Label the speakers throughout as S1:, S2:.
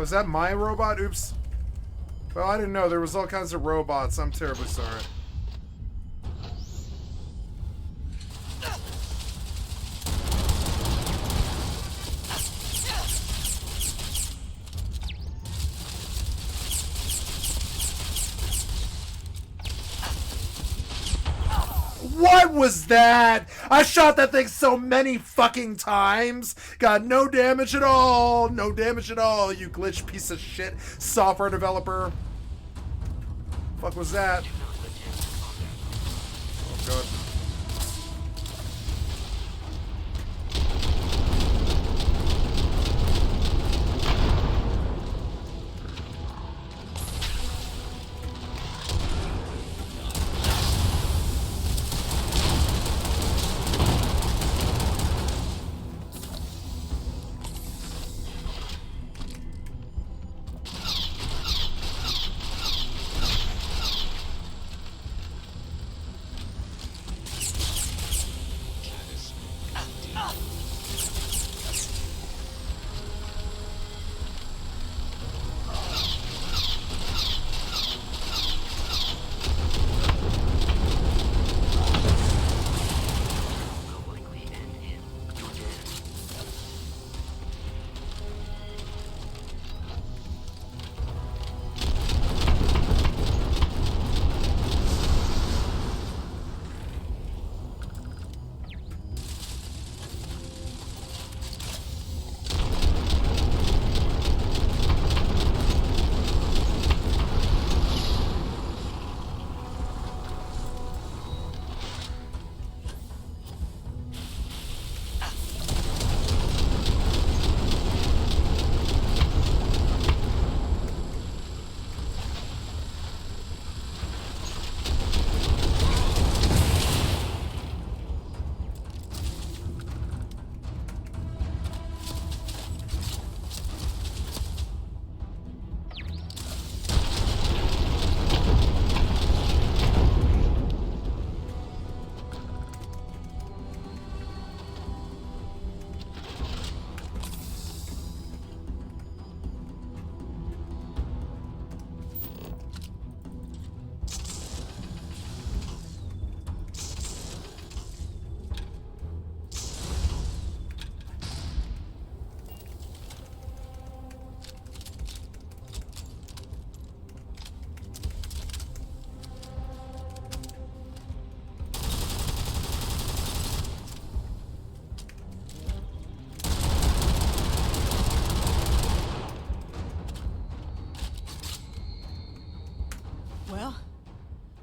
S1: is that my robot? Oops. Well, I didn't know. There was all kinds of robots. I'm terribly sorry. What was that? I shot that thing so many fucking times. Got no damage at all. No damage at all, you glitch piece of shit software developer. Fuck was that? Oh god.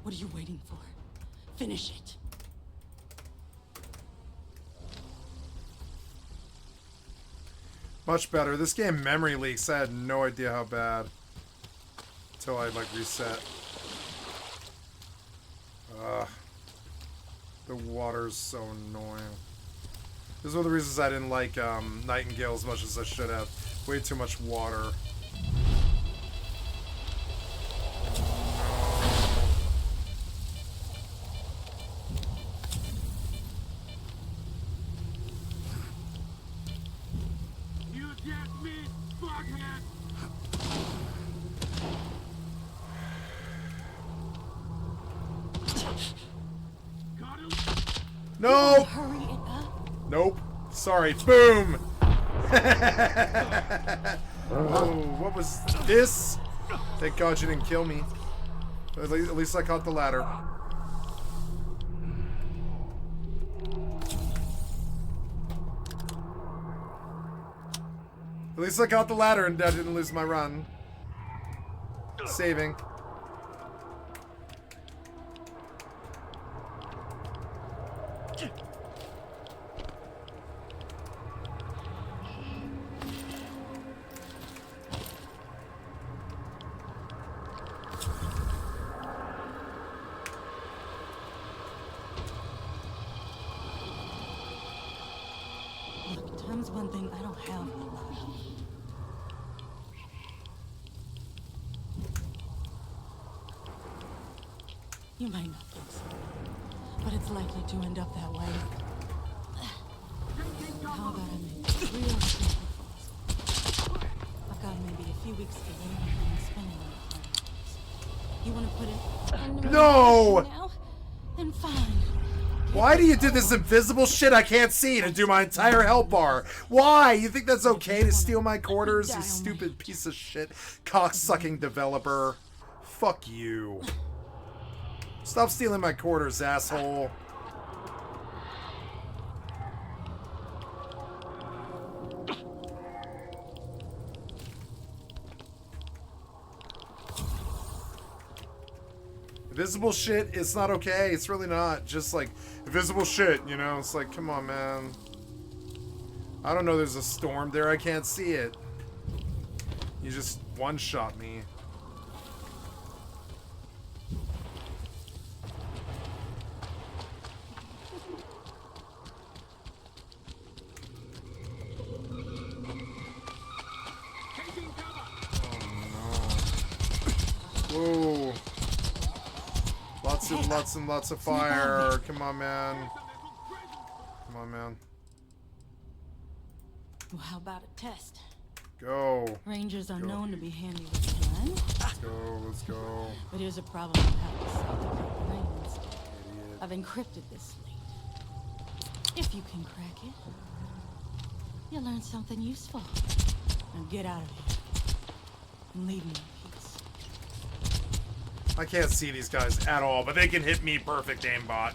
S2: What are you waiting for? Finish it.
S1: Much better. This game memory leaks. I had no idea how bad. Until I, like, reset. The water's so annoying. This is one of the reasons I didn't like Nightingale as much as I should have. Way too much water. Nope.
S2: Hurry it up.
S1: Nope. Sorry. Boom. Oh, what was this? Thank God you didn't kill me. At least I caught the ladder. At least I caught the ladder and I didn't lose my run. Saving.
S2: Time's one thing I don't have a lot of. You might not think so, but it's likely to end up that way. How about I make real simple calls? I've got thought maybe a few weeks ago we were spending on it. You want to put it in
S1: No!
S2: now? Then fine.
S1: Why do you do this invisible shit I can't see to do my entire health bar? Why? You think that's okay to steal my quarters, you stupid piece of shit, cock-sucking developer? Fuck you. Stop stealing my quarters, asshole. Invisible shit, it's not okay. It's really not. Just like, invisible shit, you know? It's like, come on, man. I don't know there's a storm there. I can't see it. You just one-shot me. Whoa. Lots and lots of fire. Come on, man. Come on, man.
S2: Well, how about a test?
S1: Go.
S2: Rangers are known to be handy with a gun.
S1: Let's go, let's go.
S2: But here's a problem you have to solve to crack the lanes.
S1: Idiot.
S2: I've encrypted this slate. If you can crack it, you'll learn something useful. Now get out of here and leave me in peace.
S1: I can't see these guys at all, but they can hit me perfect aimbot.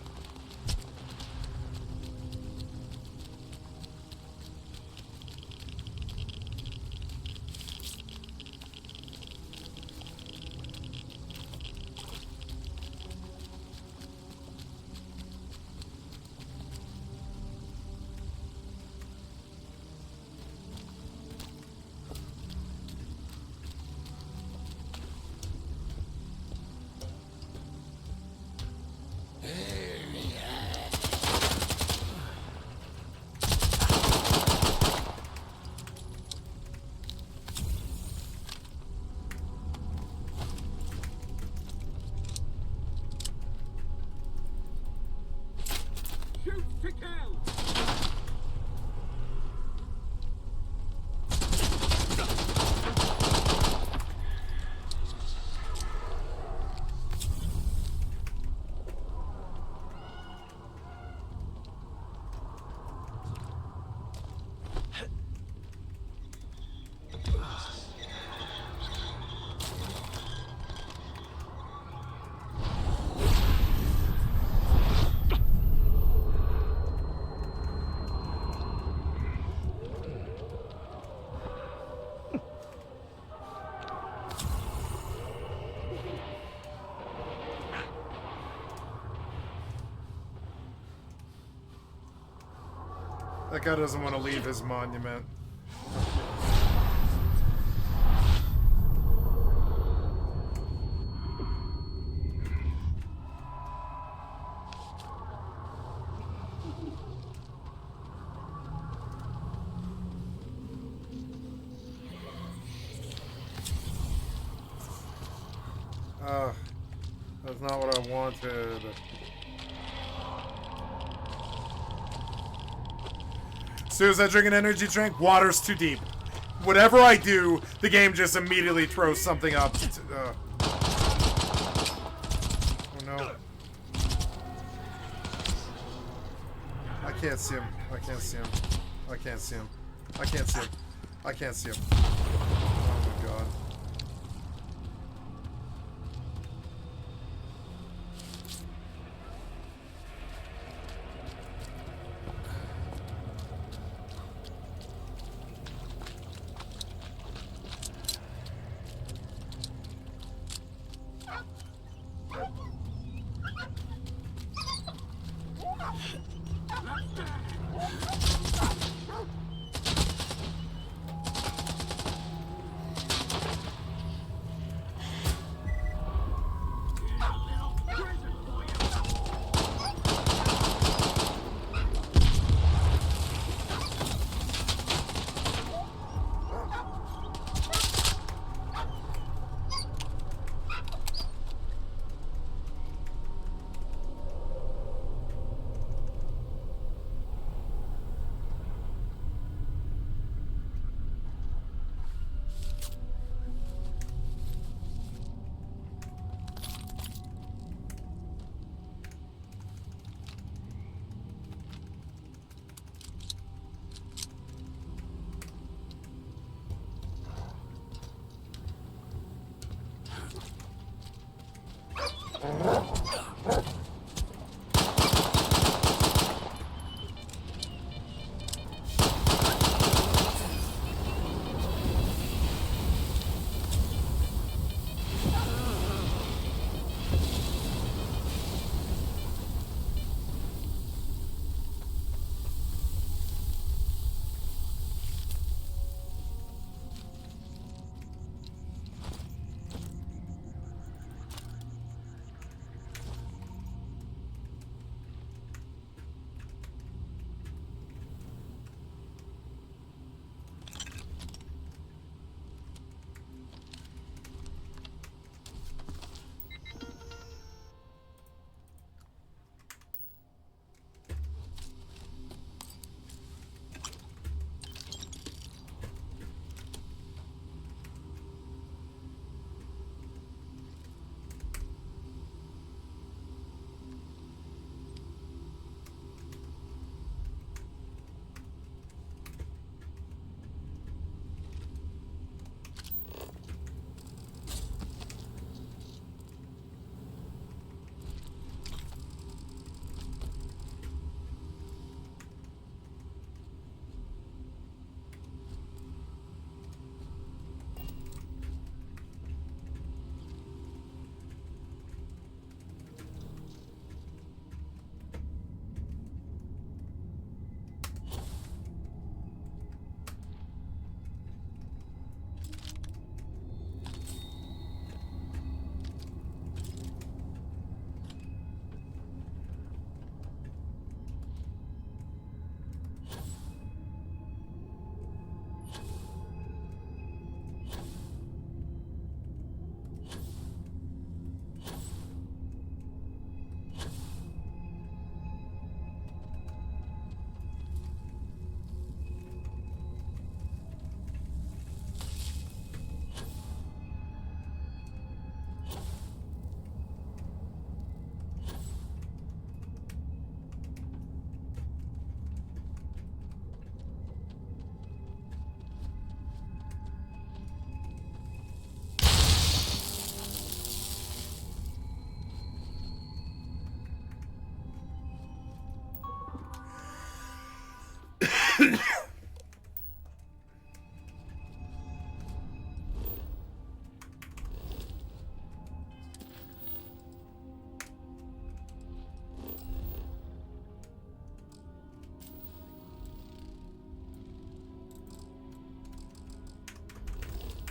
S1: That guy doesn't want to leave his monument. That's not what I wanted. As soon as I drink an energy drink, water's too deep. Whatever I do, the game just immediately throws something up. Oh no. I can't see him. I can't see him. I can't see him. I can't see him. I can't see him. Oh my god.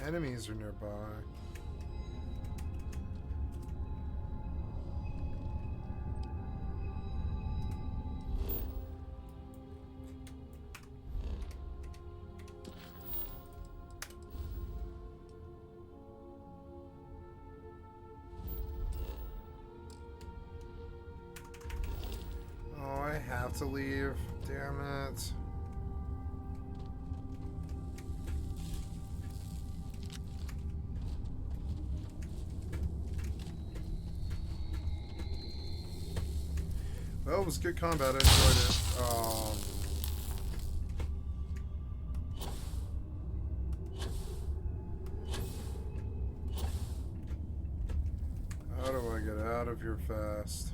S1: Enemies are nearby. Oh, I have to leave. Damn it. Well, it was good combat. I enjoyed it. How do I get out of here fast?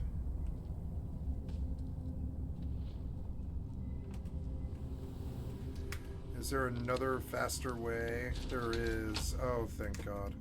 S1: Is there another faster way? There is. Oh, thank God.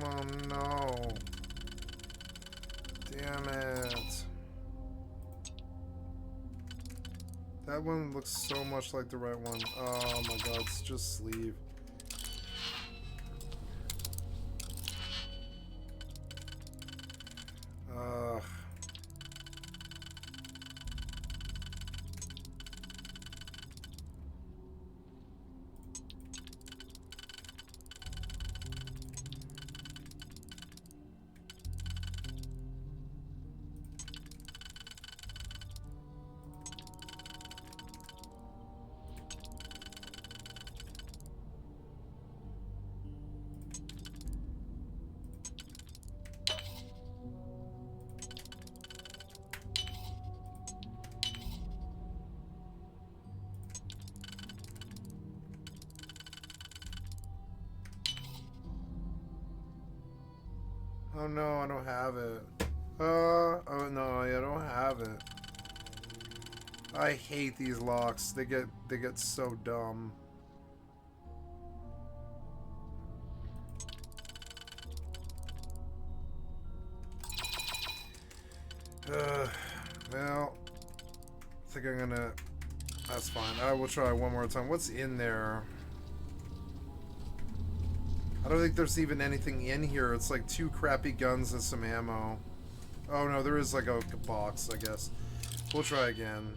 S1: Oh no. Damn it. That one looks so much like the right one. Oh my god, it's just sleeve. Ugh. Oh no, I don't have it. Oh no, I don't have it. I hate these locks. They get so dumb. Well, I think I'm gonna... That's fine. I will try one more time. What's in there? I don't think there's even anything in here. It's like 2 crappy guns and some ammo. Oh no, there is like a box, I guess. We'll try again.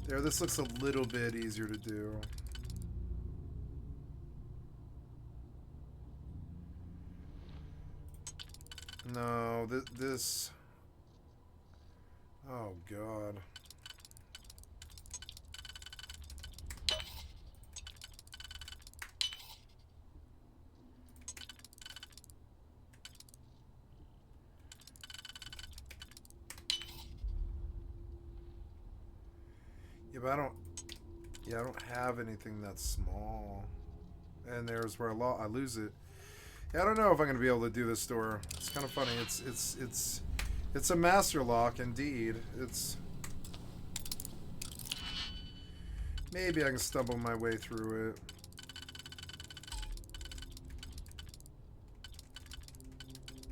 S1: There, this looks a little bit easier to do. No, this... Oh god. Yeah, but I don't have anything that's small. And there's where I lose it. Yeah, I don't know if I'm gonna be able to do this door. It's kind of funny. It's a master lock indeed. It's... Maybe I can stumble my way through it.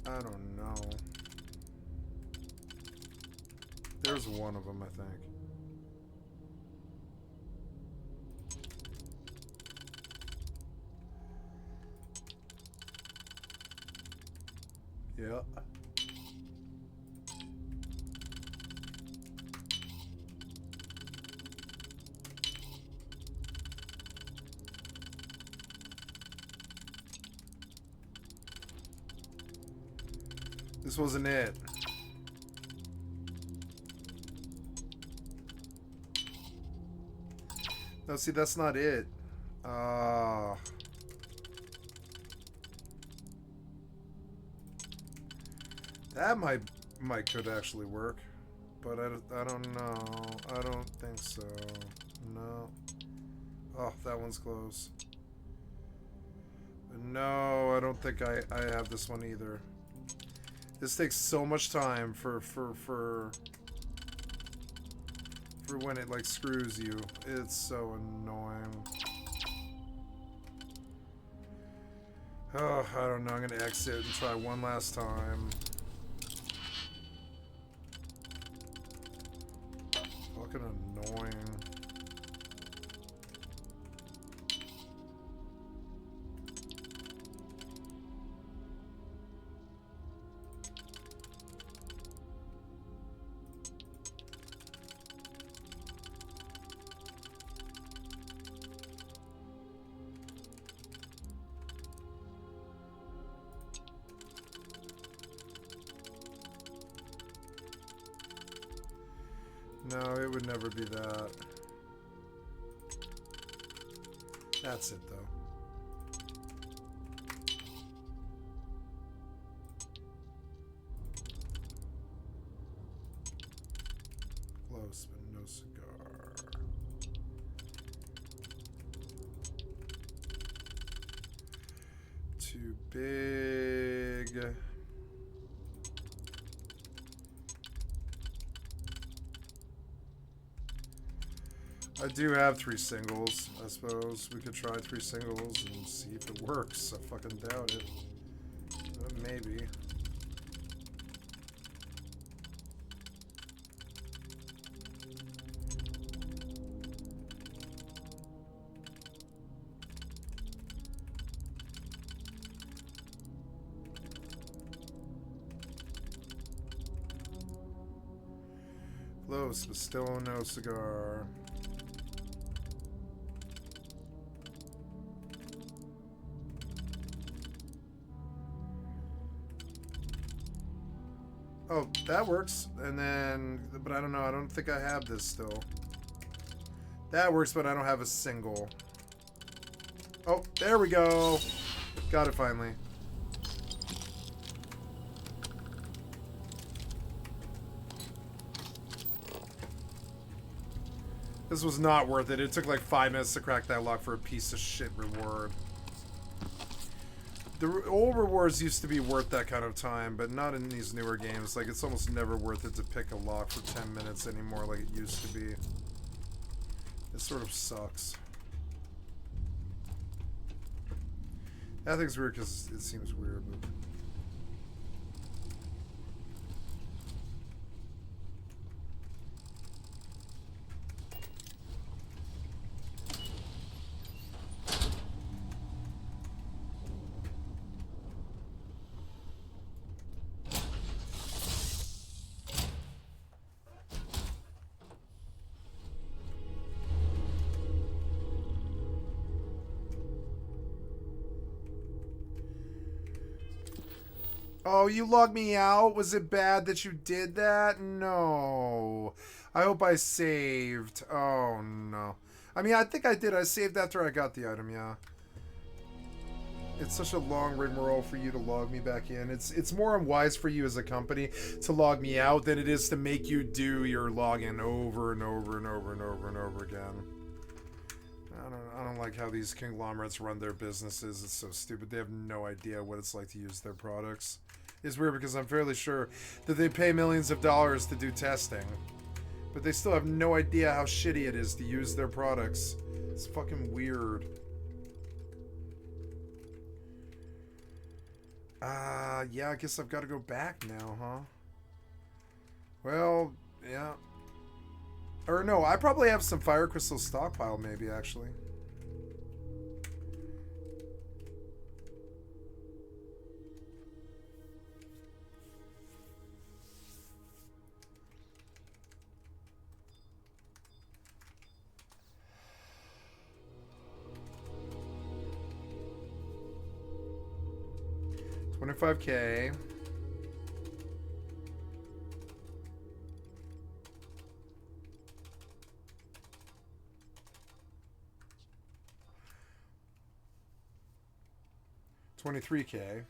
S1: I don't know. There's one of them, I think. Yeah. This wasn't it. No, see, that's not it. That might could actually work, but I don't know. I don't think so. No. Oh, that one's close. No, I don't think I have this one either. This takes so much time for when it like screws you. It's so annoying. Oh, I don't know. I'm gonna exit and try one last time. Fucking annoying. No, it would never be that. That's it, though. Close, but no cigar. Too big. I do have 3 singles. I suppose we could try 3 singles and see if it works. I fucking doubt it. But maybe. Close, but still no cigar. Oh, that works. And then, but I don't know. I don't think I have this still. That works, but I don't have a single. Oh, there we go. Got it finally. This was not worth it. It took like 5 minutes to crack that lock for a piece of shit reward. The old rewards used to be worth that kind of time, but not in these newer games. Like, it's almost never worth it to pick a lock for 10 minutes anymore like it used to be. It sort of sucks. That thing's weird because it seems weird, but... Oh, you logged me out? Was it bad that you did that? No. I hope I saved. Oh, no. I mean, I think I did. I saved after I got the item, yeah. It's such a long rigmarole for you to log me back in. It's more unwise for you as a company to log me out than it is to make you do your login over and over and over and over and over again. I don't like how these conglomerates run their businesses. It's so stupid. They have no idea what it's like to use their products. It's weird because I'm fairly sure that they pay millions of dollars to do testing. But they still have no idea how shitty it is to use their products. It's fucking weird. Yeah, I guess I've got to go back now, huh? Well, yeah. Or no, I probably have some fire crystal stockpile maybe, actually. $25K. $23K.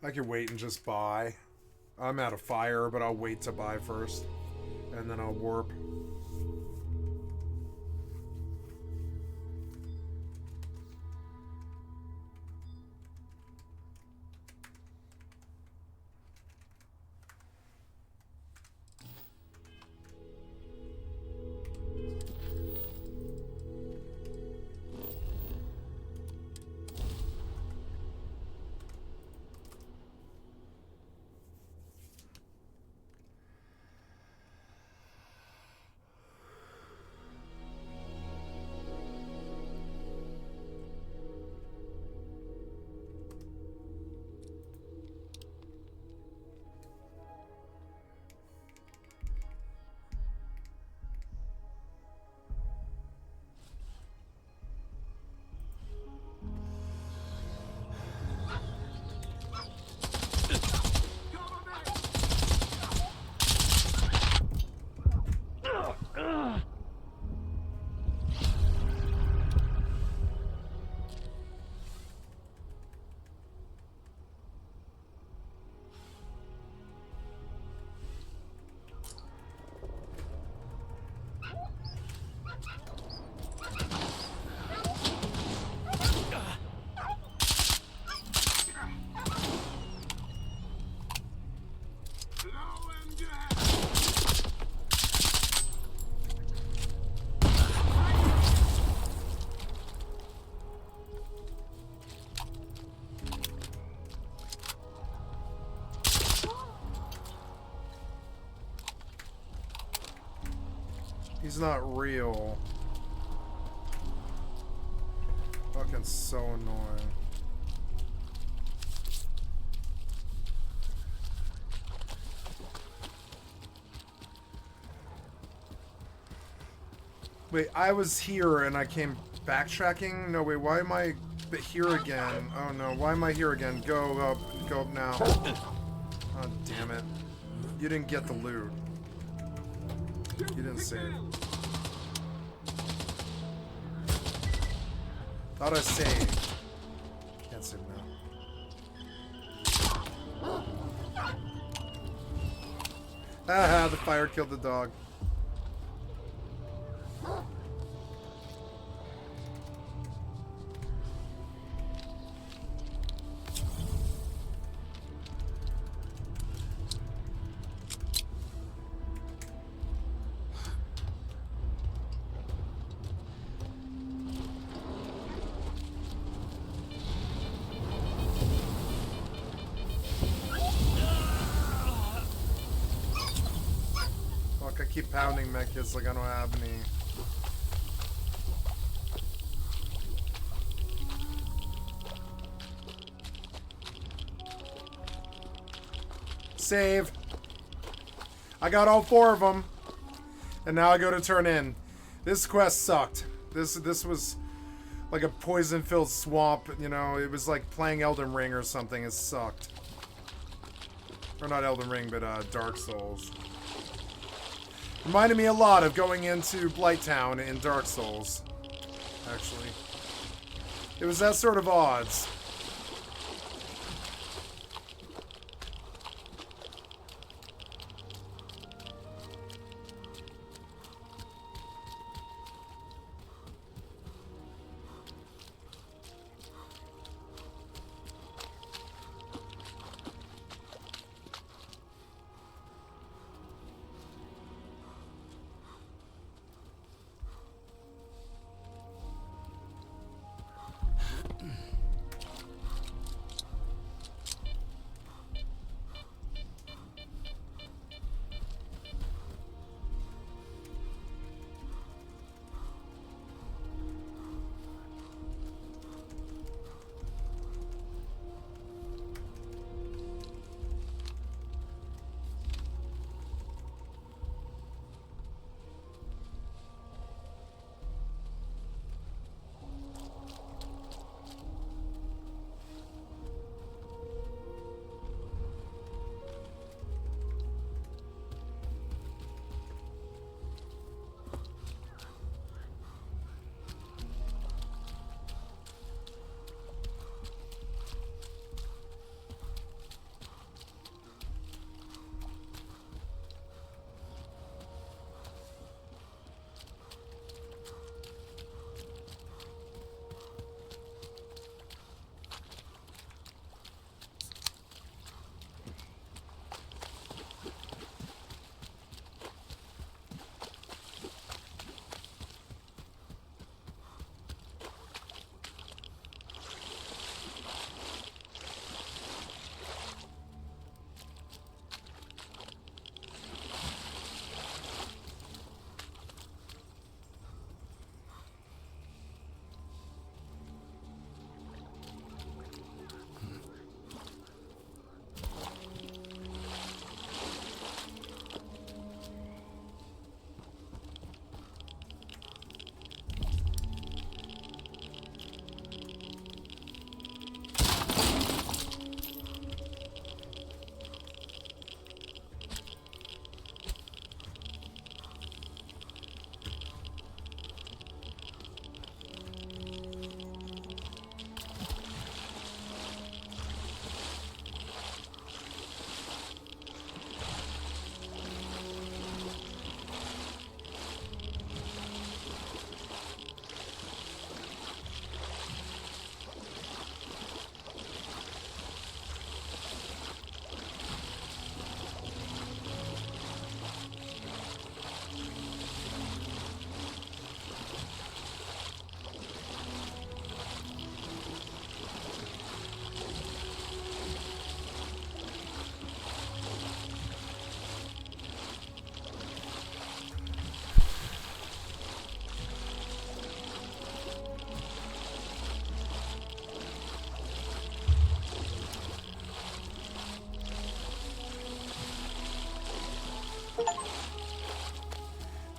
S1: I could wait and just buy. I'm out of fire, but I'll wait to buy first. And then I'll warp. He's not real. Fucking so annoying. Wait, I was here and I came backtracking? No, wait, why am I here again? Oh no, why am I here again? Go up now. Oh, damn it. You didn't get the loot. You didn't save. How'd I save? Can't save now. Haha, the fire killed the dog. Fuck, I keep pounding medkits like I don't have any. Save. I got all 4 of them. And now I go to turn in. This quest sucked. This was like a poison-filled swamp, you know. It was like playing Elden Ring or something. It sucked. Or not Elden Ring, but Dark Souls. Reminded me a lot of going into Blighttown in Dark Souls, actually. It was that sort of odds.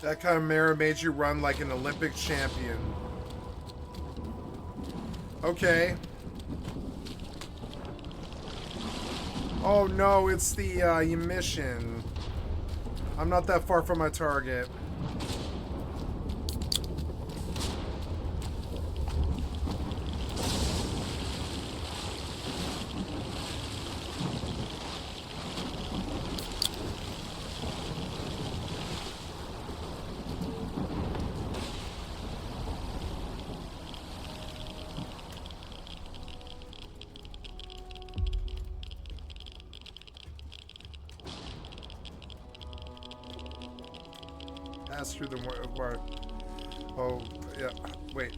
S1: That kind of mirror made you run like an Olympic champion. Okay. Oh no, it's the emission. I'm not that far from my target. faster than what? Oh, yeah. Wait.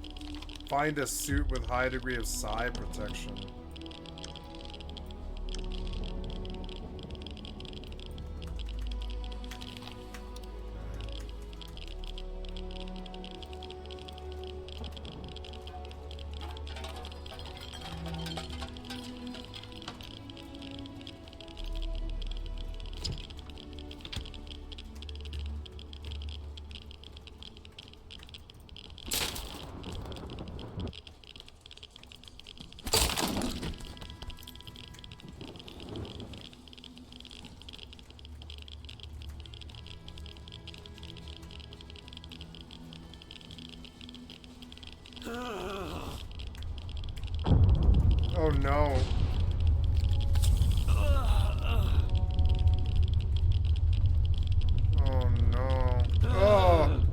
S1: Find a suit with high degree of psi protection. Oh no. Oh no. Oh.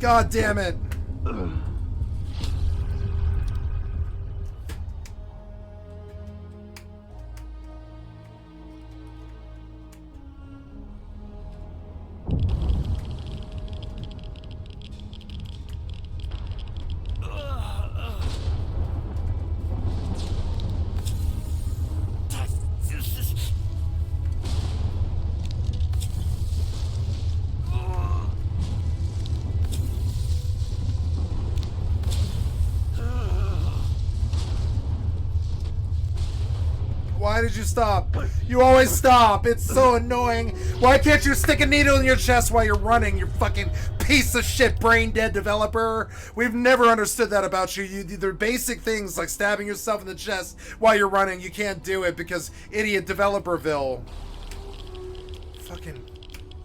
S1: God damn it. Why did you stop? You always stop. It's so annoying. Why can't you stick a needle in your chest while you're running, you fucking piece of shit brain dead developer? We've never understood that about you. You do basic things like stabbing yourself in the chest while you're running. You can't do it because idiot developerville. Fucking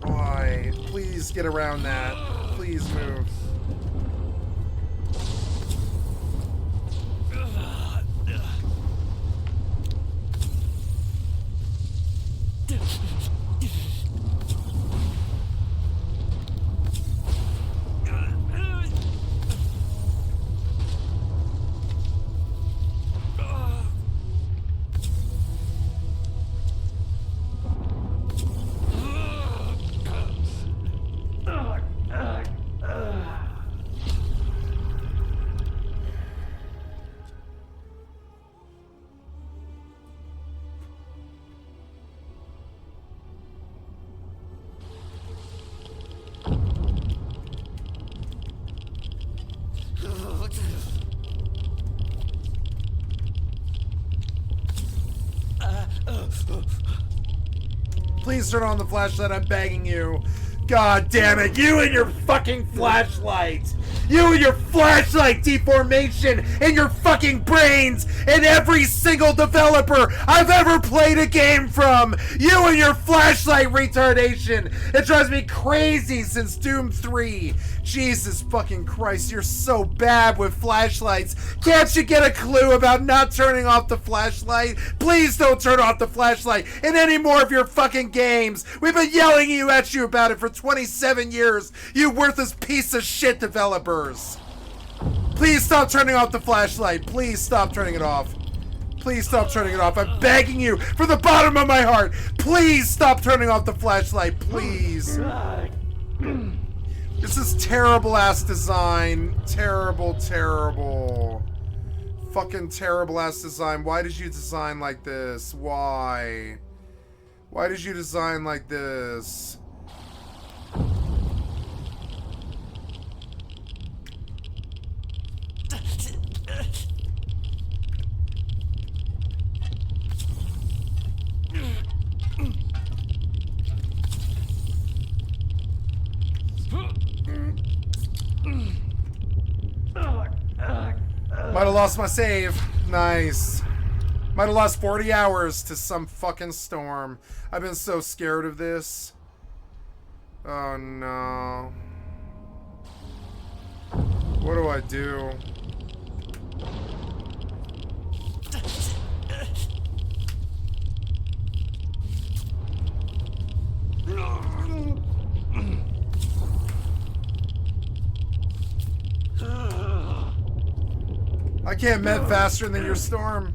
S1: why? Please get around that. Please move. Please turn on the flashlight, I'm begging you. God damn it, you and your fucking flashlight! You and your flashlight deformation in your fucking brains and every single developer I've ever played a game from! You and your flashlight retardation! It drives me crazy since Doom 3. Jesus fucking Christ, you're so bad with flashlights. Can't you get a clue about not turning off the flashlight? Please don't turn off the flashlight in any more of your fucking games. We've been yelling at you about it for 27 years, you worthless piece of shit developers. Please stop turning off the flashlight. Please stop turning it off. Please stop turning it off. I'm begging you from the bottom of my heart. Please stop turning off the flashlight. Please. This is terrible ass design. Terrible, terrible. Fucking terrible ass design. Why did you design like this? Why? Why did you design like this? Might have lost my save. Nice. Might have lost 40 hours to some fucking storm. I've been so scared of this. Oh no. What do I do? I can't med faster than your storm.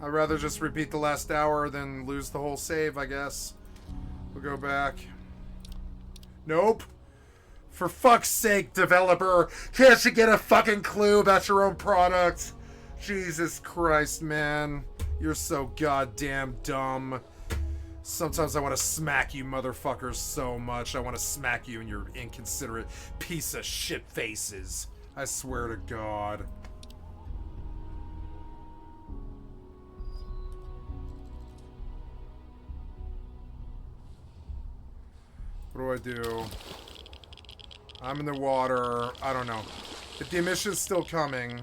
S1: I'd rather just repeat the last hour than lose the whole save, I guess. We'll go back. Nope. For fuck's sake, developer. Can't you get a fucking clue about your own product? Jesus Christ, man. You're so goddamn dumb. Sometimes I want to smack you motherfuckers so much. I want to smack you in your inconsiderate piece of shit faces. I swear to God. What do I do? I'm in the water. I don't know. If the emission's still coming...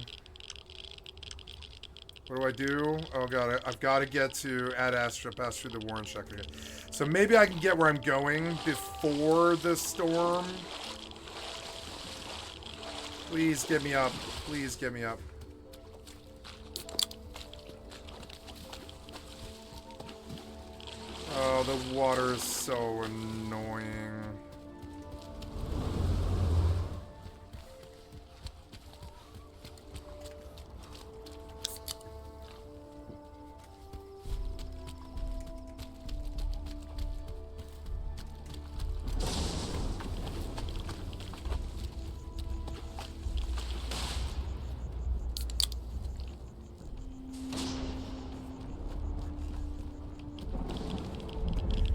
S1: What do I do? Oh god, I've got to get to Ad Astra, pass through the Warren check. Okay. So maybe I can get where I'm going before the storm. Please get me up. Please get me up. Oh, the water is so annoying.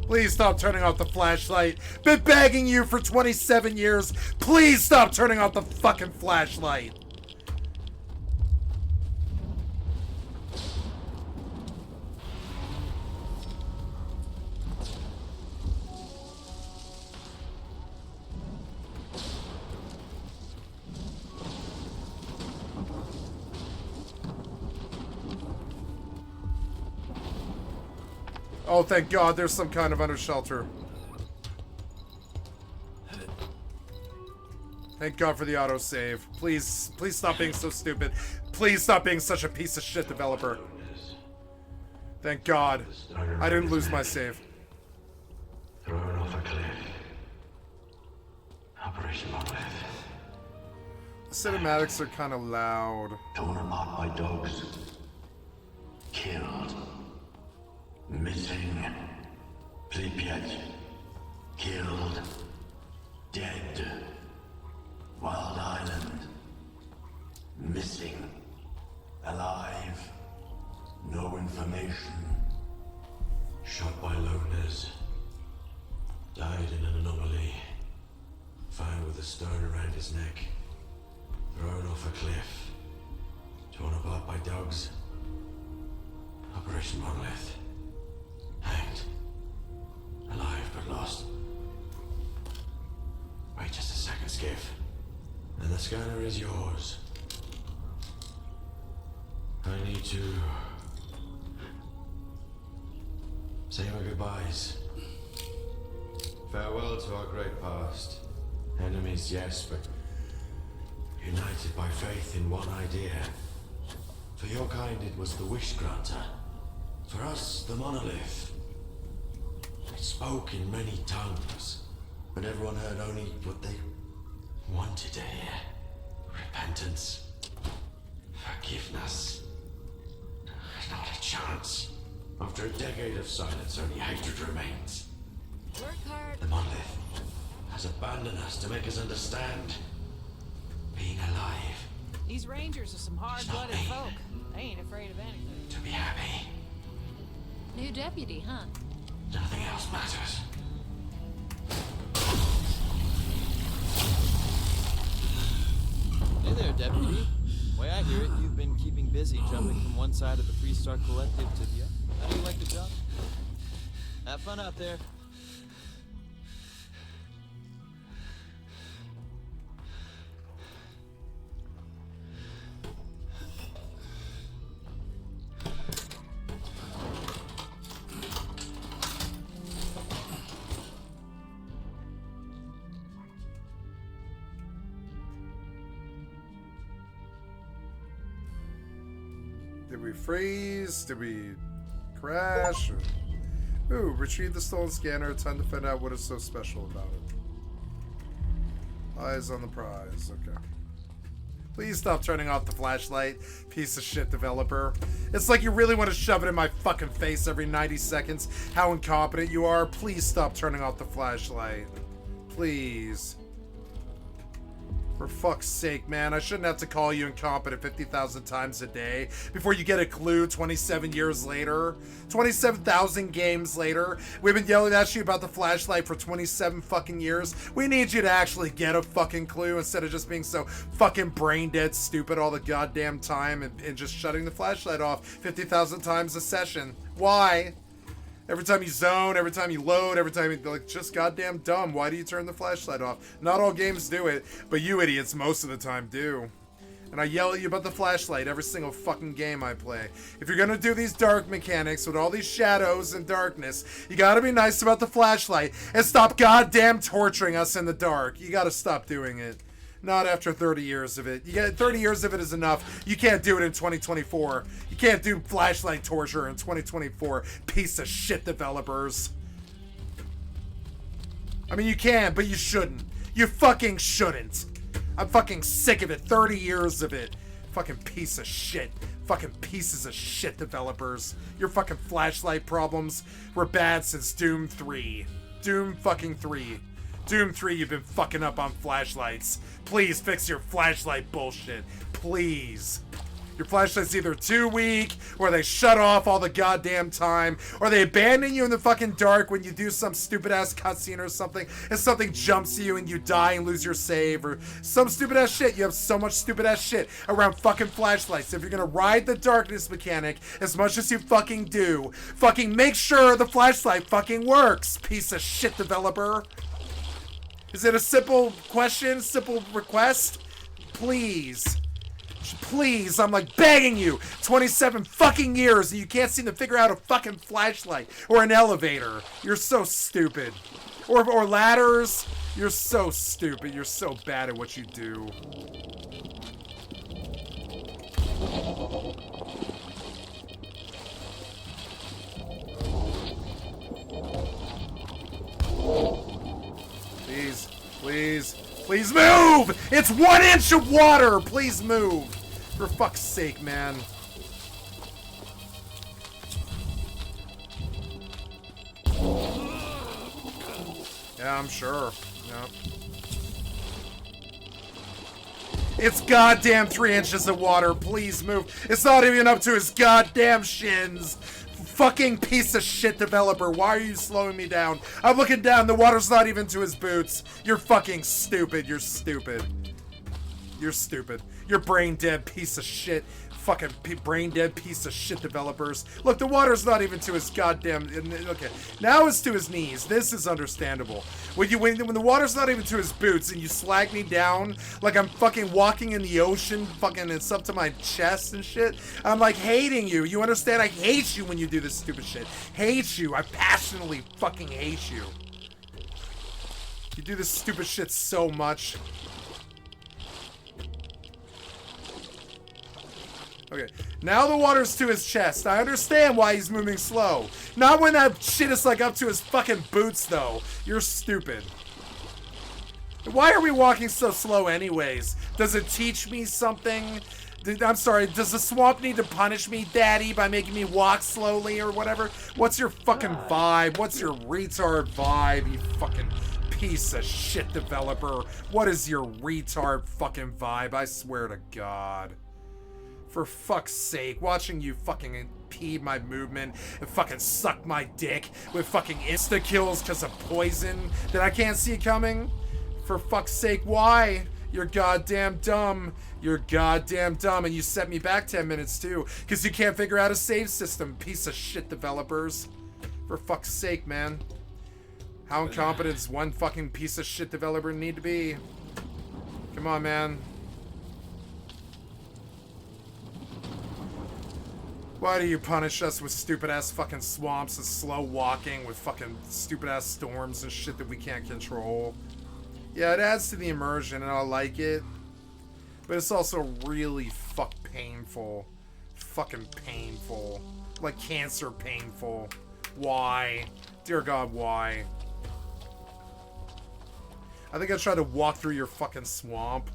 S1: Please stop turning off the flashlight. Been begging you for 27 years. Please stop turning off the fucking flashlight. Oh, thank God, there's some kind of under shelter. Thank God for the autosave. Please, please stop being so stupid. Please stop being such a piece of shit, developer. Thank God. I didn't lose my save.
S3: Thrown off a cliff. Operation Monolith.
S1: The cinematics are kind of loud.
S3: Torn apart by dogs. Killed. Missing. Pripyat. Killed. Dead. Wild Island. Missing. Alive. No information. Shot by loners. Died in an anomaly. Found with a stone around his neck. Thrown off a cliff. Torn apart by dogs. Operation Monolith. Hanged. Alive but lost. Wait just a second, Skiff. And the scanner is yours. I need to say our goodbyes. Farewell to our great past. Enemies, yes, but united by faith in one idea. For your kind, it was the wish granter. For us, the monolith. It spoke in many tongues, but everyone heard only what they wanted to hear. Repentance. Forgiveness. Not a chance. After a decade of silence, only hatred remains.
S4: Work hard.
S3: The monolith has abandoned us to make us understand being alive.
S4: These rangers are some hard-blooded folk. They ain't afraid of anything.
S3: To be happy.
S4: New deputy, huh?
S3: Nothing else matters.
S5: Hey there, deputy. Way I hear it, you've been keeping busy jumping from one side of the Freestar Collective to the other. How do you like the job? Have fun out there.
S1: Did we freeze? Did we crash? Ooh, retrieve the stolen scanner. Time to find out what is so special about it. Eyes on the prize. Okay. Please stop turning off the flashlight, piece of shit developer. It's like you really want to shove it in my fucking face every 90 seconds. How incompetent you are. Please stop turning off the flashlight. Please. For fuck's sake, man. I shouldn't have to call you incompetent 50,000 times a day before you get a clue 27 years later. 27,000 games later. We've been yelling at you about the flashlight for 27 fucking years. We need you to actually get a fucking clue instead of just being so fucking brain dead stupid all the goddamn time and just shutting the flashlight off 50,000 times a session. Why? Every time you zone, every time you load, every time you, like, just goddamn dumb. Why do you turn the flashlight off? Not all games do it, but you idiots most of the time do. And I yell at you about the flashlight every single fucking game I play. If you're gonna do these dark mechanics with all these shadows and darkness, you gotta be nice about the flashlight and stop goddamn torturing us in the dark. You gotta stop doing it. Not after 30 years of it. You get 30 years of it is enough. You can't do it in 2024. You can't do flashlight torture in 2024. Piece of shit developers. I mean, you can, but you shouldn't. You fucking shouldn't. I'm fucking sick of it. 30 years of it. Fucking piece of shit. Fucking pieces of shit developers. Your fucking flashlight problems were bad since Doom 3. Doom fucking 3. Doom 3, you've been fucking up on flashlights. Please fix your flashlight bullshit. Please. Your flashlight's either too weak, or they shut off all the goddamn time, or they abandon you in the fucking dark when you do some stupid ass cutscene or something, and something jumps you and you die and lose your save, or some stupid ass shit. You have so much stupid ass shit around fucking flashlights. If you're gonna ride the darkness mechanic as much as you fucking do, fucking make sure the flashlight fucking works, piece of shit developer. Is it a simple question? Simple request? Please. Please, I'm like begging you. 27 fucking years and you can't seem to figure out a fucking flashlight or an elevator. You're so stupid. Or ladders. You're so stupid. You're so bad at what you do. Please, please, please move! It's 1 inch of water! Please move! For fuck's sake, man. Yeah, I'm sure. Yep. It's goddamn 3 inches of water. Please move. It's not even up to his goddamn shins. Fucking piece of shit developer. Why are you slowing me down? I'm looking down. The water's not even to his boots. You're fucking stupid. You're stupid. You're stupid. You're brain dead piece of shit. Fucking brain dead piece of shit developers. Look, the water's not even to his goddamn... Okay, now it's to his knees. This is understandable. When the water's not even to his boots and you slag me down like I'm fucking walking in the ocean, fucking it's up to my chest and shit, I'm like hating you. You understand? I hate you when you do this stupid shit. Hate you. I passionately fucking hate you. You do this stupid shit so much. Okay, now the water's to his chest. I understand why he's moving slow. Not when that shit is like up to his fucking boots, though. You're stupid. Why are we walking so slow anyways? Does it teach me something? I'm sorry, does the swamp need to punish me, Daddy, by making me walk slowly or whatever? What's your fucking vibe? What's your retard vibe, you fucking piece of shit developer? What is your retard fucking vibe? I swear to God. For fuck's sake, watching you fucking impede my movement and fucking suck my dick with fucking insta-kills because of poison that I can't see coming? For fuck's sake, why? You're goddamn dumb. You're goddamn dumb, and you set me back 10 minutes too, because you can't figure out a save system, piece of shit developers. For fuck's sake, man. How incompetent does one fucking piece of shit developer need to be? Come on, man. Why do you punish us with stupid-ass fucking swamps and slow walking with fucking stupid-ass storms and shit that we can't control? Yeah, it adds to the immersion, and I like it. But it's also really painful. Fucking painful. Like cancer painful. Why? Dear God, why? I think I tried to walk through your fucking swamp.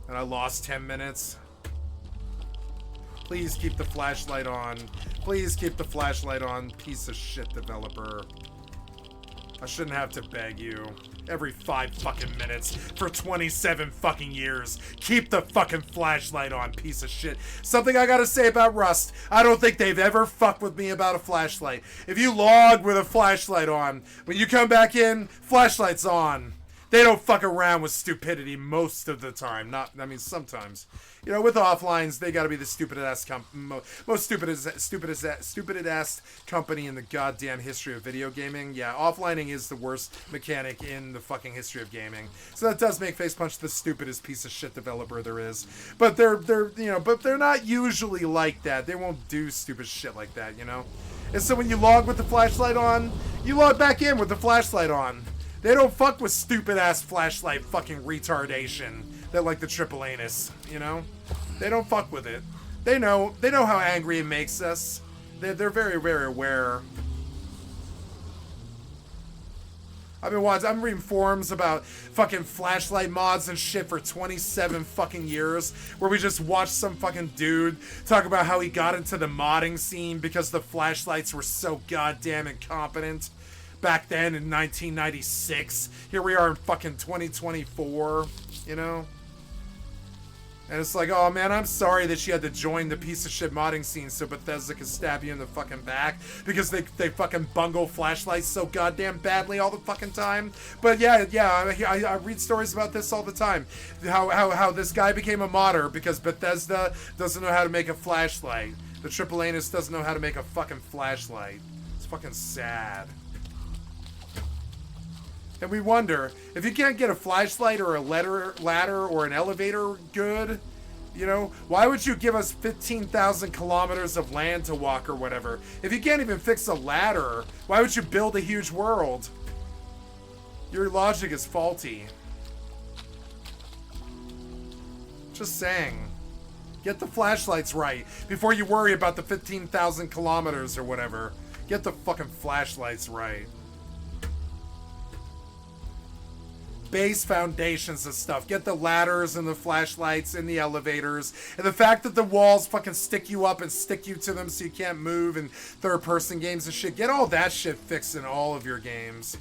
S1: And I lost 10 minutes. Please keep the flashlight on. Please keep the flashlight on, piece of shit developer. I shouldn't have to beg you. Every 5 fucking minutes for 27 fucking years. Keep the fucking flashlight on, piece of shit. Something I gotta say about Rust. I don't think they've ever fucked with me about a flashlight. If you log with a flashlight on, when you come back in, flashlight's on. They don't fuck around with stupidity most of the time. Sometimes. You know, with offlines, they gotta be the stupidest most stupidest company in the goddamn history of video gaming. Yeah, offlining is the worst mechanic in the fucking history of gaming. So that does make Facepunch the stupidest piece of shit developer there is. But they're not usually like that. They won't do stupid shit like that, you know? And so when you log with the flashlight on, you log back in with the flashlight on. They don't fuck with stupid-ass flashlight fucking retardation that like the triple anus, you know? They don't fuck with it. They know how angry it makes us. They're very, very aware. I'm reading forums about fucking flashlight mods and shit for 27 fucking years, where we just watched some fucking dude talk about how he got into the modding scene because the flashlights were so goddamn incompetent. Back then in 1996. Here we are in fucking 2024, you know? And it's like, oh man, I'm sorry that you had to join the piece of shit modding scene so Bethesda could stab you in the fucking back because they fucking bungle flashlights so goddamn badly all the fucking time. But yeah, I read stories about this all the time. How this guy became a modder because Bethesda doesn't know how to make a flashlight. The triple anus doesn't know how to make a fucking flashlight. It's fucking sad. And we wonder, if you can't get a flashlight or a ladder or an elevator good, you know, why would you give us 15,000 kilometers of land to walk or whatever? If you can't even fix a ladder, why would you build a huge world? Your logic is faulty. Just saying. Get the flashlights right before you worry about the 15,000 kilometers or whatever. Get the fucking flashlights right. Base foundations and stuff. Get the ladders and the flashlights and the elevators. And the fact that the walls fucking stick you up and stick you to them so you can't move in third-person games and shit. Get all that shit fixed in all of your games.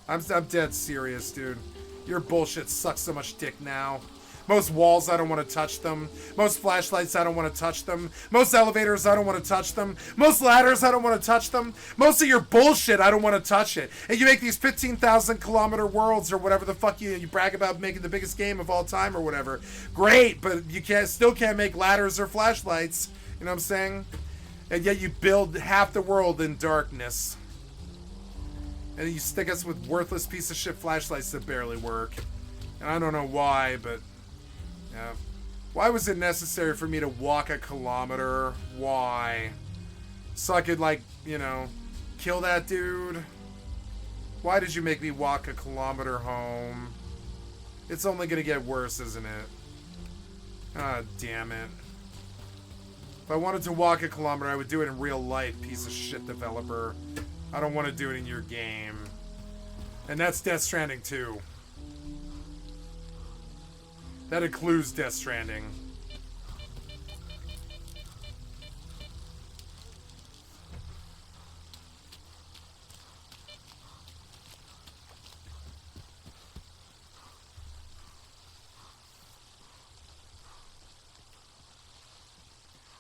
S1: I'm dead serious, dude. Your bullshit sucks so much dick now. Most walls, I don't want to touch them. Most flashlights, I don't want to touch them. Most elevators, I don't want to touch them. Most ladders, I don't want to touch them. Most of your bullshit, I don't want to touch it. And you make these 15,000 kilometer worlds or whatever the fuck you brag about making the biggest game of all time or whatever. Great, but you still can't make ladders or flashlights. You know what I'm saying? And yet you build half the world in darkness. And you stick us with worthless piece of shit flashlights that barely work. And I don't know why, but... yeah. Why was it necessary for me to walk a kilometer? Why? So I could, like, you know, kill that dude? Why did you make me walk a kilometer home? It's only gonna get worse, isn't it? Ah, damn it. If I wanted to walk a kilometer, I would do it in real life, piece of shit developer. I don't want to do it in your game. And that's Death Stranding 2. That includes Death Stranding.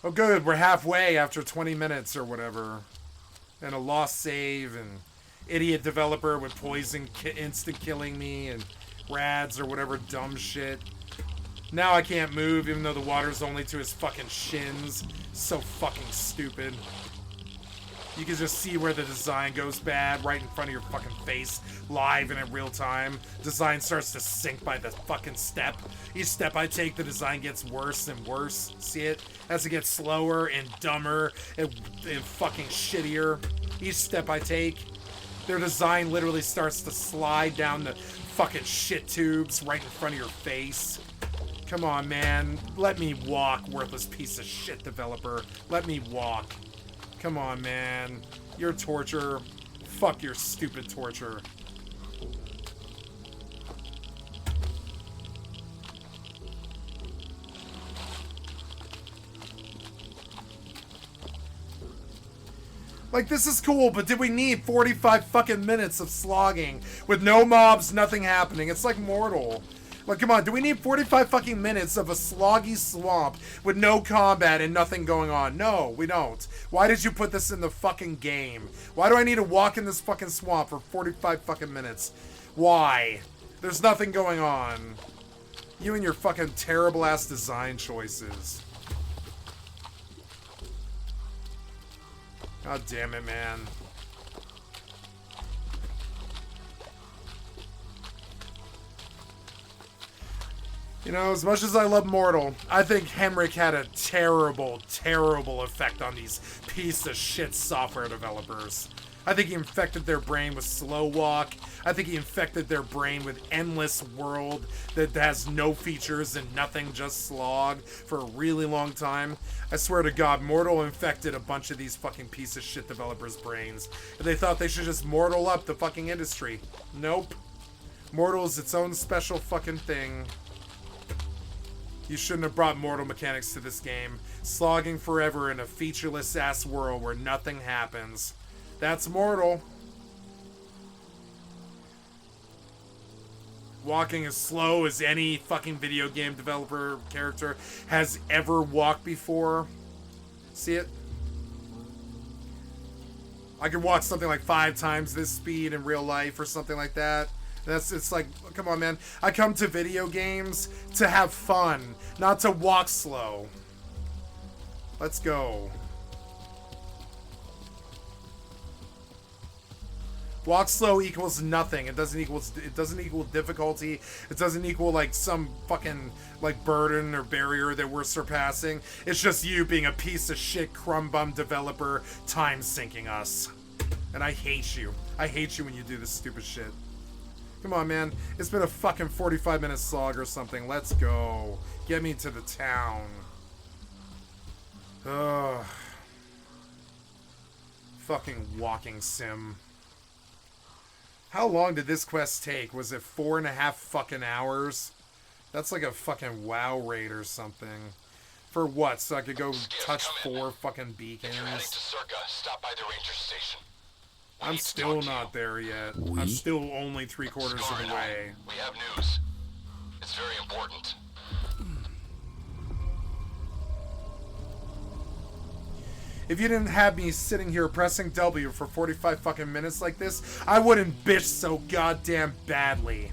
S1: Oh good, we're halfway after 20 minutes or whatever. And a lost save and idiot developer with poison instant killing me and rads or whatever dumb shit. Now I can't move even though the water's only to his fucking shins. So fucking stupid. You can just see where the design goes bad right in front of your fucking face, live and in real time. Design starts to sink by the fucking step. Each step I take, the design gets worse and worse. See it? As it gets slower and dumber and fucking shittier. Each step I take, their design literally starts to slide down the fucking shit tubes right in front of your face. Come on, man. Let me walk, worthless piece of shit developer. Let me walk. Come on, man. Your torture. Fuck your stupid torture. Like, this is cool, but did we need 45 fucking minutes of slogging with no mobs, nothing happening? It's like Mortal. Like, come on, do we need 45 fucking minutes of a sloggy swamp with no combat and nothing going on? No, we don't. Why did you put this in the fucking game? Why do I need to walk in this fucking swamp for 45 fucking minutes? Why? There's nothing going on. You and your fucking terrible ass design choices. God damn it, man. You know, as much as I love Mortal, I think Hemrick had a terrible, terrible effect on these piece of shit software developers. I think he infected their brain with slow walk. I think he infected their brain with endless world that has no features and nothing, just slog for a really long time. I swear to God, Mortal infected a bunch of these fucking piece of shit developers' brains. And they thought they should just Mortal up the fucking industry. Nope. Mortal is its own special fucking thing. You shouldn't have brought Mortal mechanics to this game. Slogging forever in a featureless ass world where nothing happens. That's Mortal. Walking as slow as any fucking video game developer character has ever walked before. See it? I could walk something like 5 times this speed in real life or something like that. It's like, come on, man. I come to video games to have fun, not to walk slow. Let's go. Walk slow equals nothing. It doesn't equal difficulty. It doesn't equal like some fucking like burden or barrier that we're surpassing. It's just you being a piece of shit crumb bum developer time sinking us. And I hate you. I hate you when you do this stupid shit. Come on, man. It's been a fucking 45-minute slog or something. Let's go. Get me to the town. Ugh. Fucking walking sim. How long did this quest take? Was it 4.5 fucking hours? That's like a fucking WoW raid or something. For what? So I could go touch 4 fucking beacons?
S6: If you're heading to Circa, stop by the ranger station.
S1: I'm still not there yet. I'm still only 3/4 of the way.
S6: We have news. It's very important.
S1: If you didn't have me sitting here pressing W for 45 fucking minutes like this, I wouldn't bitch so goddamn badly.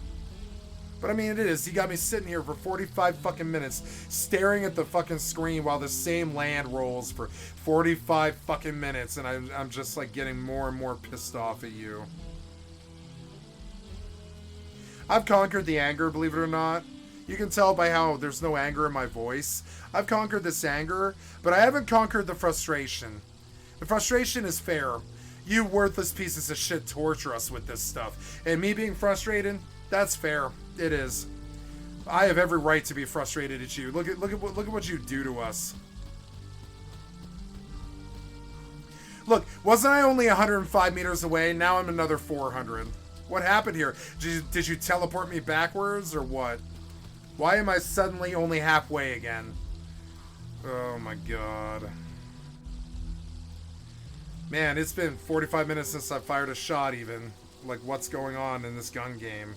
S1: But I mean, it is. You got me sitting here for 45 fucking minutes, staring at the fucking screen while the same land rolls for 45 fucking minutes, and I'm just like getting more and more pissed off at you. I've conquered the anger, believe it or not. You can tell by how there's no anger in my voice. I've conquered this anger, but I haven't conquered the frustration. The frustration is fair. You worthless pieces of shit torture us with this stuff. And me being frustrated, that's fair. It is. I have every right to be frustrated at you. Look at what you do to us. Look, wasn't I only 105 meters away? Now I'm another 400. What happened here? Did you teleport me backwards or what? Why am I suddenly only halfway again? Oh my god. Man, it's been 45 minutes since I fired a shot even. Like, what's going on in this gun game?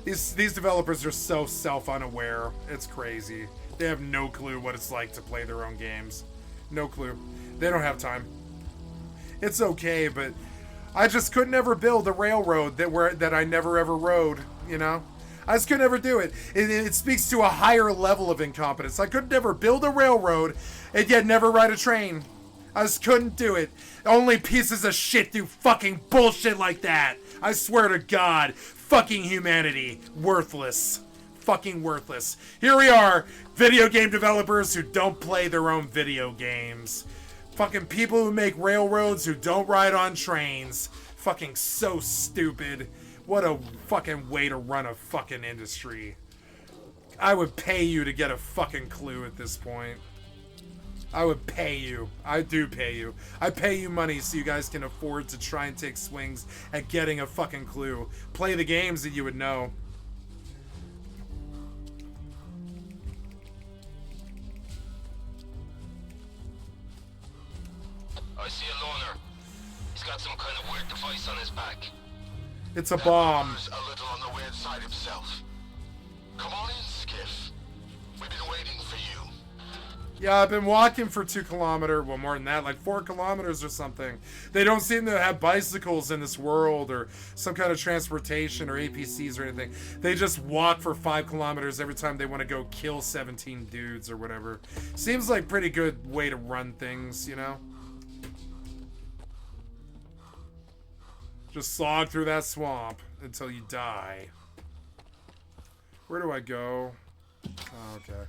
S1: These developers are so self-unaware. It's crazy. They have no clue what it's like to play their own games. No clue. They don't have time. It's okay, but I just could never build a railroad that I never ever rode, you know? I just could never do it. It speaks to a higher level of incompetence. I could never build a railroad and yet never ride a train. I just couldn't do it. Only pieces of shit do fucking bullshit like that. I swear to God. Fucking humanity. Worthless. Fucking worthless. Here we are. Video game developers who don't play their own video games. Fucking people who make railroads who don't ride on trains. Fucking so stupid. What a fucking way to run a fucking industry. I would pay you to get a fucking clue at this point. I would pay you. I do pay you. I pay you money so you guys can afford to try and take swings at getting a fucking clue. Play the games that you would know.
S6: I see a loner. He's got some kind of weird device on his back.
S1: It's a bomb.
S6: That loner's a little on the weird side himself. Come on in, Skiff. We've been waiting for you.
S1: Yeah, I've been walking for 2 kilometers, well more than that, like 4 kilometers or something. They don't seem to have bicycles in this world or some kind of transportation or APCs or anything. They just walk for 5 kilometers every time they want to go kill 17 dudes or whatever. Seems like pretty good way to run things, you know? Just slog through that swamp until you die. Where do I go? Oh, okay.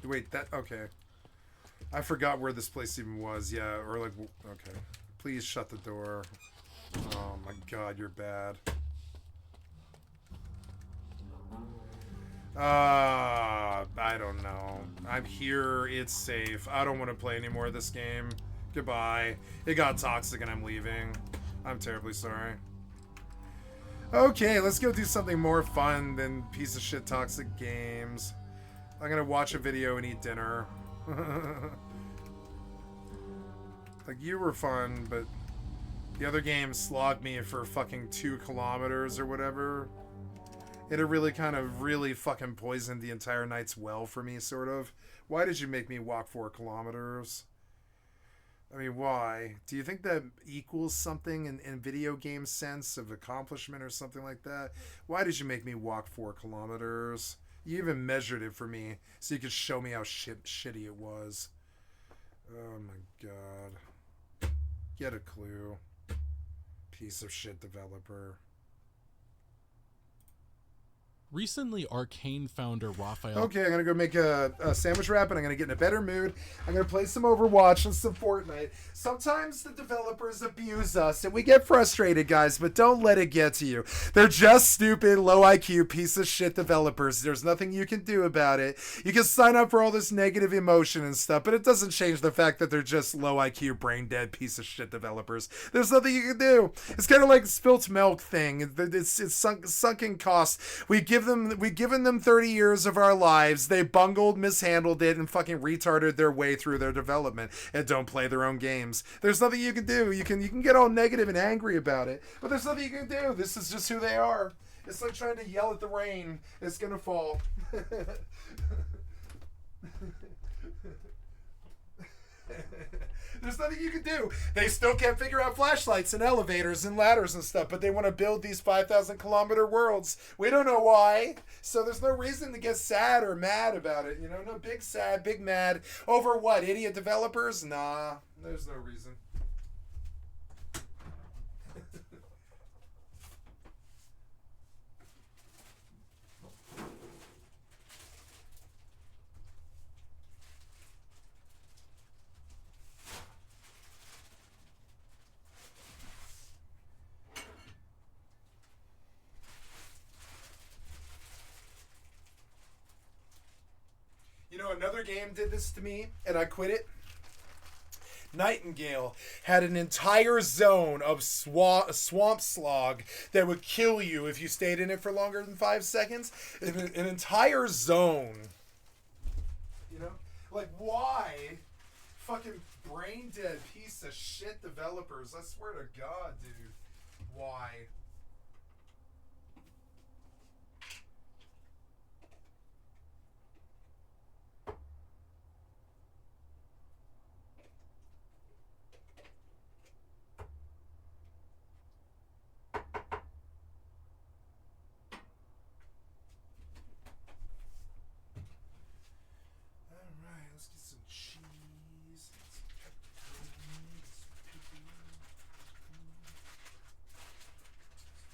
S1: Wait, that... Okay. I forgot where this place even was. Yeah, or like... Okay. Please shut the door. Oh my god, you're bad. I don't know. I'm here. It's safe. I don't want to play any more of this game. Goodbye. It got toxic and I'm leaving. I'm terribly sorry. Okay, let's go do something more fun than piece of shit toxic games. I'm gonna watch a video and eat dinner. Like, you were fun, but the other game slogged me for fucking 2 kilometers or whatever. It really kind of really fucking poisoned the entire night's well for me, sort of. Why did you make me walk 4 kilometers? I mean, why? Do you think that equals something in video game sense of accomplishment or something like that? Why did you make me walk 4 kilometers? You even measured it for me so you could show me how shitty it was. Oh my god. Get a clue. Piece of shit developer.
S7: Recently, Arcane founder Raphael...
S1: Okay, I'm gonna go make a sandwich wrap and I'm gonna get in a better mood. I'm gonna play some Overwatch and some Fortnite. Sometimes the developers abuse us and we get frustrated, guys, but don't let it get to you. They're just stupid, low IQ, piece of shit developers. There's nothing you can do about it. You can sign up for all this negative emotion and stuff, but it doesn't change the fact that they're just low IQ, brain dead, piece of shit developers. There's nothing you can do. It's kind of like spilt milk thing. It's sunken costs. We've given them 30 years of our lives. They bungled, mishandled it, and fucking retarded their way through their development and don't play their own games. There's nothing you can do. You can get all negative and angry about it, but there's nothing you can do. This is just who they are. It's like trying to yell at the rain. It's gonna fall. There's nothing you can do. They still can't figure out flashlights and elevators and ladders and stuff, but they want to build these 5,000 kilometer worlds. We don't know why. So there's no reason to get sad or mad about it. You know, no big sad, big mad. Over what? Idiot developers? Nah, there's no reason. You know, another game did this to me, and I quit it. Nightingale had an entire zone of swamp slog that would kill you if you stayed in it for longer than 5 seconds. An entire zone. You know? Like, why? Fucking brain dead piece of shit developers. I swear to God, dude. Why? Alright, let's get some cheese. Some pepperoni, some pickle.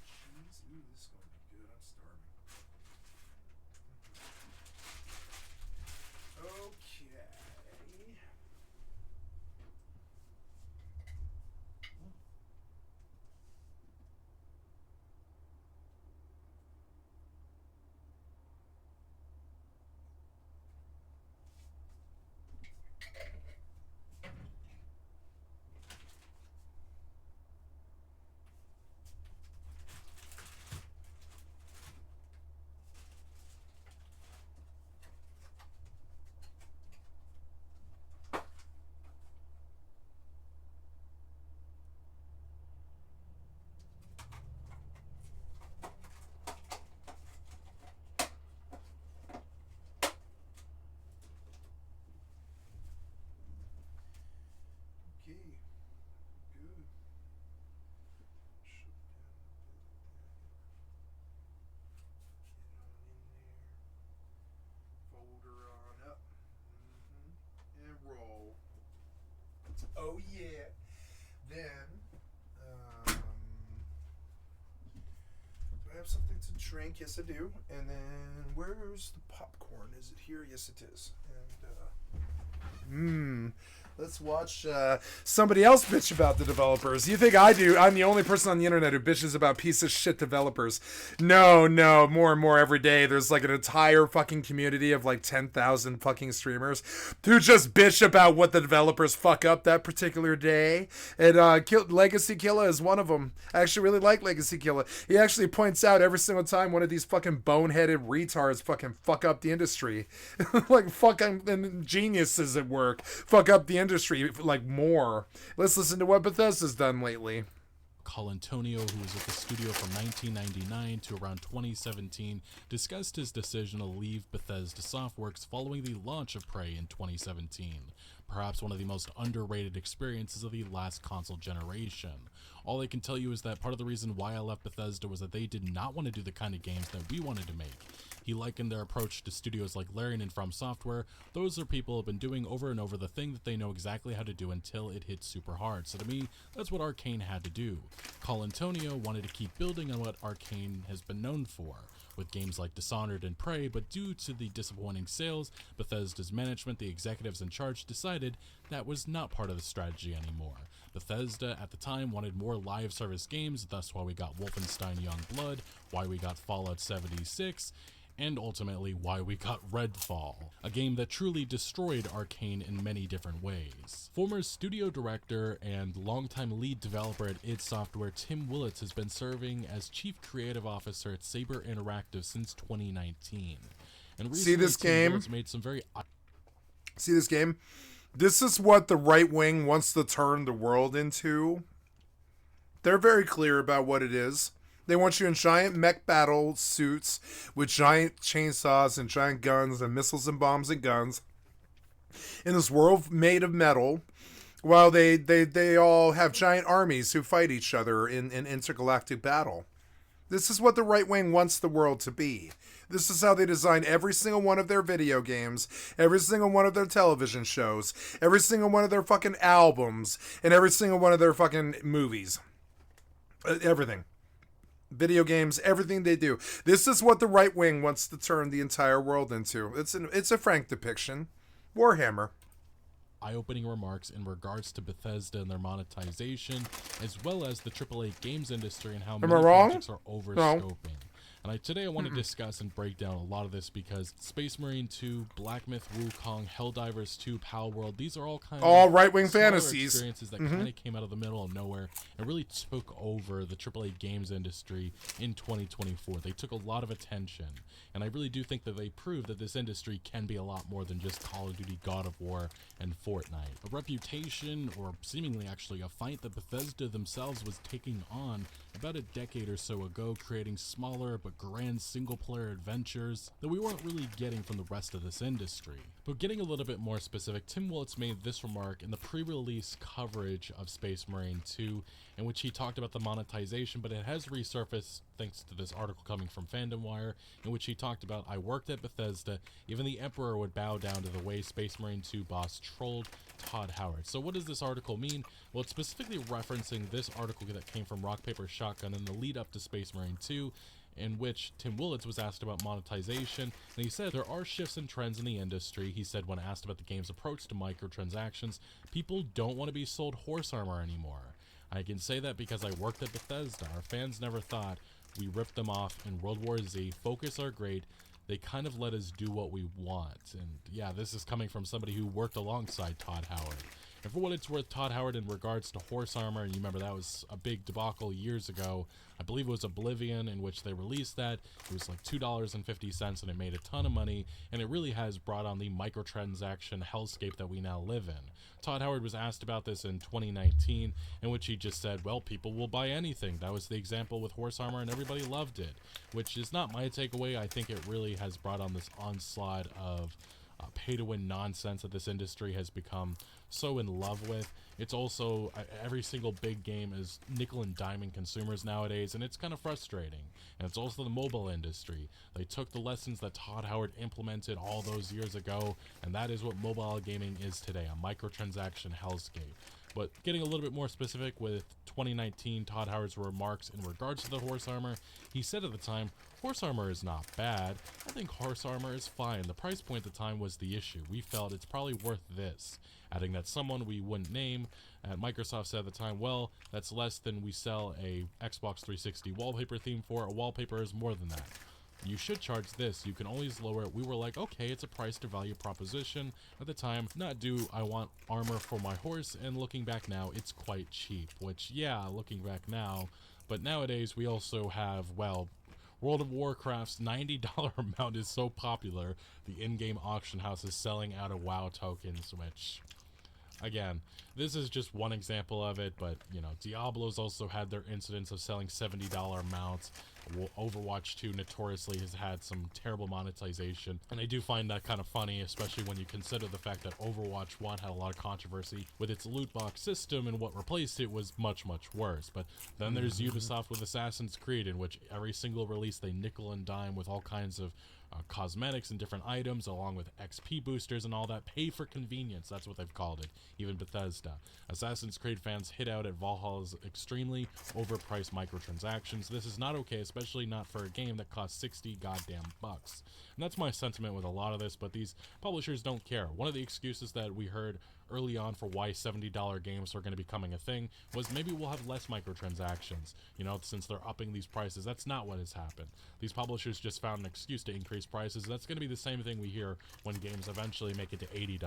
S1: Cheese. Ooh, this is going to be good. I'm starving. Okay. Okay. Good. Shut down a bit there. Get on in there. Folder on up. And roll. Oh yeah. Then, do I have something to drink? Yes, I do. And then, where's the popcorn? Is it here? Yes, it is. And, let's watch somebody else bitch about the developers. You think I do? I'm the only person on the internet who bitches about piece of shit developers. No, more and more every day. There's like an entire fucking community of like 10,000 fucking streamers who just bitch about what the developers fuck up that particular day. And Legacy Killa is one of them. I actually really like Legacy Killa. He actually points out every single time one of these fucking boneheaded retards fucking fuck up the industry. Like fucking geniuses at work fuck up the industry like more. Let's listen to what Bethesda's done lately.
S7: Colantonio, who was at the studio from 1999 to around 2017, discussed his decision to leave Bethesda Softworks following the launch of Prey in 2017. Perhaps one of the most underrated experiences of the last console generation. All I can tell you is that part of the reason why I left Bethesda was that they did not want to do the kind of games that we wanted to make. He likened their approach to studios like Larian and From Software. Those are people who have been doing over and over the thing that they know exactly how to do until it hits super hard. So to me, that's what Arcane had to do. Colantonio wanted to keep building on what Arcane has been known for, with games like Dishonored and Prey, but due to the disappointing sales, Bethesda's management, the executives in charge, decided that was not part of the strategy anymore. Bethesda at the time wanted more live service games, thus why we got Wolfenstein Youngblood, why we got Fallout 76, and ultimately why we got Redfall, a game that truly destroyed Arcane in many different ways. Former studio director and longtime lead developer at id Software, Tim Willits, has been serving as chief creative officer at Saber Interactive since 2019. And recently,
S1: See this game?
S7: Willits made some very...
S1: See this game? This is what the right wing wants to turn the world into. They're very clear about what it is. They want you in giant mech battle suits with giant chainsaws and giant guns and missiles and bombs and guns in this world made of metal, while they all have giant armies who fight each other in intergalactic battle. This is what the right wing wants the world to be. This is how they design every single one of their video games, every single one of their television shows, every single one of their fucking albums, and every single one of their fucking movies. Everything. Video games, everything they do. This is what the right wing wants to turn the entire world into. It's a frank depiction. Warhammer.
S7: Eye-opening remarks in regards to Bethesda and their monetization, as well as the AAA games industry and how many projects are overscoping. And today I want to discuss and break down a lot of this because Space Marine 2, Black Myth Wukong, Helldivers 2, Pal World, these are all kind
S1: all
S7: of
S1: right-wing
S7: smaller
S1: fantasies.
S7: experiences that kind of came out of the middle of nowhere and really took over the AAA games industry in 2024. They took a lot of attention, and I really do think that they proved that this industry can be a lot more than just Call of Duty, God of War, and Fortnite. A reputation, or seemingly actually a fight that Bethesda themselves was taking on about a decade or so ago, creating smaller but grand single-player adventures that we weren't really getting from the rest of this industry. But getting a little bit more specific, Tim Willits made this remark in the pre-release coverage of Space Marine 2, in which he talked about the monetization, but it has resurfaced thanks to this article coming from Fandom Wire, in which he talked about, "I worked at Bethesda, even the Emperor would bow down to the way Space Marine 2 boss trolled Todd Howard." So what does this article mean? Well, it's specifically referencing this article that came from Rock Paper Shotgun in the lead up to Space Marine 2, in which Tim Willits was asked about monetization, and he said there are shifts and trends in the industry. He said when asked about the game's approach to microtransactions, people don't want to be sold horse armor anymore. I can say that because I worked at Bethesda. Our fans never thought we ripped them off in World War Z. Focus are great. They kind of let us do what we want. And yeah, this is coming from somebody who worked alongside Todd Howard. And for what it's worth, Todd Howard, in regards to horse armor, and you remember that was a big debacle years ago. I believe it was Oblivion in which they released that. It was like $2.50 and it made a ton of money, and it really has brought on the microtransaction hellscape that we now live in. Todd Howard was asked about this in 2019, in which he just said, well, people will buy anything. That was the example with horse armor and everybody loved it, which is not my takeaway. I think it really has brought on this onslaught of pay-to-win nonsense that this industry has become so in love with. It's also, every single big game is nickel and diming consumers nowadays, and it's kind of frustrating. And it's also the mobile industry. They took the lessons that Todd Howard implemented all those years ago, and that is what mobile gaming is today, a microtransaction hellscape. But getting a little bit more specific with 2019 Todd Howard's remarks in regards to the horse armor, he said at the time, "Horse armor is not bad. I think horse armor is fine. The price point at the time was the issue. We felt it's probably worth this." Adding that someone we wouldn't name at Microsoft said at the time, "Well, that's less than we sell a Xbox 360 wallpaper theme for. A wallpaper is more than that. You should charge this. You can always lower it." We were like, okay, it's a price to value proposition. At the time, not do I want armor for my horse, and looking back now, it's quite cheap. Which, yeah, looking back now, but nowadays we also have, well, World of Warcraft's $90 amount is so popular, the in-game auction house is selling out of WoW tokens, which, again, this is just one example of it, but, you know, Diablo's also had their incidents of selling $70 amounts. Overwatch 2 notoriously has had some terrible monetization, and I do find that kind of funny, especially when you consider the fact that Overwatch 1 had a lot of controversy with its loot box system, and what replaced it was much, much worse. But then there's Ubisoft with Assassin's Creed, in which every single release they nickel and dime with all kinds of cosmetics and different items, along with XP boosters and all that. Pay for convenience, that's what they've called it, even Bethesda. Assassin's Creed fans hit out at Valhalla's extremely overpriced microtransactions. This is not okay, especially not for a game that costs 60 goddamn bucks. And that's my sentiment with a lot of this, but these publishers don't care. One of the excuses that we heard early on for why $70 games are going to be becoming a thing was maybe we'll have less microtransactions, you know, since they're upping these prices. That's not what has happened. These publishers just found an excuse to increase prices. That's going to be the same thing we hear when games eventually make it to $80.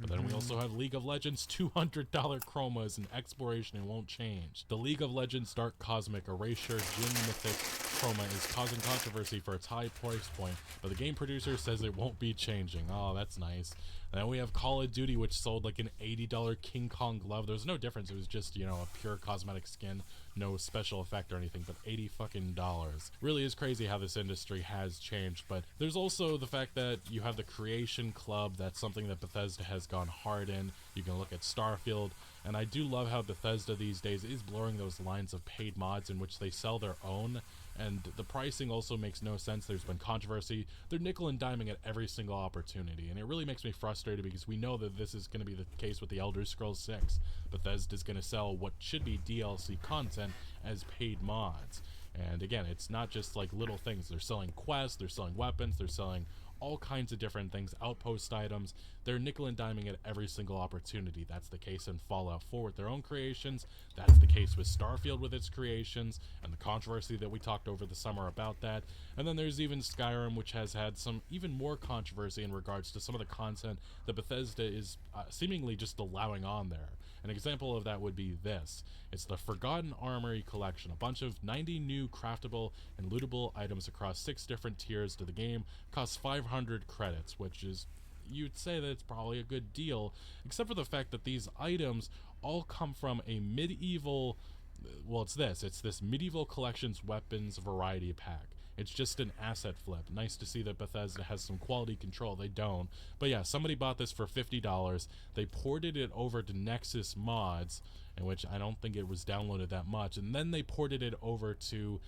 S7: But then we also have League of Legends $200 chromas and exploration, and won't change. The League of Legends Dark Cosmic Erasure Gym Mythic chroma is causing controversy for its high price point, but the game producer says it won't be changing. Oh, that's nice. Then we have Call of Duty, which sold like an $80 King Kong glove. There was no difference. It was just, you know, a pure cosmetic skin, no special effect or anything, but $80 fucking dollars. Really is crazy how this industry has changed. But there's also the fact that you have the Creation Club. That's something that Bethesda has gone hard in. You can look at Starfield. And I do love how Bethesda these days is blurring those lines of paid mods in which they sell their own, and the pricing also makes no sense. There's been controversy. They're nickel and diming at every single opportunity, and it really makes me frustrated because we know that this is going to be the case with the Elder Scrolls 6. Bethesda's going to sell what should be DLC content as paid mods. And again, it's not just like little things. They're selling quests, they're selling weapons, they're selling all kinds of different things, outpost items. They're nickel and diming at every single opportunity. That's the case in Fallout 4 with their own creations. That's the case with Starfield with its creations, and the controversy that we talked over the summer about that. And then there's even Skyrim, which has had some even more controversy in regards to some of the content that Bethesda is seemingly just allowing on there. An example of that would be this. It's the Forgotten Armory Collection, a bunch of 90 new craftable and lootable items across 6 different tiers to the game, costs 500 credits, which is, you'd say that it's probably a good deal, except for the fact that these items all come from a medieval, well, it's this medieval collections weapons variety pack. It's just an asset flip. Nice to see that Bethesda has some quality control. They don't. But yeah, somebody bought this for $50. They ported it over to Nexus Mods, in which I don't think it was downloaded that much. And then they ported it over to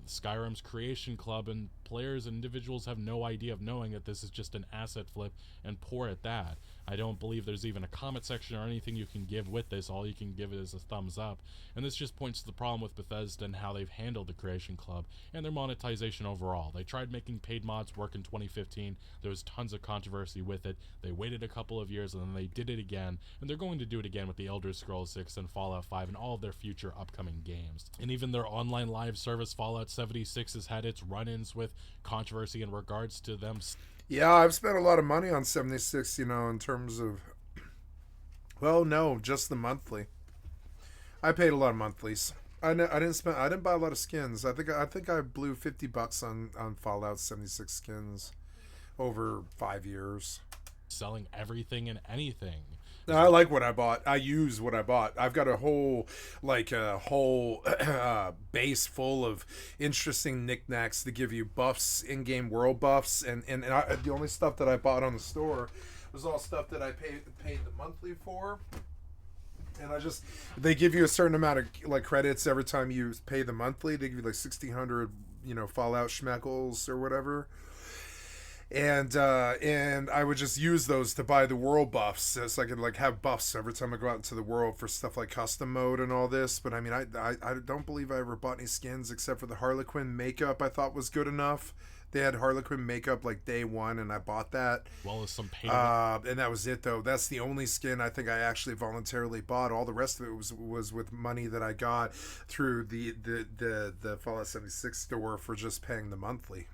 S7: Skyrim's Creation Club, and players and individuals have no idea of knowing that this is just an asset flip and poor at that. I don't believe there's even a comment section or anything you can give with this. All you can give it is a thumbs up. And this just points to the problem with Bethesda and how they've handled the Creation Club and their monetization overall. They tried making paid mods work in 2015. There was tons of controversy with it. They waited a couple of years and then they did it again. And they're going to do it again with the Elder Scrolls 6 and Fallout 5 and all of their future upcoming games. And even their online live service, Fallout 76, has had its run-ins with controversy in regards to them.
S1: Yeah, I've spent a lot of money on 76, you know, in terms of, well, no, just the monthly. I paid a lot of monthlies. I didn't buy a lot of skins. I think I blew $50 on Fallout 76 skins over 5 years.
S7: Selling everything and anything.
S1: I like what I bought. I use what I bought. I've got a whole base full of interesting knickknacks to give you buffs, in-game world buffs, and the only stuff that I bought on the store was all stuff that I paid the monthly for. And they give you a certain amount of like credits every time you pay the monthly. They give you like 1,600, Fallout schmeckles or whatever. And I would just use those to buy the world buffs, so I could like have buffs every time I go out into the world for stuff like custom mode and all this. But I mean, I don't believe I ever bought any skins except for the Harlequin makeup. I thought was good enough. They had Harlequin makeup like day one, and I bought that.
S7: Well as some paint.
S1: And that was it, though. That's the only skin I think I actually voluntarily bought. All the rest of it was with money that I got through the Fallout 76 store for just paying the monthly.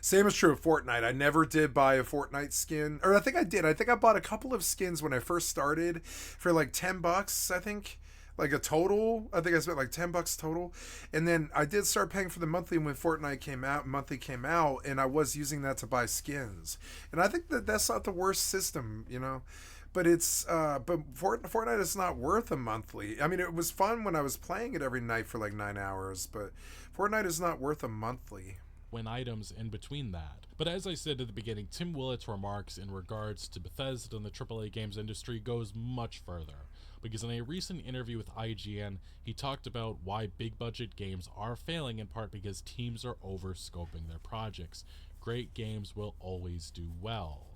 S1: Same is true of Fortnite. I never did buy a Fortnite skin. Or I think I did. I think I bought a couple of skins when I first started for like $10, I think. Like a total. I think I spent like $10 total. And then I did start paying for the monthly when Fortnite came out, and I was using that to buy skins. And I think that's not the worst system, But Fortnite is not worth a monthly. I mean, it was fun when I was playing it every night for like 9 hours, but Fortnite is not worth a monthly.
S7: Win items in between that. But as I said at the beginning, Tim Willett's remarks in regards to Bethesda and the AAA games industry goes much further, because in a recent interview with IGN, he talked about why big budget games are failing in part because teams are over-scoping their projects. Great games will always do well.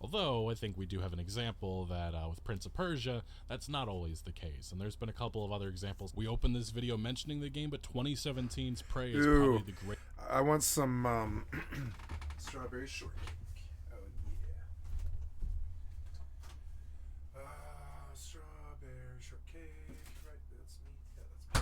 S7: Although, I think we do have an example that with Prince of Persia, that's not always the case. And there's been a couple of other examples. We opened this video mentioning the game, but 2017's Prey is probably the great...
S1: I want some strawberry shortcake. Oh, yeah. Strawberry shortcake. Right, that's me. Yeah, that's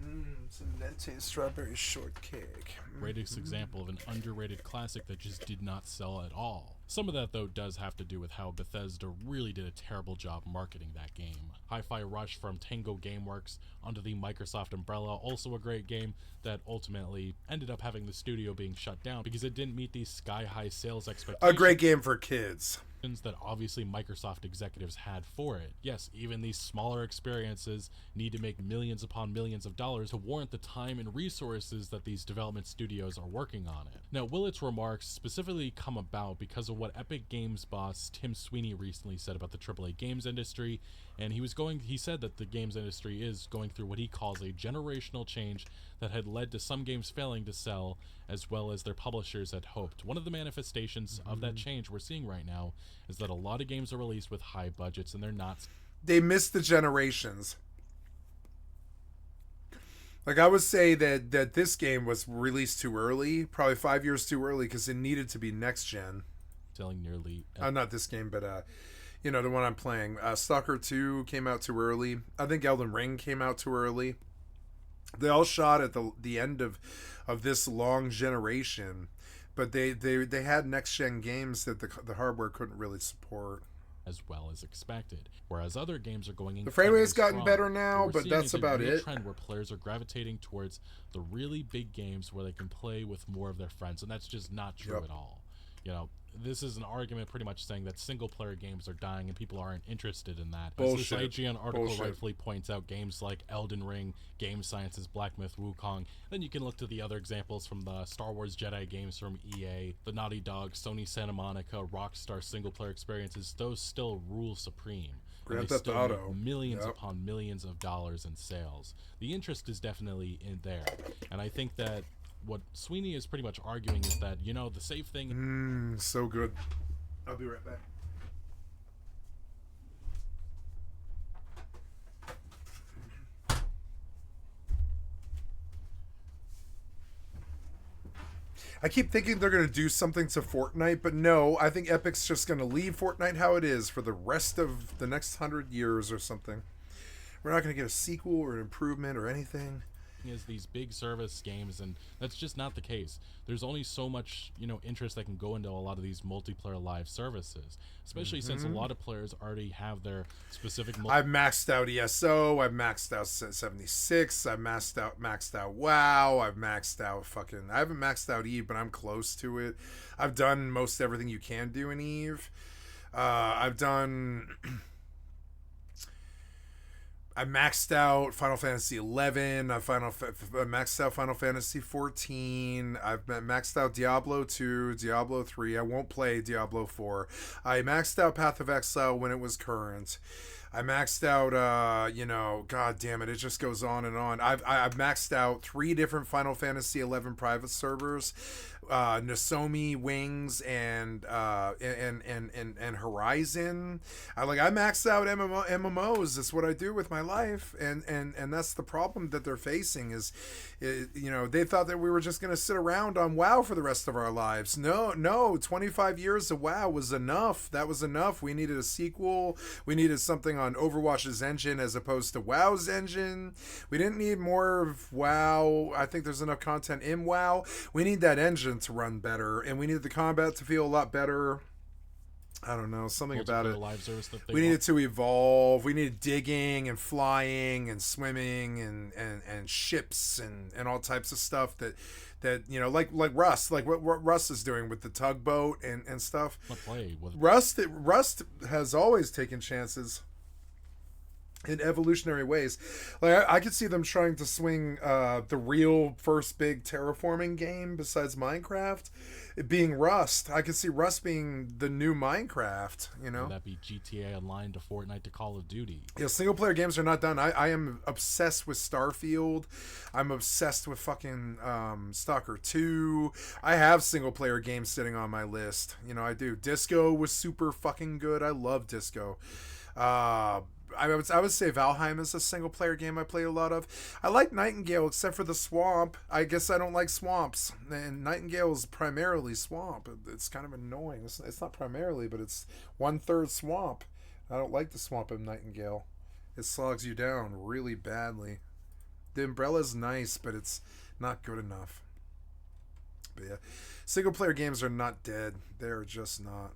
S1: me. Some Nente strawberry shortcake.
S7: Greatest example of an underrated classic that just did not sell at all. Some of that, though, does have to do with how Bethesda really did a terrible job marketing that game. Hi-Fi Rush from Tango Gameworks under the Microsoft umbrella, also a great game that ultimately ended up having the studio being shut down because it didn't meet these sky-high sales expectations.
S1: A great game for kids.
S7: That obviously Microsoft executives had for it. Yes, even these smaller experiences need to make millions upon millions of dollars to warrant the time and resources that these development studios are working on it. Now, Willett's remarks specifically come about because of what Epic Games boss Tim Sweeney recently said about the AAA games industry, and he said that the games industry is going through what he calls a generational change that had led to some games failing to sell as well as their publishers had hoped. One of the manifestations of that change we're seeing right now is that a lot of games are released with high budgets and they're not.
S1: They missed the generations. Like, I would say that this game was released too early, probably 5 years too early, because it needed to be next gen.
S7: Selling nearly
S1: Not this game, but the one I'm playing. Stalker 2 came out too early. I think Elden Ring came out too early. They all shot at the end of this long generation, but they had next gen games that the hardware couldn't really support
S7: as well as expected, whereas other games are going.
S1: The frame rate's gotten
S7: strong.
S1: better now,
S7: We're
S1: but
S7: seeing
S1: that's
S7: a
S1: about
S7: real
S1: it.
S7: trend where players are gravitating towards the really big games where they can play with more of their friends, and that's just not true
S1: Yep.
S7: at all. You know, this is an argument pretty much saying that single player games are dying and people aren't interested in that.
S1: Bullshit.
S7: As this IGN article
S1: Bullshit.
S7: rightfully points out, games like Elden Ring, Game Science's Black Myth Wukong, then you can look to the other examples from the Star Wars Jedi games from EA, the Naughty Dog, Sony Santa Monica, Rockstar single player experiences. Those still rule supreme.
S1: Grand
S7: And they
S1: Theft
S7: still
S1: Auto.
S7: make millions
S1: Yep.
S7: upon millions of dollars in sales. The interest is definitely in there, and I think that what Sweeney is pretty much arguing is that, you know, the safe thing.
S1: So good. I'll be right back. I keep thinking they're going to do something to Fortnite, but no, I think Epic's just going to leave Fortnite how it is for the rest of the next 100 years or something. We're not going to get a sequel or an improvement or anything.
S7: Is these big service games, and that's just not the case. There's only so much, you know, interest that can go into a lot of these multiplayer live services, especially since a lot of players already have their specific
S1: I've maxed out ESO, I've maxed out 76, I've maxed out WoW, I've maxed out I haven't maxed out Eve, but I'm close to it. I've done most everything you can do in Eve. I've done I maxed out Final Fantasy 11. I maxed out Final Fantasy 14. I've maxed out Diablo 2, Diablo 3. I won't play Diablo 4. I maxed out Path of Exile when it was current. I maxed out, god damn it, it just goes on and on. I've maxed out 3 different Final Fantasy 11 private servers, Nozomi, Wings, and Horizon. I maxed out MMOs. That's what I do with my life, and that's the problem that they're facing is, they thought that we were just gonna sit around on WoW for the rest of our lives. No, 25 years of WoW was enough. That was enough. We needed a sequel. We needed something on Overwatch's engine as opposed to WoW's engine. We didn't need more of WoW. I think there's enough content in WoW. We need that engine to run better, and we needed the combat to feel a lot better. I don't know, something about it.
S7: Live service that they
S1: we needed to evolve. We needed digging and flying and swimming and ships and all types of stuff that like Rust, like what Rust is doing with the tugboat and stuff. Rust has always taken chances in evolutionary ways. Like I could see them trying to swing the real first big terraforming game besides Minecraft, it being Rust. I could see Rust being the new Minecraft, Would
S7: that be GTA Online to Fortnite to Call of Duty?
S1: Yeah, single player games are not done. I am obsessed with Starfield. I'm obsessed with fucking Stalker 2. I have single player games sitting on my list. I do. Disco was super fucking good. I love Disco. I would say Valheim is a single player game I play a lot of. I like Nightingale except for the swamp. I guess I don't like swamps. And Nightingale is primarily swamp. It's kind of annoying. It's not primarily, but it's 1/3 swamp. I don't like the swamp in Nightingale. It slogs you down really badly. The umbrella's nice, but it's not good enough. But yeah, single player games are not dead. They're just not.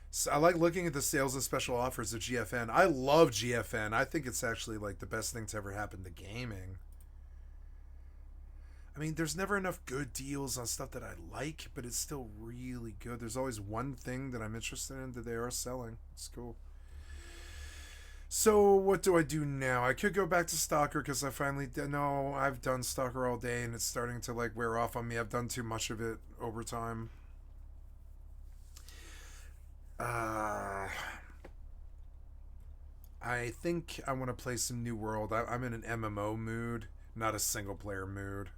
S1: So I like looking at the sales and special offers of GFN. I love GFN. I think it's actually like the best thing to ever happen to gaming. I mean, there's never enough good deals on stuff that I like, but it's still really good. There's always one thing that I'm interested in that they are selling. It's cool. So what do I do now? I could go back to Stalker because I finally did. No, I've done Stalker all day and it's starting to wear off on me. I've done too much of it over time. I think I want to play some New World. I'm in an MMO mood, not a single player mood.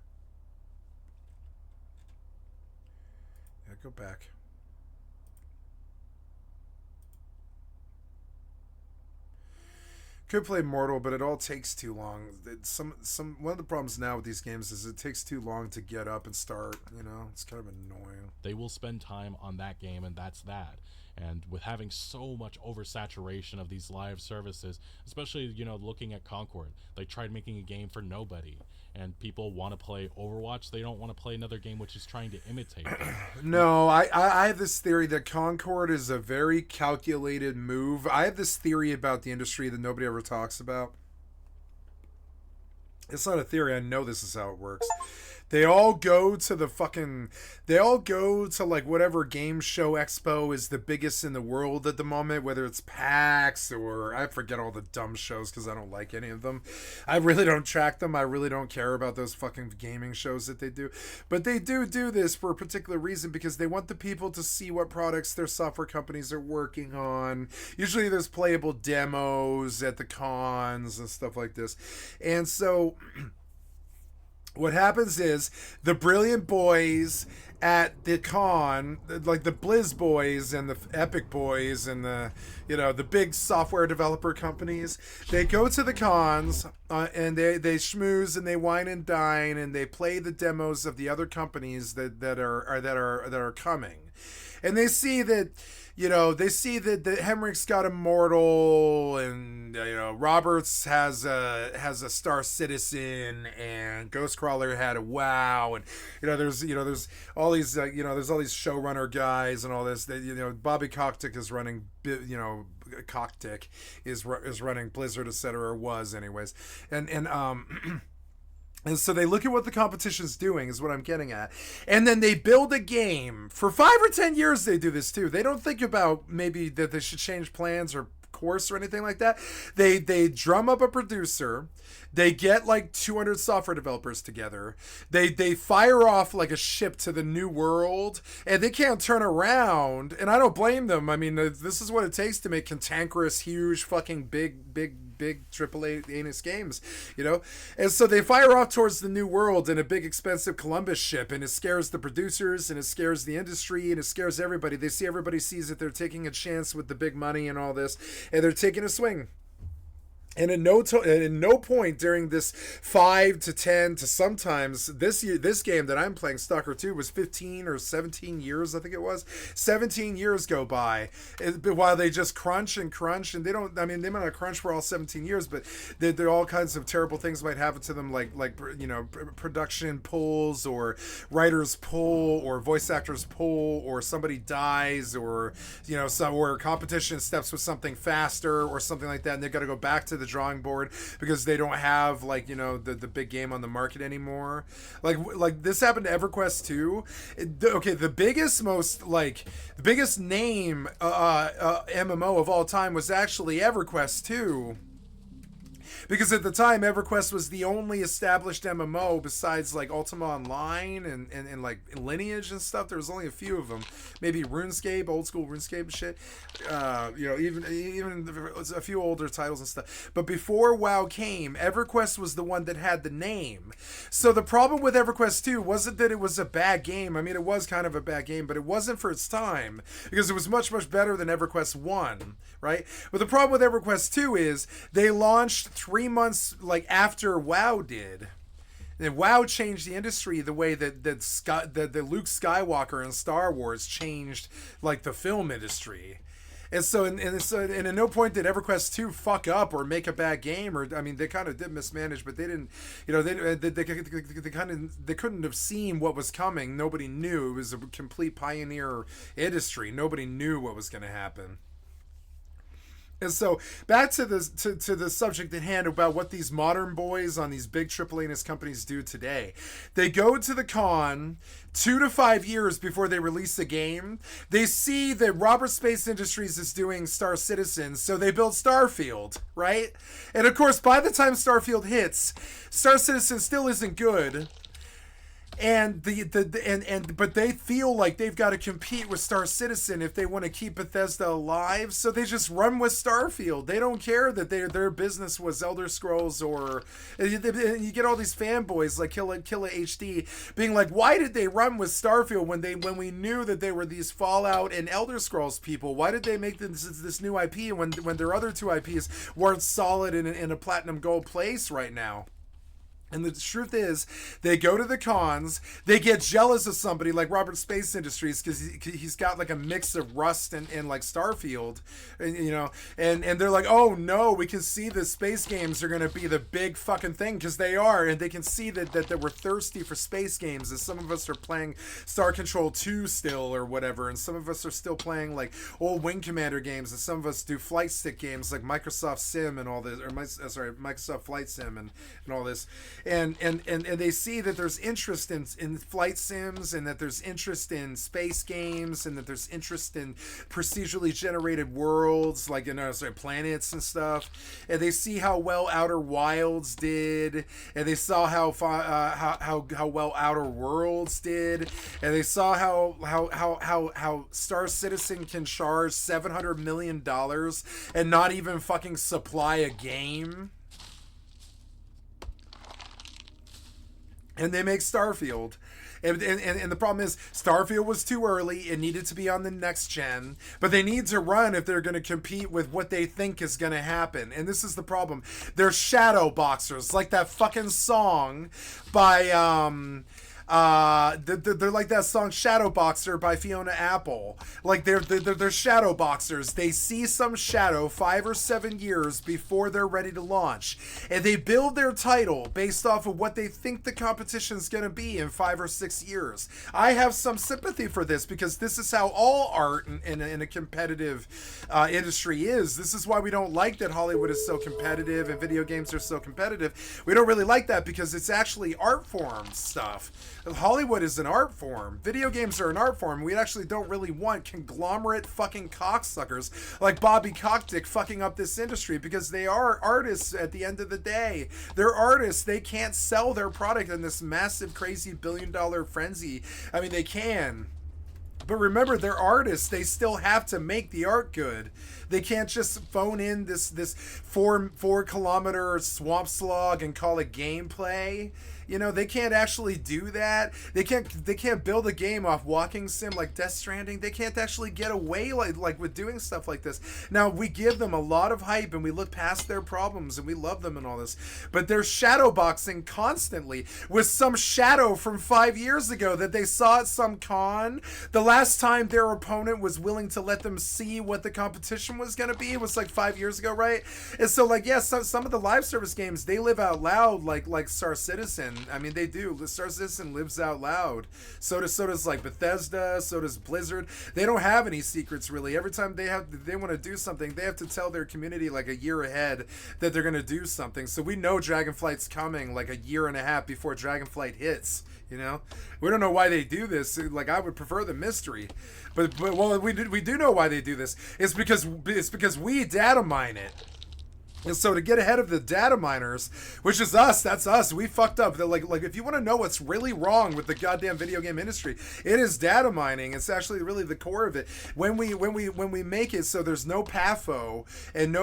S1: Yeah, go back. Could play Mortal, but it all takes too long. One of the problems now with these games is it takes too long to get up and start. You know, it's kind of annoying.
S7: They will spend time on that game, and that's that. And with having so much oversaturation of these live services, especially, you know, looking at Concord, they tried making a game for nobody. And people want to play Overwatch. They don't want to play another game which is trying to imitate them.
S1: No, I have this theory that Concord is a very calculated move. I have this theory about the industry that nobody ever talks about. It's not a theory. I know this is how it works. They all go to like whatever game show expo is the biggest in the world at the moment, whether it's PAX or I forget all the dumb shows because I don't like any of them. I really don't track them. I really don't care about those fucking gaming shows that they do. But they do this for a particular reason because they want the people to see what products their software companies are working on. Usually there's playable demos at the cons and stuff like this. And so what happens is the brilliant boys at the con, like the Blizz boys and the Epic boys and the, you know, the big software developer companies, they go to the cons and they schmooze and they wine and dine and they play the demos of the other companies that are coming, and they see that. You know, they see that Hemrick's got Immortal, and you know Roberts has a Star Citizen, and Ghostcrawler had a WoW, and there's all these there's all these showrunner guys and all this. Bobby Kotick is running, Kotick is running Blizzard, etc. Was anyways, and so they look at what the competition's doing, is what I'm getting at. And then they build a game. For 5 or 10 years they do this too. They don't think about maybe that they should change plans or course or anything like that. They drum up a producer. They get like 200 software developers together. They fire off like a ship to the new world, and they can't turn around. And I don't blame them. I mean, this is what it takes to make cantankerous, huge, fucking big AAA anus games, And so they fire off towards the new world in a big, expensive Columbus ship, and it scares the producers, and it scares the industry, and it scares everybody. Everybody sees that they're taking a chance with the big money and all this, and they're taking a swing. And at no point during this 5 to 10 to sometimes this game that I'm playing, Stalker 2, was 15 or 17 years, I think it was. 17 years go by while they just crunch, and they might not crunch for all 17 years, but there are all kinds of terrible things might happen to them, like production pulls, or writers pull, or voice actors pull, or somebody dies, or or competition steps with something faster or something like that, and they've got to go back to the drawing board because they don't have the big game on the market anymore. Like this happened to EverQuest 2. The biggest name MMO of all time was actually EverQuest 2. Because at the time, EverQuest was the only established MMO besides like Ultima Online and like Lineage and stuff. There was only a few of them. Maybe RuneScape, old school RuneScape and shit. Even a few older titles and stuff. But before WoW came, EverQuest was the one that had the name. So the problem with EverQuest 2 wasn't that it was a bad game. I mean, it was kind of a bad game, but it wasn't for its time, because it was much, much better than EverQuest 1, right? But the problem with EverQuest 2 is they launched 3 months after WoW did. And WoW changed the industry the way that Luke Skywalker in Star Wars changed the film industry. And so, and at no point did EverQuest 2 fuck up or make a bad game, or they kind of did mismanage, but they didn't. They couldn't have seen what was coming. Nobody knew. It was a complete pioneer industry. Nobody knew what was going to happen. And so back to the subject at hand about what these modern boys on these big AAA companies do today. They go to the con 2 to 5 years before they release the game. They see that Robert Space Industries is doing Star Citizen, so they build Starfield, right? And of course, by the time Starfield hits, Star Citizen still isn't good. and but they feel like they've got to compete with Star Citizen if they want to keep Bethesda alive, so they just run with Starfield. They don't care that their business was Elder Scrolls, or and you get all these fanboys like Killa HD being like, why did they run with Starfield when we knew that they were these Fallout and Elder Scrolls people? Why did they make this new IP when their other two IPs weren't solid in a platinum gold place right now? And the truth is, they go to the cons, they get jealous of somebody like Robert Space Industries because he's got like a mix of Rust and like Starfield, and, you know, and they're like, oh no, we can see the space games are going to be the big fucking thing, because they are, and they can see that we're thirsty for space games, as some of us are playing Star Control 2 still or whatever, and some of us are still playing like old Wing Commander games, and some of us do flight stick games like Microsoft Sim and all this, or Microsoft Flight Sim and all this. And they see that there's interest in flight sims, and that there's interest in space games, and that there's interest in procedurally generated worlds, like, you know, planets and stuff. And they see how well Outer Wilds did, and they saw how well Outer Worlds did, and they saw how Star Citizen can charge $700 million and not even fucking supply a game. And they make Starfield. And the problem is, Starfield was too early. It needed to be on the next gen. But they need to run if they're going to compete with what they think is going to happen. And this is the problem. They're shadow boxers. Like that fucking song by... they're like that song Shadow Boxer by Fiona Apple. Like they're shadow boxers. They see some shadow 5 or 7 years before they're ready to launch, and they build their title based off of what they think the competition's going to be in 5 or 6 years. I have some sympathy for this, because this is how all art in a competitive industry is. This is why we don't like that Hollywood is so competitive and video games are so competitive. We don't really like that, because it's actually art form stuff. Hollywood is an art form. Video games are an art form. We actually don't really want conglomerate fucking cocksuckers like Bobby Cockdick fucking up this industry, because they are artists at the end of the day. They're artists. They can't sell their product in this massive, crazy billion-dollar frenzy. I mean, they can. But remember, they're artists. They still have to make the art good. They can't just phone in this 4-kilometer swamp slog and call it gameplay. You know, they can't actually do that. They can't build a game off walking sim like Death Stranding. They can't actually get away like with doing stuff like this. Now, we give them a lot of hype, and we look past their problems, and we love them and all this. But they're shadowboxing constantly with some shadow from 5 years ago that they saw at some con. The last time their opponent was willing to let them see what the competition was going to be, it was like 5 years ago, right? And so, like, yeah, some of the live service games, they live out loud, like Star Citizen. I mean, they do. Star Citizen lives out loud. So does like Bethesda. So does Blizzard. They don't have any secrets, really. Every time they want to do something, they have to tell their community like a year ahead that they're going to do something. So we know Dragonflight's coming like a year and a half before Dragonflight hits. You know, we don't know why they do this. Like, I would prefer the mystery, but well, we do know why they do this. It's because we data mine it. And so to get ahead of the data miners, which is us, that's us, we fucked up. They're like if you want to know what's really wrong with the goddamn video game industry, it is data mining. It's actually really the core of it. When we make it so there's no PAFO and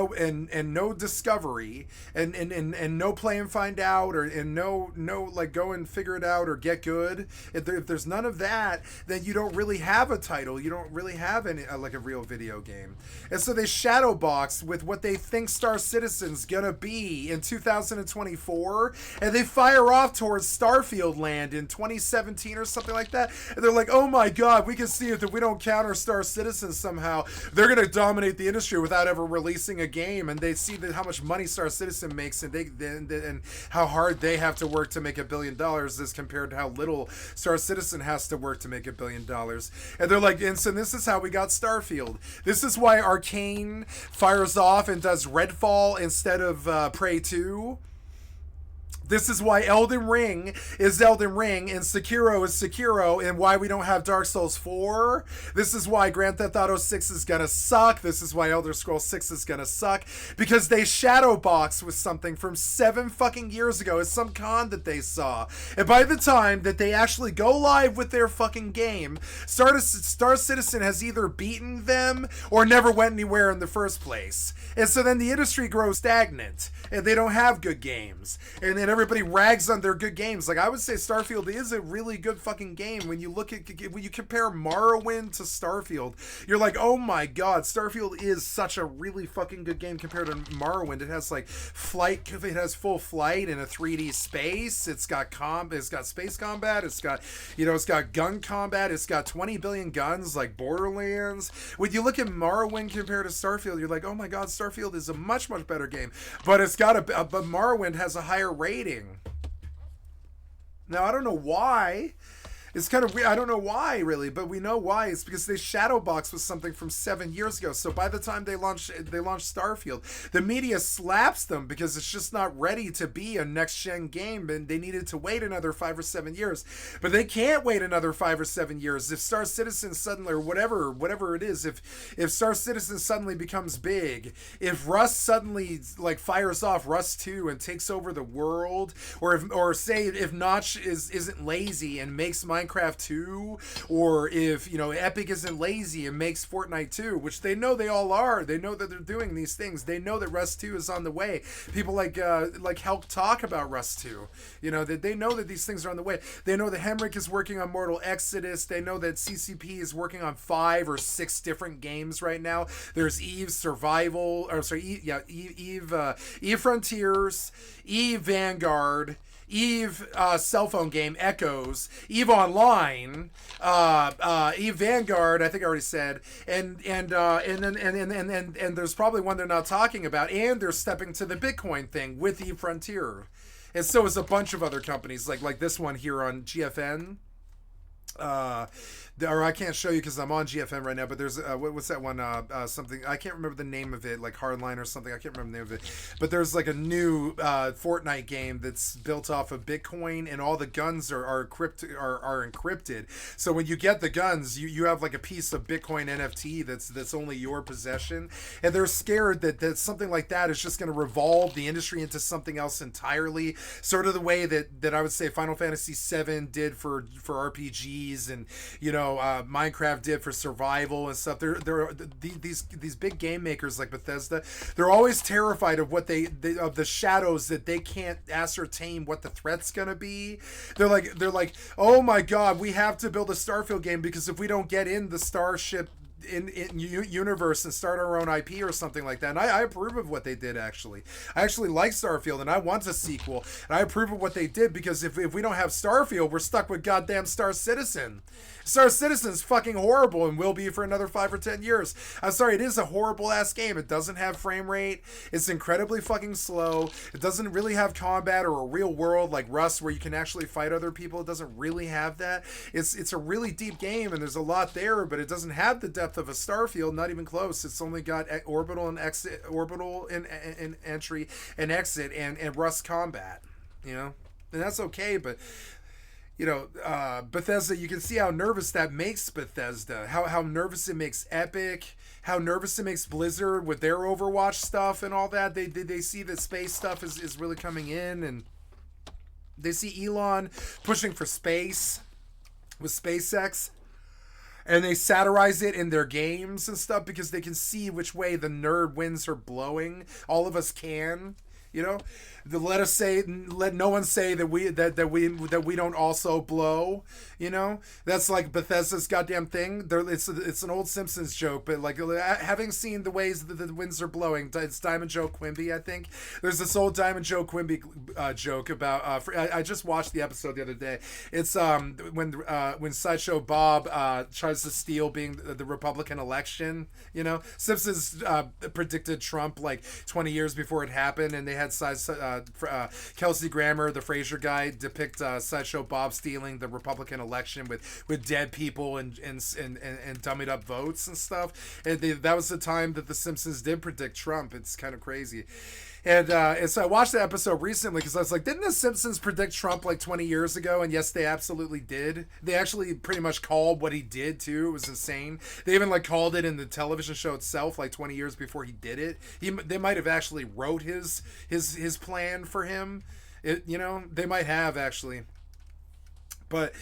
S1: no discovery and no play and find out, or no like go and figure it out or get good. If there's none of that, then you don't really have a title. You don't really have any like a real video game. And so they shadow box with what they think Star Citizen's gonna be in 2024, and they fire off towards Starfield land in 2017 or something like that, and they're like, oh my god, we can see if we don't counter Star Citizen somehow, they're gonna dominate the industry without ever releasing a game. And they see that how much money Star Citizen makes, and and how hard they have to work to make $1 billion as compared to how little Star Citizen has to work to make $1 billion. And they're like, and so this is how we got Starfield. This is why Arcane fires off and does Redfall instead of Prey 2. This is why Elden Ring is Elden Ring and Sekiro is Sekiro, and why we don't have Dark Souls 4. This is why Grand Theft Auto 6 is gonna suck. This is why Elder Scrolls 6 is gonna suck. Because they shadow box with something from 7 fucking years ago. It's some con that they saw. And by the time that they actually go live with their fucking game, Star Citizen has either beaten them or never went anywhere in the first place. And so then the industry grows stagnant, and they don't have good games. And then everybody rags on their good games. Like, I would say Starfield is a really good fucking game. When you compare Morrowind to Starfield, you're like, oh my god, Starfield is such a really fucking good game compared to Morrowind. It has like flight, it has full flight in a 3D space. It's got space combat. It's got, it's got gun combat. It's got 20 billion guns like Borderlands. When you look at Morrowind compared to Starfield, you're like, oh my god, Starfield is a much, much better game. But but Morrowind has a higher rating. Now, I don't know why. It's kind of weird. I don't know why, really, but we know why. It's because they shadow box with something from 7 years ago. So by the time they launch Starfield, the media slaps them because it's just not ready to be a next-gen game, and they needed to wait another 5 or 7 years. But they can't wait another 5 or 7 years. If Star Citizen suddenly, or whatever it is, if Star Citizen suddenly becomes big, if Rust suddenly like fires off Rust 2 and takes over the world, or say if Notch isn't lazy and makes Minecraft 2, or if Epic isn't lazy and makes Fortnite 2, which they know they all are. They know that they're doing these things. They know that Rust 2 is on the way. People like Helk talk about Rust 2. That they know that these things are on the way. They know that Hemrick is working on Mortal Exodus. They know that CCP is working on 5 or 6 different games right now. There's Eve Survival, Eve Frontiers, Eve Vanguard, Eve cell phone game Echoes, Eve Online, Eve Vanguard, I think I already said, and there's probably one they're not talking about, and they're stepping to the Bitcoin thing with Eve Frontier, and so is a bunch of other companies like this one here on GFN. Or I can't show you because I'm on GFN right now, but there's what's that one, something, I can't remember the name of it, like Hardline or something, I can't remember the name of it, but there's like a new Fortnite game that's built off of Bitcoin, and all the guns are encrypted, so when you get the guns, you have like a piece of Bitcoin NFT that's only your possession, and they're scared that something like that is just going to revolve the industry into something else entirely, sort of the way that I would say Final Fantasy VII did for RPGs, and Minecraft did for survival and stuff. These big game makers like Bethesda, they're always terrified of of the shadows that they can't ascertain what the threat's gonna be. They're like, oh my god, we have to build a Starfield game because if we don't get in the Starship in universe and start our own IP or something like that. And I approve of what they did, actually. I actually like Starfield, and I want a sequel. And I approve of what they did, because if we don't have Starfield, we're stuck with goddamn Star Citizen. Star Citizen's fucking horrible and will be for another 5 or 10 years. I'm sorry, it is a horrible ass game. It doesn't have frame rate. It's incredibly fucking slow. It doesn't really have combat or a real world like Rust where you can actually fight other people. It doesn't really have that. It's a really deep game, and there's a lot there, but it doesn't have the depth of a Starfield, not even close. It's only got orbital and exit, orbital and entry and exit, and Rust combat, and that's okay, but Bethesda, you can see how nervous that makes Bethesda, how nervous it makes Epic, how nervous it makes Blizzard with their Overwatch stuff and all that. They see that space stuff is really coming in, and they see Elon pushing for space with SpaceX, and they satirize it in their games and stuff because they can see which way the nerd winds are blowing. All of us can, let no one say that we don't also blow. That's like Bethesda's goddamn thing. It's an old Simpsons joke, but like having seen the ways that the winds are blowing, it's Diamond Joe Quimby, I think. There's this old Diamond Joe Quimby joke about. I just watched the episode the other day. It's when Sideshow Bob tries to steal being the Republican election. Simpsons predicted Trump like 20 years before it happened, and they had Kelsey Grammer, the Frasier guy, depict Sideshow Bob stealing the Republican election with dead people and dummied up votes and stuff. And that was the time that the Simpsons did predict Trump. It's kind of crazy. And so I watched the episode recently because I was like, didn't The Simpsons predict Trump like 20 years ago? And yes, they absolutely did. They actually pretty much called what he did too. It was insane. They even like called it in the television show itself like 20 years before he did it. They might have actually wrote his plan for him. They might have actually. But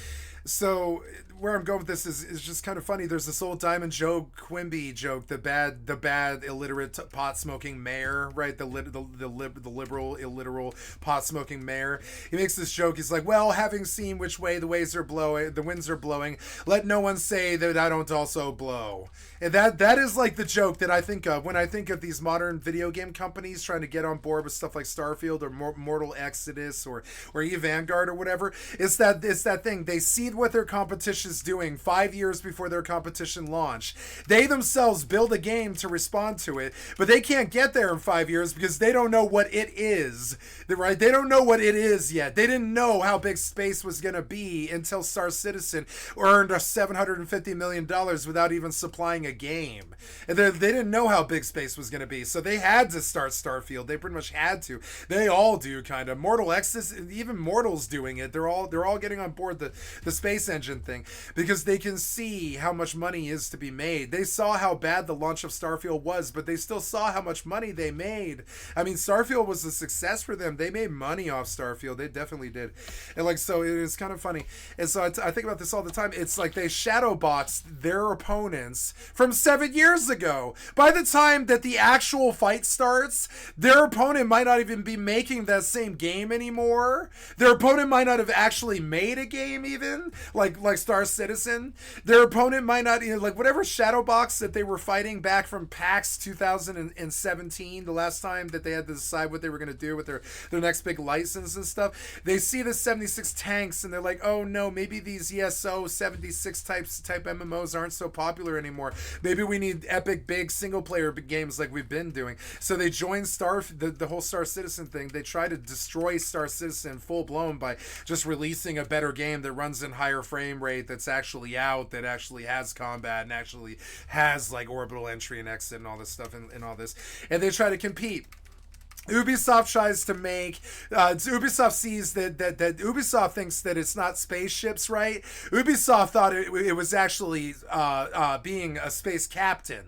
S1: so where I'm going with this is just kind of funny. There's this old Diamond Joe Quimby joke, the bad illiterate pot smoking mayor, right? The liberal illiteral pot smoking mayor. He makes this joke. He's like, well, having seen which way the winds are blowing, let no one say that I don't also blow. And that is like the joke that I think of when I think of these modern video game companies trying to get on board with stuff like Starfield or Mortal Exodus or Vanguard or whatever. It's that thing. They see what their competition is doing 5 years before their competition launch. They themselves build a game to respond to it, but they can't get there in 5 years because they don't know what it is. Right? They don't know what it is yet. They didn't know how big space was going to be until Star Citizen earned $750 million without even supplying a game. And they didn't know how big space was going to be, so they had to start Starfield. They pretty much had to. They all do, kind of. Mortal Exodus, even Mortal's doing it. They're all getting on board the space engine thing because they can see how much money is to be made. They saw how bad the launch of Starfield was, but they still saw how much money they made. I mean, Starfield was a success for them. They made money off Starfield. They definitely did. And like, so it is kind of funny. And so I think about this all the time. It's like they shadow boxed their opponents from 7 years ago. By the time that the actual fight starts, their opponent might not even be making that same game anymore. Their opponent might not have actually made a game even, like Star Citizen. Their opponent might not, like whatever shadow box that they were fighting back from PAX 2017, the last time that they had to decide what they were going to do with their next big license and stuff. They see the 76 tanks and they're like, oh no, maybe these ESO 76 type MMOs aren't so popular anymore. Maybe we need epic big single player games like we've been doing. So they join the whole Star Citizen thing. They try to destroy Star Citizen full blown by just releasing a better game that runs in higher frame rate, that's actually out, that actually has combat and actually has like orbital entry and exit and all this stuff and all this. And they try to compete. Ubisoft tries to make Ubisoft sees that Ubisoft thinks that it's not spaceships, right? Ubisoft thought it was actually being a space captain.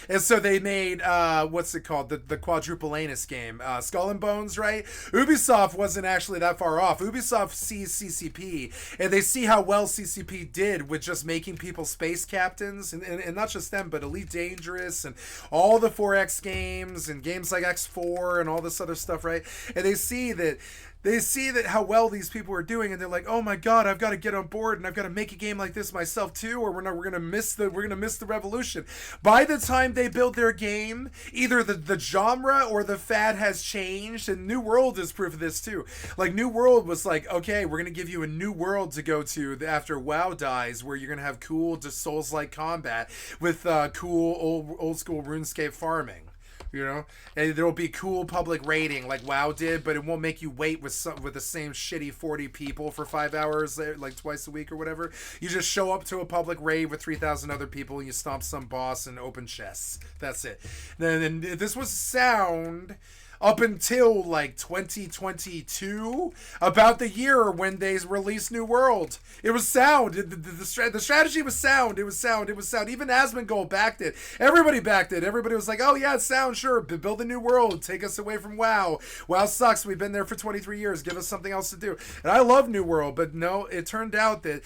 S1: And so they made what's it called, the quadruple anus game, Skull and Bones, right? Ubisoft wasn't actually that far off. Ubisoft sees CCP and they see how well CCP did with just making people space captains, and not just them, but Elite Dangerous and all the 4X games and games like X4 and all this other stuff, right? And they see that how well these people are doing, and they're like, oh my god, I've got to get on board and I've got to make a game like this myself too, or we're gonna miss the revolution. By the time they build their game, either the genre or the fad has changed, and New World is proof of this too. Like New World was like, okay, we're gonna give you a new world to go to after WoW dies, where you're gonna have cool just Souls-like combat with cool old school RuneScape farming. And there'll be cool public raiding like WoW did, but it won't make you wait with the same shitty 40 people for 5 hours like twice a week or whatever. You just show up to a public raid with 3,000 other people and you stomp some boss and open chests. That's it. Then this was sound up until like 2022, about the year when they released New World. It was sound. The strategy was sound. It was sound. Even Asmongold backed it. Everybody backed it. Everybody was like, oh yeah, it's sound, sure. Build a new world. Take us away from WoW. WoW sucks. We've been there for 23 years. Give us something else to do. And I love New World, but no, it turned out that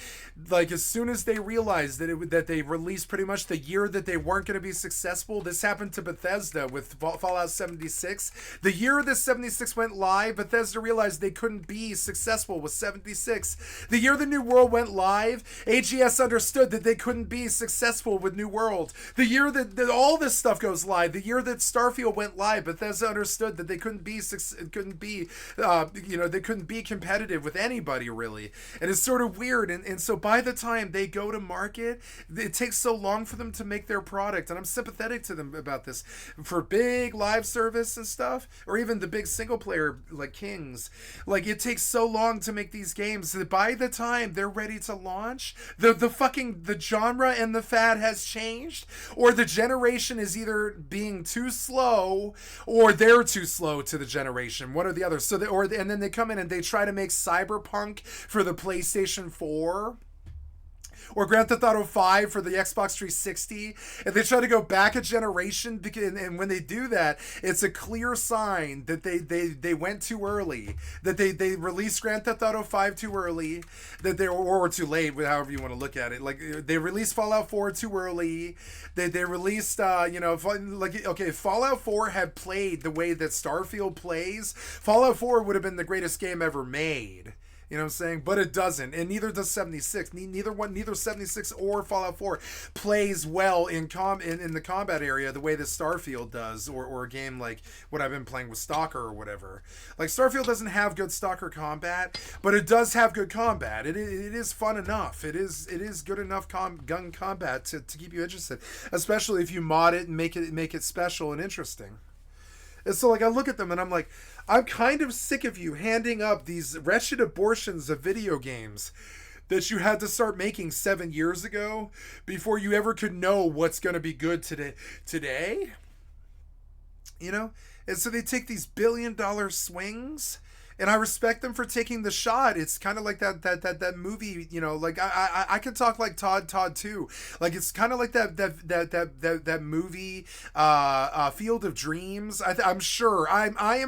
S1: like as soon as they realized that they released pretty much the year that they weren't going to be successful, this happened to Bethesda with Fallout 76. The year that 76 went live, Bethesda realized they couldn't be successful with 76. The year the New World went live, AGS understood that they couldn't be successful with New World. The year that all this stuff goes live, the year that Starfield went live, Bethesda understood that they couldn't be competitive with anybody really. And it's sort of weird. And so by the time they go to market, it takes so long for them to make their product. And I'm sympathetic to them about this. For big live service and stuff, stuff, or even the big single player like Kings, like it takes so long to make these games that by the time they're ready to launch, the genre and the fad has changed, or the generation is either being too slow or they're too slow to the generation, one or the other. And then they come in and they try to make Cyberpunk for the PlayStation 4 or Grand Theft Auto 5 for the Xbox 360, and they try to go back a generation, and when they do that, it's a clear sign that they went too early, that they released Grand Theft Auto 5 too early, that they or too late, however you want to look at it. Like, they released Fallout 4 too early, they released, if Fallout 4 had played the way that Starfield plays, Fallout 4 would have been the greatest game ever made. You know what I'm saying? But it doesn't, and neither does 76. Neither 76 or Fallout 4 plays well in the combat area the way that Starfield does, or a game like what I've been playing with Stalker or whatever. Like, Starfield doesn't have good Stalker combat, but it does have good combat. It is fun enough. It is good enough gun combat to keep you interested, especially if you mod it and make it special and interesting. And so, like, I look at them and I'm like, I'm kind of sick of you handing up these wretched abortions of video games that you had to start making 7 years ago before you ever could know what's going to be good today. You know? And so they take these billion-dollar swings, and I respect them for taking the shot. It's kind of like that movie, you know, like I could talk like Todd too. Like, it's kind of like that movie, Field of Dreams. I am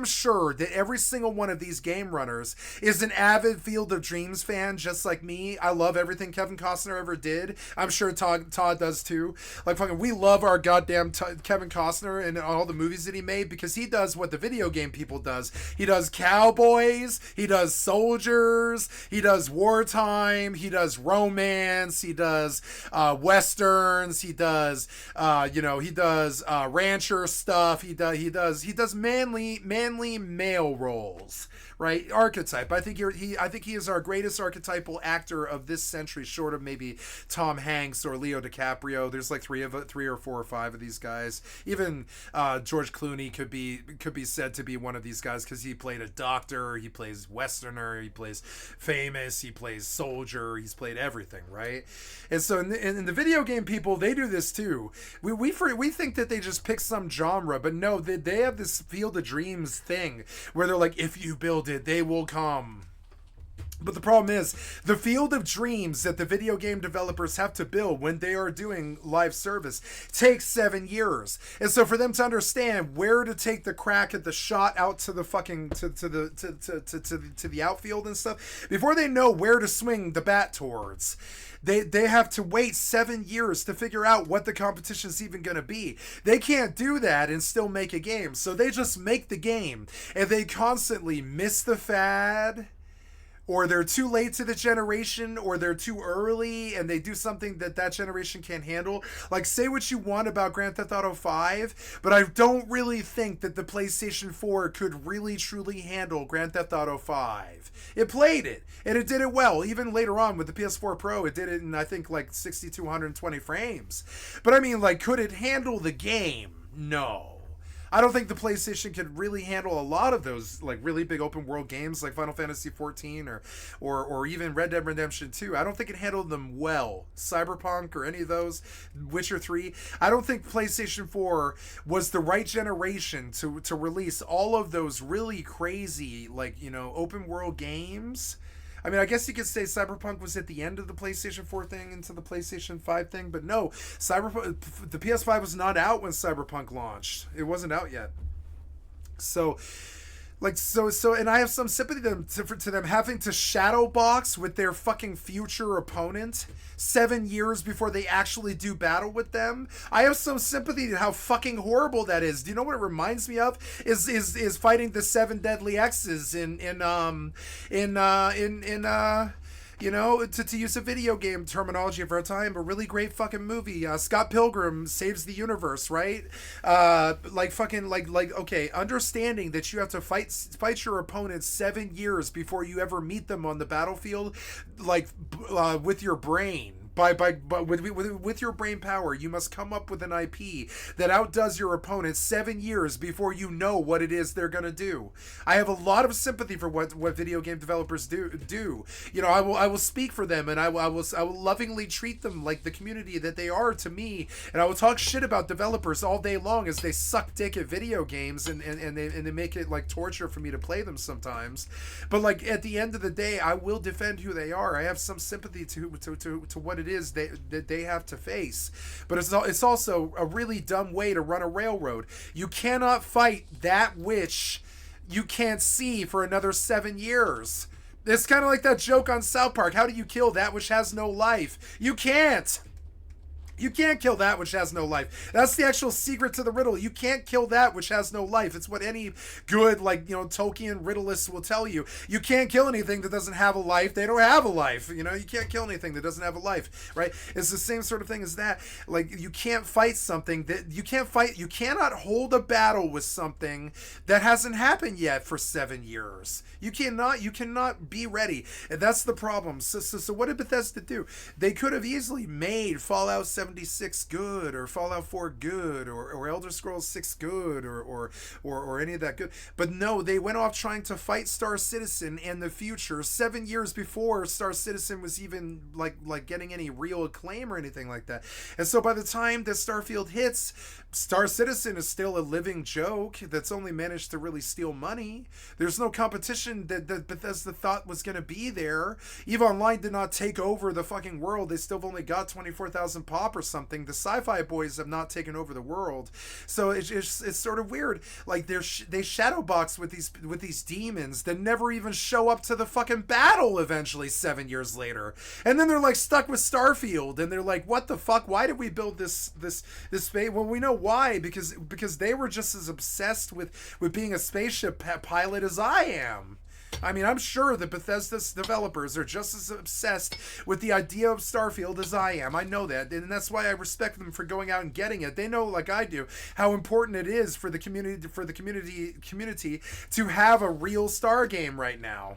S1: sure that every single one of these game runners is an avid Field of Dreams fan, just like me. I love everything Kevin Costner ever did. I'm sure Todd does too. Like, fucking, we love our goddamn Kevin Costner and all the movies that he made, because he does what the video game people does. He does cowboy. He does soldiers, he does wartime, he does romance, he does westerns, he does rancher stuff, he does manly male roles, right? Archetype. I think he is our greatest archetypal actor of this century, short of maybe Tom Hanks or Leo DiCaprio. There's like three or four or five of these guys. Even George Clooney could be said to be one of these guys, because he played a doctor, he plays westerner, he plays famous, he plays soldier, he's played everything, right? And so in the video game people, they do this too. We think that they just pick some genre, but no, they have this Field of Dreams thing where they're like, if you build it, they will come. But the problem is, the Field of Dreams that the video game developers have to build when they are doing live service takes 7 years. And so for them to understand where to take the crack at the shot out to the fucking to the outfield and stuff, before they know where to swing the bat towards, they have to wait 7 years to figure out what the competition is even going to be. They can't do that and still make a game. So they just make the game, and they constantly miss the fad, or they're too late to the generation, or they're too early and they do something that generation can't handle. Like, say what you want about Grand Theft Auto 5, but I don't really think that the PlayStation 4 could really truly handle Grand Theft Auto 5. It played it, and it did it well. Even later on with the PS4 Pro, it did it in, I think, like 60 to 120 frames. But I mean, like, could it handle the game? No. I don't think the PlayStation could really handle a lot of those, like, really big open world games like Final Fantasy 14 or even Red Dead Redemption 2. I don't think it handled them well. Cyberpunk or any of those, Witcher 3. I don't think PlayStation 4 was the right generation to release all of those really crazy, like, you know, open world games. I mean, I guess you could say Cyberpunk was at the end of the PlayStation 4 thing into the PlayStation 5 thing, but no, the PS5 was not out when Cyberpunk launched. It wasn't out yet. So, and I have some sympathy to them having to shadow box with their fucking future opponent 7 years before they actually do battle with them. I have some sympathy to how fucking horrible that is. Do you know what it reminds me of? Is fighting the 7 deadly X's in you know, to use a video game terminology of our time, a really great fucking movie. Scott Pilgrim Saves the Universe, right? Okay, understanding that you have to fight your opponents 7 years before you ever meet them on the battlefield, like, with your brain. With your brain power, you must come up with an IP that outdoes your opponent 7 years before you know what it is they're gonna do. I have a lot of sympathy for what video game developers do. You know, I will speak for them, and I will lovingly treat them like the community that they are to me, and I will talk shit about developers all day long as they suck dick at video games and they make it like torture for me to play them sometimes. But like at the end of the day, I will defend who they are. I have some sympathy to what it is that they have to face. But it's also a really dumb way to run a railroad. You cannot fight that which you can't see for another 7 years. It's kind of like that joke on South Park. How do you kill that which has no life? You can't. You can't kill that which has no life. That's the actual secret to the riddle. You can't kill that which has no life. It's what any good, like, you know, Tolkien riddlist will tell you. You can't kill anything that doesn't have a life. They don't have a life. You know, you can't kill anything that doesn't have a life, right? It's the same sort of thing as that. Like, you can't fight something that you can't fight. You cannot hold a battle with something that hasn't happened yet for 7 years. You cannot be ready. And that's the problem. So what did Bethesda do? They could have easily made Fallout 76 good, or Fallout 4 good, or Elder Scrolls 6 good, or any of that good. But no, they went off trying to fight Star Citizen in the future, 7 years before Star Citizen was even like getting any real acclaim or anything like that. And so by the time that Starfield hits, Star Citizen is still a living joke that's only managed to really steal money. There's no competition that Bethesda thought was going to be there. EVE Online did not take over the fucking world. They still have only got 24,000 pop or something. The Sci-Fi Boys have not taken over the world. So it's sort of weird. Like they shadowbox with these demons that never even show up to the fucking battle eventually 7 years later. And then they're like stuck with Starfield, and they're like, what the fuck? Why did we build this space? Well, we know why, because they were just as obsessed with being a spaceship pilot as I am. I mean, I'm sure the Bethesda's developers are just as obsessed with the idea of Starfield as I am. I know that, and that's why I respect them for going out and getting it. They know, like I do, how important it is for the community to have a real Star game right now.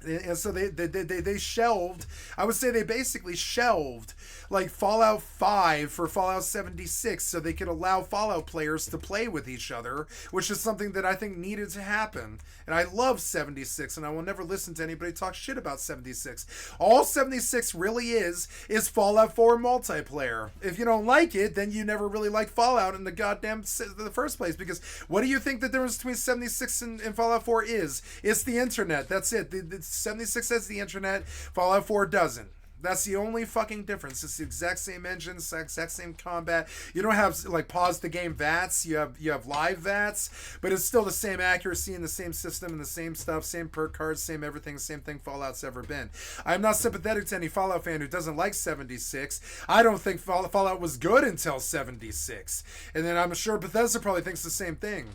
S1: And so they shelved, I would say they basically shelved like Fallout 5 for Fallout 76 so they could allow Fallout players to play with each other, which is something that I think needed to happen. And I love 76, and I will never listen to anybody talk shit about 76. All 76 really is Fallout 4 multiplayer. If you don't like it, then you never really liked Fallout in the first place, because what do you think the difference between 76 and Fallout 4 is? It's the internet. That's it. The 76 has the internet, Fallout 4 doesn't. That's the only fucking difference. It's the exact same engine, exact same combat. You don't have like pause the game VATS. You have live VATS, but it's still the same accuracy and the same system and the same stuff, same perk cards, same everything, same thing Fallout's ever been. I'm not sympathetic to any Fallout fan who doesn't like 76. I don't think Fallout was good until 76, and then I'm sure Bethesda probably thinks the same thing.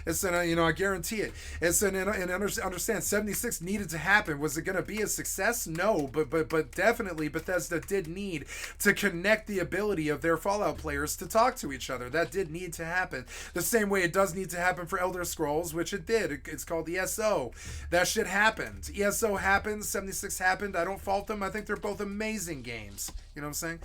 S1: And so, you know, I guarantee it. And so, and understand, 76 needed to happen. Was it going to be a success? No, but definitely Bethesda did need to connect the ability of their Fallout players to talk to each other. That did need to happen. The same way it does need to happen for Elder Scrolls, which it did. It's called ESO. That shit happened. ESO happened. 76 happened. I don't fault them. I think they're both amazing games. You know what I'm saying?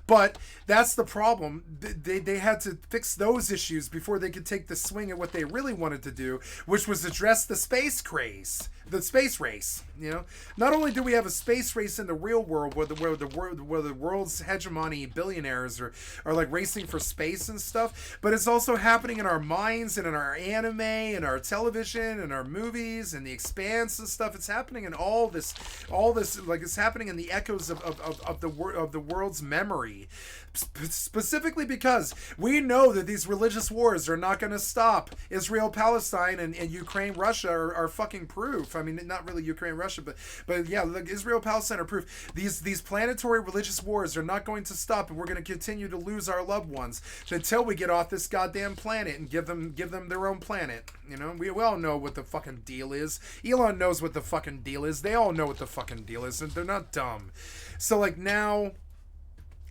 S1: But that's the problem. They had to fix those issues before they could take the swing at what they really wanted to do, which was address the space craze, the space race. You know, not only do we have a space race in the real world where the world's hegemony billionaires are like racing for space and stuff, but it's also happening in our minds and in our anime and our television and our movies and the Expanse and stuff. It's happening in all this, like it's happening in the echoes of the world's memory. Specifically because we know that these religious wars are not going to stop. Israel, Palestine, and Ukraine, Russia are fucking proof. I mean, not really Ukraine, Russia, but yeah, look, Israel, Palestine are proof. These planetary religious wars are not going to stop, and we're going to continue to lose our loved ones until we get off this goddamn planet and give them their own planet. You know, we all know what the fucking deal is. Elon knows what the fucking deal is. They all know what the fucking deal is, and they're not dumb. So like now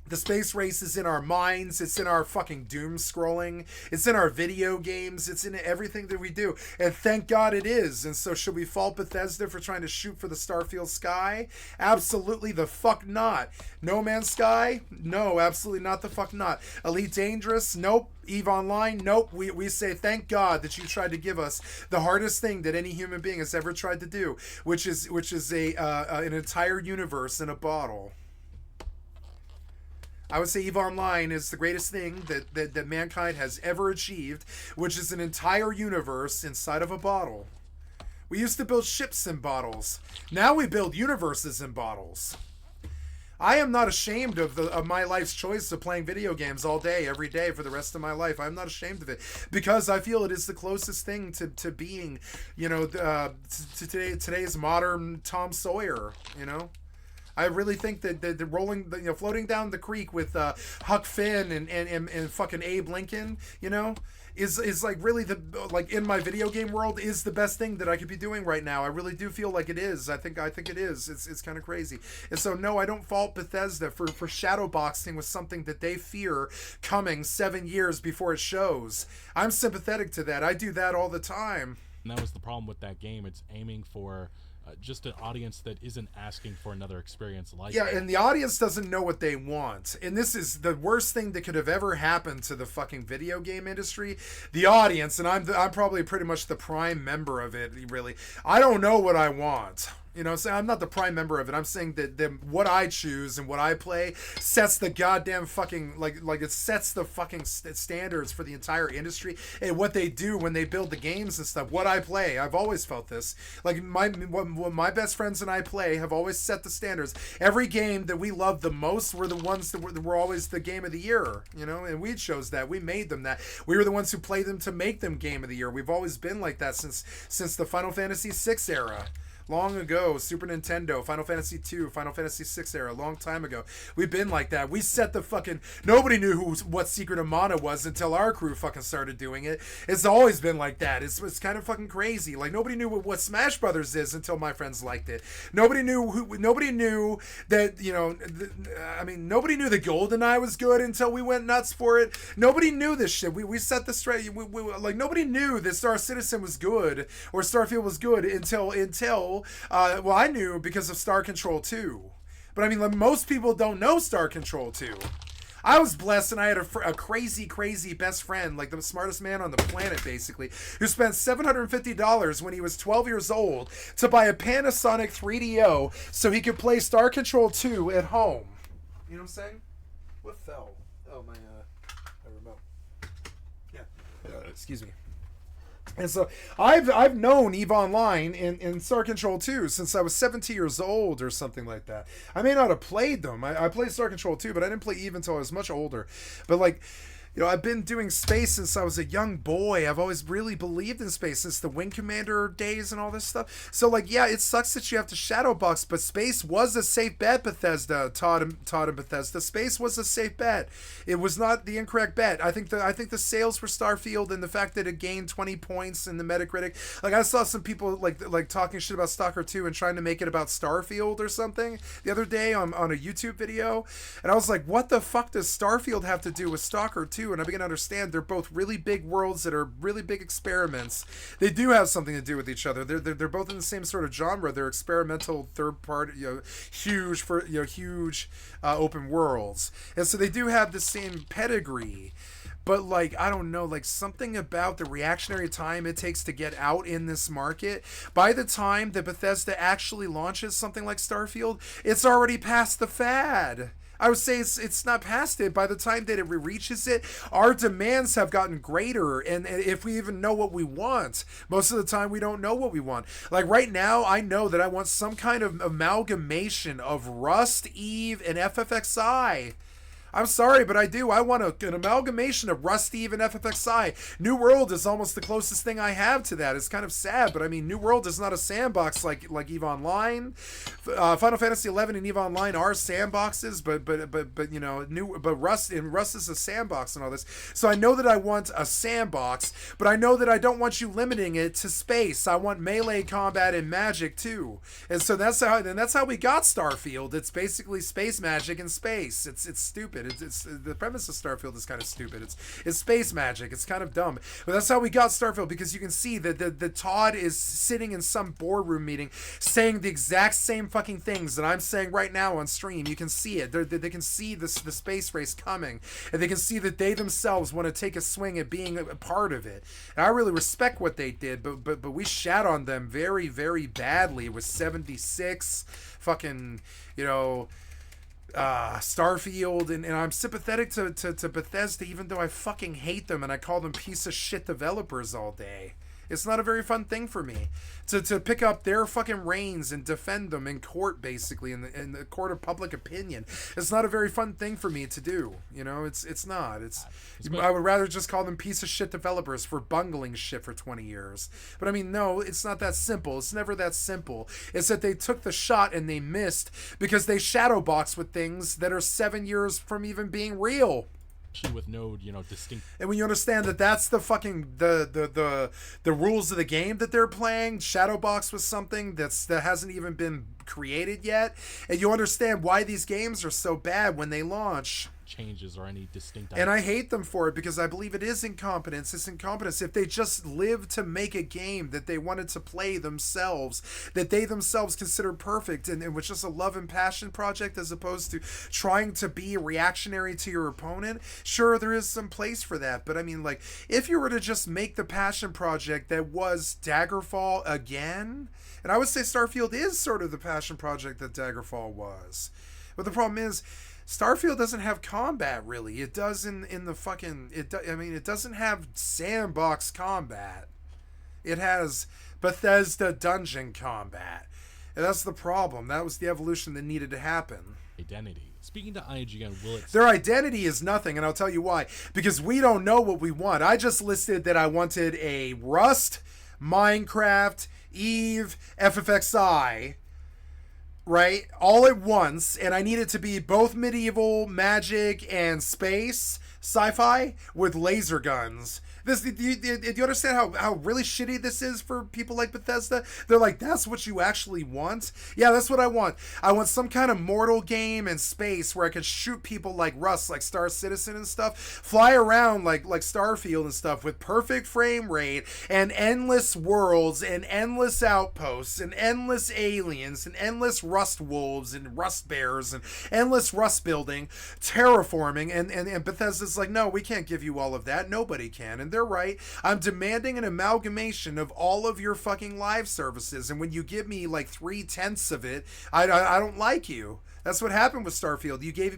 S1: The space race is in our minds. It's in our fucking doom scrolling. It's in our video games. It's in everything that we do. And thank God it is. And so should we fault Bethesda for trying to shoot for the Starfield sky? Absolutely the fuck not. No Man's Sky? No, absolutely not the fuck not. Elite Dangerous? Nope. EVE Online? Nope. We say thank God that you tried to give us the hardest thing that any human being has ever tried to do, which is an entire universe in a bottle. I would say EVE Online is the greatest thing that mankind has ever achieved, which is an entire universe inside of a bottle. We used to build ships in bottles. Now we build universes in bottles. I am not ashamed of my life's choice of playing video games all day, every day, for the rest of my life. I'm not ashamed of it because I feel it is the closest thing to being, to today's modern Tom Sawyer, I really think that the floating down the creek with Huck Finn and fucking Abe Lincoln, is like really in my video game world is the best thing that I could be doing right now. I really do feel like it is. I think it is. It's kind of crazy. And so no, I don't fault Bethesda for shadowboxing with something that they fear coming 7 years before it shows. I'm sympathetic to that. I do that all the time.
S7: And that was the problem with that game. It's aiming for just an audience that isn't asking for another experience like that.
S1: And the audience doesn't know what they want. And this is the worst thing that could have ever happened to the fucking video game industry. The audience, and I'm probably pretty much the prime member of it, really. I don't know what I want. So I'm not the prime member of it. I'm saying that what I choose and what I play sets the goddamn fucking, like it sets the fucking standards for the entire industry and what they do when they build the games and stuff. What I play, I've always felt this. Like what my best friends and I play have always set the standards. Every game that we love the most were the ones that were always the game of the year, and we chose that. We made them that. We were the ones who played them to make them game of the year. We've always been like that since the Final Fantasy VI era. Long ago, Super Nintendo, Final Fantasy II, Final Fantasy VI era, long time ago. We've been like that. We set the fucking... Nobody knew what Secret of Mana was until our crew fucking started doing it. It's always been like that. It's kind of fucking crazy. Like, nobody knew what Smash Brothers is until my friends liked it. Nobody knew that, nobody knew that GoldenEye was good until we went nuts for it. Nobody knew this shit. We set the straight... nobody knew that Star Citizen was good or Starfield was good until I knew because of Star Control 2. But most people don't know Star Control 2. I was blessed and I had a crazy best friend, like the smartest man on the planet, basically, who spent $750 when he was 12 years old to buy a Panasonic 3DO so he could play Star Control 2 at home. You know what I'm saying? What fell? Oh, my remote. Yeah. Excuse me. And so I've known EVE Online and Star Control 2 since I was 17 years old or something like that. I may not have played them. I played Star Control 2, but I didn't play EVE until I was much older. But I've been doing space since I was a young boy. I've always really believed in space since the Wing Commander days and all this stuff. So, it sucks that you have to shadowbox, but space was a safe bet, Bethesda, Todd and Bethesda. Space was a safe bet. It was not the incorrect bet. I think the sales for Starfield and the fact that it gained 20 points in the Metacritic. I saw some people talking shit about Stalker 2 and trying to make it about Starfield or something the other day on a YouTube video. And I was like, what the fuck does Starfield have to do with Stalker 2? And I began to understand they're both really big worlds that are really big experiments. They do have something to do with each other. They're both in the same sort of genre. They're experimental, third party, huge open worlds, and so they do have the same pedigree. But I don't know, something about the reactionary time it takes to get out in this market. By the time that Bethesda actually launches something like Starfield, it's already past the fad. I would say it's not past it. By the time that it reaches it, our demands have gotten greater, and if we even know what we want, most of the time we don't know what we want. Right now, I know that I want some kind of amalgamation of Rust, EVE, and FFXI. I'm sorry, but I do. I want an amalgamation of Rust, Eve, and FFXI. New World is almost the closest thing I have to that. It's kind of sad, but I mean, New World is not a sandbox like EVE Online. Final Fantasy 11 and EVE Online are sandboxes, but you know, Rust is a sandbox and all this. So I know that I want a sandbox, but I know that I don't want you limiting it to space. I want melee combat and magic too, and so that's how we got Starfield. It's basically space magic in space. It's stupid. It's the premise of Starfield is kind of stupid. It's space magic. It's kind of dumb, but that's how we got Starfield, because you can see that the Todd is sitting in some boardroom meeting saying the exact same fucking things that I'm saying right now on stream. You can see it. They can see the space race coming, and they can see that they themselves want to take a swing at being a part of it. And I really respect what they did, but we shat on them very, very badly with 76 fucking, you know, Starfield, and I'm sympathetic to Bethesda, even though I fucking hate them and I call them piece of shit developers all day. It's not a very fun thing for me to pick up their fucking reins and defend them in court, basically, in the court of public opinion. It's not a very fun thing for me to do. You know, it's not. I would rather just call them piece of shit developers for bungling shit for 20 years. But I mean, no, it's not that simple. It's never that simple. It's that they took the shot and they missed because they shadowbox with things that are 7 years from even being real.
S7: With no, you know, distinct.
S1: And when you understand that that's the fucking the rules of the game that they're playing, shadowbox with something that hasn't even been created yet, and you understand why these games are so bad when they launch.
S7: Changes or any distinct.
S1: And I hate them for it, because I believe it is incompetence. It's incompetence. If they just lived to make a game that they wanted to play themselves, that they themselves consider perfect, and was just a love and passion project as opposed to trying to be reactionary to your opponent, sure, there is some place for that. But I mean, like, if you were to just make the passion project that was Daggerfall again, and I would say Starfield is sort of the passion project that Daggerfall was. But the problem is, Starfield doesn't have combat, really. It does in the fucking... it doesn't have sandbox combat. It has Bethesda dungeon combat. And that's the problem. That was the evolution that needed to happen.
S7: Identity. Speaking to IGN, will it...
S1: Their identity is nothing, and I'll tell you why. Because we don't know what we want. I just listed that I wanted a Rust, Minecraft, EVE, FFXI... right, all at once, and I need it to be both medieval, magic, and space, sci-fi, with laser guns. Do you understand how really shitty this is for people like Bethesda? They're like, that's what you actually want? Yeah, that's what I want. I want some kind of mortal game in space where I can shoot people like Rust, like Star Citizen and stuff, fly around like Starfield and stuff with perfect frame rate and endless worlds and endless outposts and endless aliens and endless rust wolves and rust bears and endless rust building, terraforming, and Bethesda's like, no, we can't give you all of that. Nobody can. And they're right. I'm demanding an amalgamation of all of your fucking live services, and when you give me like 3/10 of it, I don't like you. That's what happened with Starfield. You gave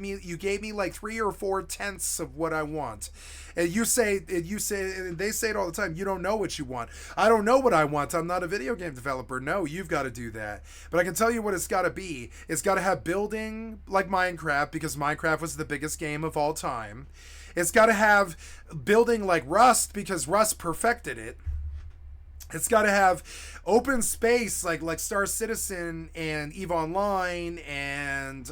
S1: me like 3 or 4/10 of what I want, and they say it all the time. You don't know what you want. I don't know what I want. I'm not a video game developer. No, you've got to do that. But I can tell you what it's got to be. It's got to have building like Minecraft, because Minecraft was the biggest game of all time. It's got to have building like Rust, because Rust perfected it. It's got to have open space like Star Citizen and EVE Online and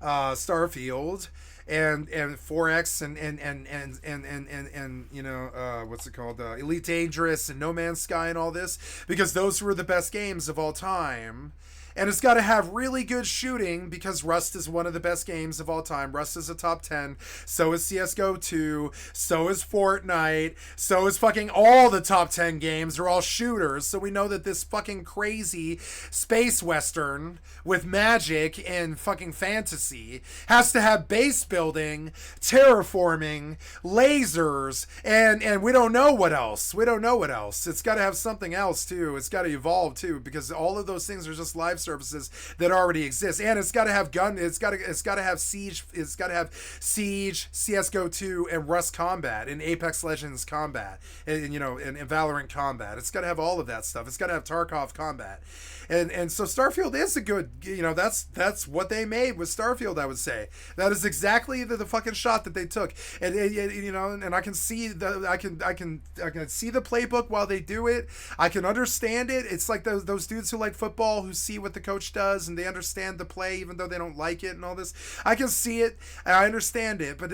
S1: Starfield and 4X and you know, what's it called, Elite Dangerous and No Man's Sky and all this, because those were the best games of all time. And it's got to have really good shooting, because Rust is one of the best games of all time. Rust is a top 10. So is CSGO 2. So is Fortnite. So is fucking all the top 10 games are all shooters. So we know that this fucking crazy space western with magic and fucking fantasy has to have base building, terraforming, lasers, and we don't know what else. We don't know what else. It's got to have something else too. It's got to evolve too, because all of those things are just live services that already exist, and it's got to have gun. It's got to have siege. It's got to have siege, CS:GO 2, and Rust combat, and Apex Legends combat, and and Valorant combat. It's got to have all of that stuff. It's got to have Tarkov combat. And so Starfield is a good, that's what they made with Starfield, I would say. That is exactly the fucking shot that they took. And and I can see I can see the playbook while they do it. I can understand it. It's like those dudes who like football, who see what the coach does and they understand the play even though they don't like it and all this. I can see it and I understand it, but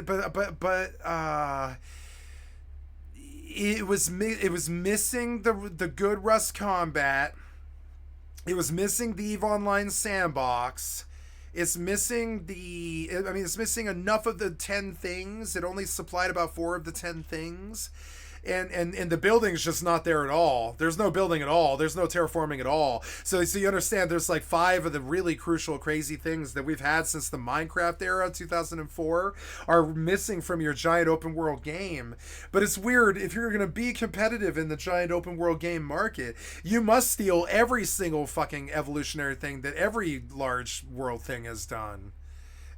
S1: it was missing the good Rust combat. It was missing the EVE Online sandbox. It's missing it's missing enough of the 10 things. It only supplied about 4 of the 10 things. And the building's just not there at all. There's no building at all. There's no terraforming at all. So you understand there's like 5 of the really crucial, crazy things that we've had since the Minecraft era, 2004, are missing from your giant open world game. But it's weird, if you're going to be competitive in the giant open world game market, you must steal every single fucking evolutionary thing that every large world thing has done.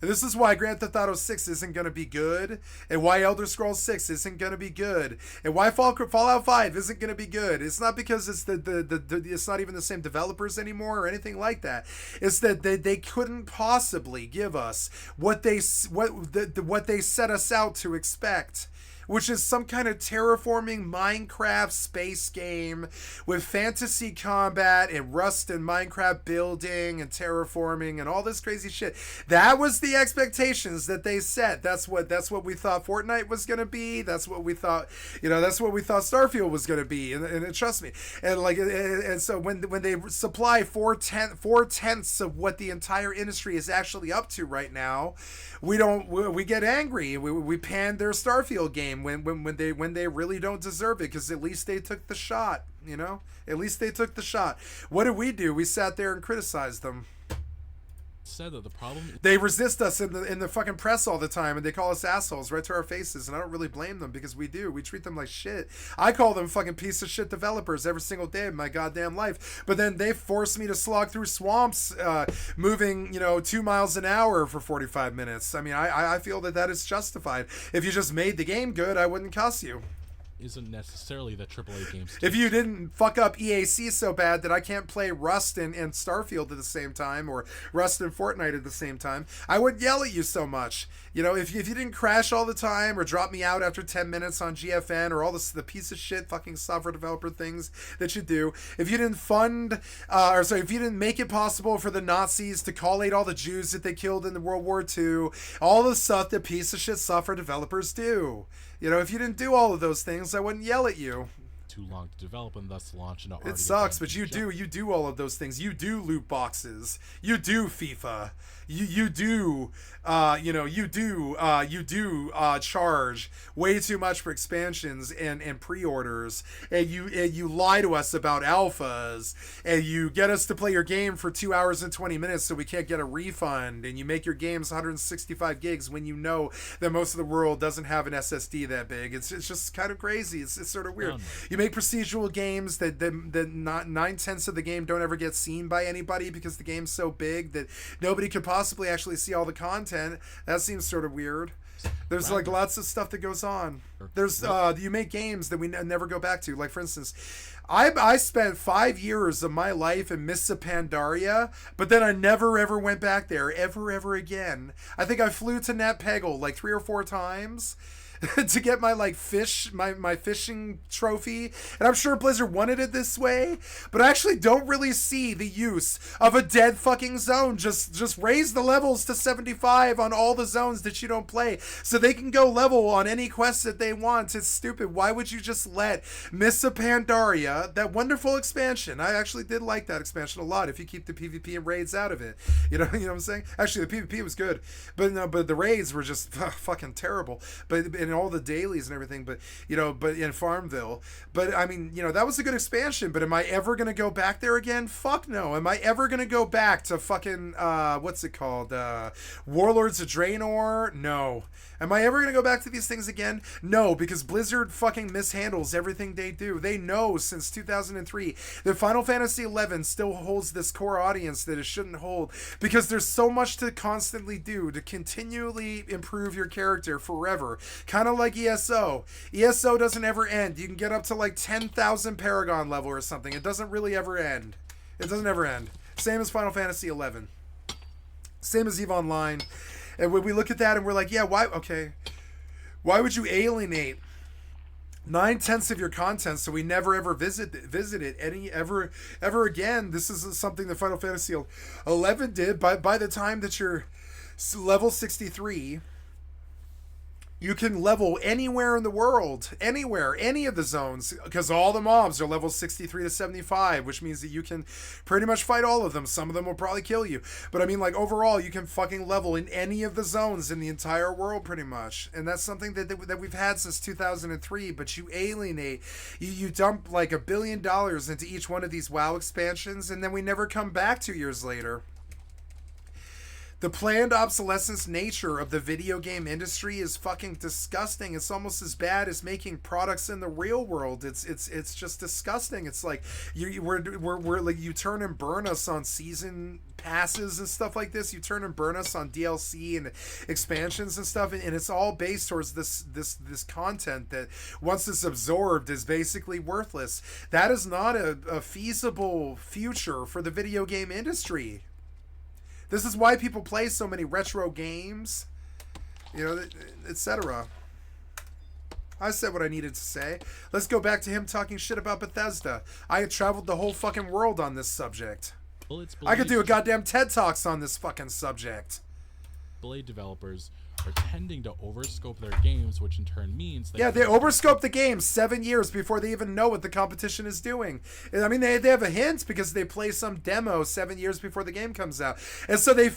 S1: And this is why Grand Theft Auto 6 isn't going to be good, and why Elder Scrolls 6 isn't going to be good, and why Fallout 5 isn't going to be good. It's not because it's it's not even the same developers anymore or anything like that. It's that they couldn't possibly give us what they set us out to expect, which is some kind of terraforming Minecraft space game with fantasy combat and Rust and Minecraft building and terraforming and all this crazy shit. That was the expectations that they set. That's what we thought Fortnite was going to be. That's what we thought, that's what we thought Starfield was going to be. And trust me. And so when they supply 4/10 of what the entire industry is actually up to right now, we get angry. We pan their Starfield game when they really don't deserve it, because at least they took the shot. At least they took the shot. What did we do? We sat there and criticized them.
S7: Said that the problem,
S1: they resist us in the fucking press all the time, and they call us assholes right to our faces, and I don't really blame them, because we treat them like shit. I call them fucking piece of shit developers every single day of my goddamn life, but then they force me to slog through swamps moving 2 miles an hour for 45 minutes. I mean, I feel that is justified. If you just made the game good, I wouldn't cuss you.
S7: Isn't necessarily that AAA games.
S1: If you didn't fuck up EAC so bad that I can't play Rust and Starfield at the same time, or Rust and Fortnite at the same time, I wouldn't yell at you so much. If you didn't crash all the time or drop me out after 10 minutes on GFN or all the piece of shit fucking software developer things that you do, if you didn't if you didn't make it possible for the Nazis to collate all the Jews that they killed in the World War II, all the stuff that piece of shit software developers do. If you didn't do all of those things, I wouldn't yell at you.
S7: Too long to develop and thus launch into
S1: It sucks, but you do all of those things. You do loot boxes. You do FIFA. You do charge way too much for expansions and pre-orders, and you lie to us about alphas, and you get us to play your game for 2 hours and 20 minutes so we can't get a refund, and you make your games 165 gigs when you know that most of the world doesn't have an SSD that big. It's just kind of crazy. It's sort of weird. You make procedural games that not 9/10 of the game don't ever get seen by anybody because the game's so big that nobody could possibly actually see all the content. That seems sort of weird. There's like lots of stuff that goes on. There's you make games that we never go back to. Like, for instance, I spent 5 years of my life in Mists of Pandaria, but then I never ever went back there ever again. I think I flew to Nat Peggle like 3 or 4 times to get my my fishing trophy, and I'm sure Blizzard wanted it this way, but I actually don't really see the use of a dead fucking zone. Just raise the levels to 75 on all the zones that you don't play, so they can go level on any quest that they want. It's stupid. Why would you just let Mists of Pandaria, that wonderful expansion? I actually did like that expansion a lot, if you keep the PvP and raids out of it. You know what I'm saying? Actually, the PvP was good, but the raids were just fucking terrible. But and all the dailies and everything, but in Farmville. But I mean, that was a good expansion, but am I ever gonna go back there again? Fuck no. Am I ever gonna go back to fucking what's it called? Warlords of Draenor? No. Am I ever going to go back to these things again? No, because Blizzard fucking mishandles everything they do. They know since since 2003. The Final Fantasy XI still holds this core audience that it shouldn't hold because there's so much to constantly do to continually improve your character forever. Kind of like ESO. ESO doesn't ever end. You can get up to like 10,000 Paragon level or something. It doesn't really ever end. It doesn't ever end. Same as Final Fantasy XI. Same as EVE Online. And when we look at that and we're like, yeah, why? Okay. Why would you alienate 9/10 of your content so we never ever visit it ever again? This is something that Final Fantasy XI did. By the time that you're level 63, you can level anywhere in the world, anywhere, any of the zones, because all the mobs are level 63 to 75, which means that you can pretty much fight all of them. Some of them will probably kill you, but I mean, like, overall, you can fucking level in any of the zones in the entire world, pretty much. And that's something that we've had since 2003, but you alienate, you dump like $1 billion into each one of these WoW expansions, and then we never come back 2 years later. The planned obsolescence nature of the video game industry is fucking disgusting. It's almost as bad as making products in the real world. It's just disgusting. It's like we're like, you turn and burn us on season passes and stuff like this. You turn and burn us on DLC and expansions and stuff, and it's all based towards this content that once it's absorbed is basically worthless. That is not a feasible future for the video game industry. This is why people play so many retro games, you know, etc. I said what I needed to say. Let's go back to him talking shit about Bethesda. I had traveled the whole fucking world on this subject.
S7: Well,
S1: I could do a goddamn TED Talks on this fucking subject.
S7: Blade developers are tending to overscope their games, which in turn means that...
S1: Yeah, they overscope the game 7 years before they even know what the competition is doing. I mean, they have a hint because they play some demo 7 years before the game comes out. And so they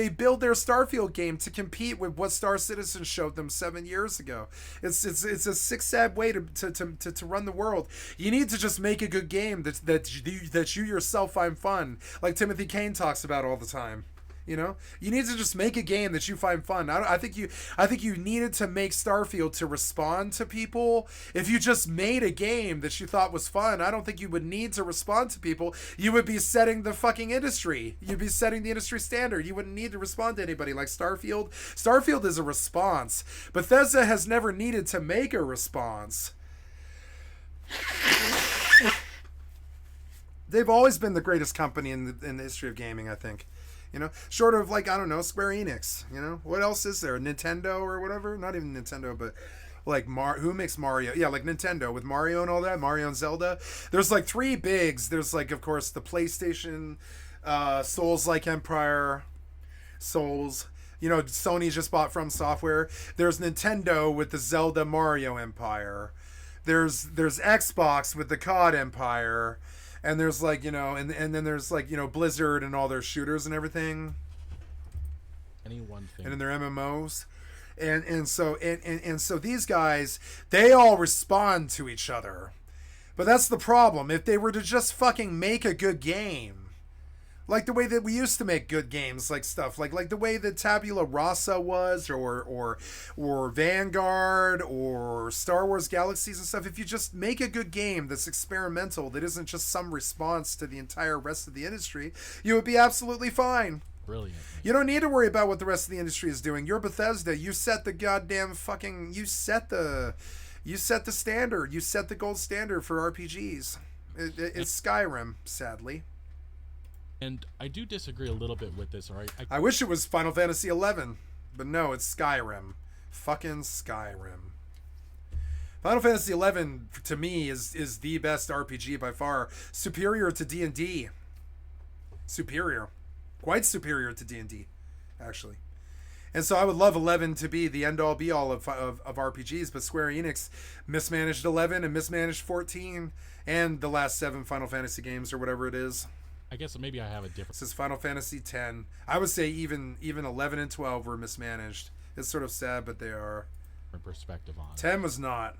S1: build their Starfield game to compete with what Star Citizen showed them 7 years ago. It's a sick, sad way to run the world. You need to just make a good game that you yourself find fun, like Timothy Kane talks about all the time. You know, you need to just make a game that you find fun. I think you needed to make Starfield to respond to people. If you just made a game that you thought was fun, I don't think you would need to respond to people. You would be setting the fucking industry. You'd be setting the industry standard. You wouldn't need to respond to anybody like Starfield. Starfield is a response. Bethesda has never needed to make a response. They've always been the greatest company in the history of gaming, I think. You know, short of, like, I don't know, Square Enix. You know, what else is there? Nintendo or whatever? Not even Nintendo, but like who makes Mario? Yeah, like Nintendo with Mario and all that. Mario and Zelda. There's like three bigs. There's like, of course, the PlayStation, Souls-like Empire, Souls. You know, Sony just bought From Software. There's Nintendo with the Zelda Mario Empire. There's Xbox with the COD Empire. And there's, like, you know, and then there's, like, you know, Blizzard and all their shooters and everything.
S7: Any one thing.
S1: And in their MMOs. And so these guys, they all respond to each other. But that's the problem. If they were to just fucking make a good game, like the way that we used to make good games, like stuff like the way that Tabula Rasa was, or Vanguard, or Star Wars Galaxies and stuff. If you just make a good game that's experimental, that isn't just some response to the entire rest of the industry, you would be absolutely fine.
S7: Brilliant.
S1: You don't need to worry about what the rest of the industry is doing. You're Bethesda. You set the goddamn fucking... You set the standard. You set the gold standard for RPGs. It's Skyrim, sadly.
S7: And I do disagree a little bit with this, all right?
S1: I wish it was Final Fantasy XI, but no, it's Skyrim. Fucking Skyrim. Final Fantasy XI, to me, is the best RPG by far. Superior to D&D. Superior. Quite superior to D&D, actually. And so I would love 11 to be the end-all, be-all of RPGs, but Square Enix mismanaged 11 and mismanaged 14 and the last 7 Final Fantasy games or whatever it is.
S7: I guess maybe I have a different...
S1: This is Final Fantasy X. I would say even 11 and 12 were mismanaged. It's sort of sad, but they are.
S7: Perspective on
S1: 10 was not.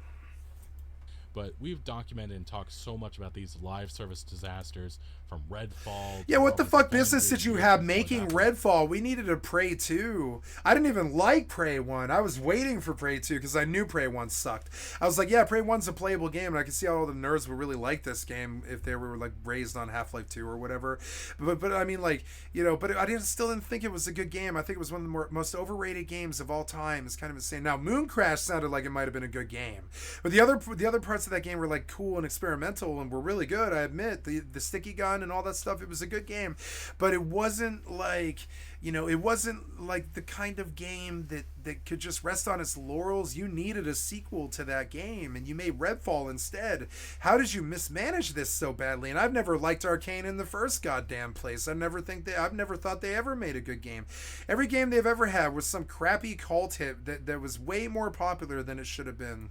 S7: But we've documented and talked so much about these live service disasters from Redfall.
S1: Yeah, what the
S7: Robert
S1: fuck
S7: Defender,
S1: business did you
S7: years
S1: have
S7: before
S1: making
S7: that.
S1: Redfall? We needed a Prey 2. I didn't even like Prey 1. I was waiting for Prey 2 because I knew Prey 1 sucked. I was like, yeah, Prey 1's a playable game, and I can see how all the nerds would really like this game if they were like raised on Half-Life 2 or whatever. But I mean, like, you know, but still didn't think it was a good game. I think it was one of the most overrated games of all time. It's kind of insane. Now, Moon Crash sounded like it might have been a good game, but the other parts of that game were like cool and experimental and were really good. I admit the sticky gun and all that stuff. It was a good game, but it wasn't like, you know, it wasn't like the kind of game that could just rest on its laurels. You needed a sequel to that game, and you made Redfall instead. How did you mismanage this so badly? And I've never liked Arcane in the first goddamn place. I've never thought they ever made a good game. Every game they've ever had was some crappy cult hit that was way more popular than it should have been.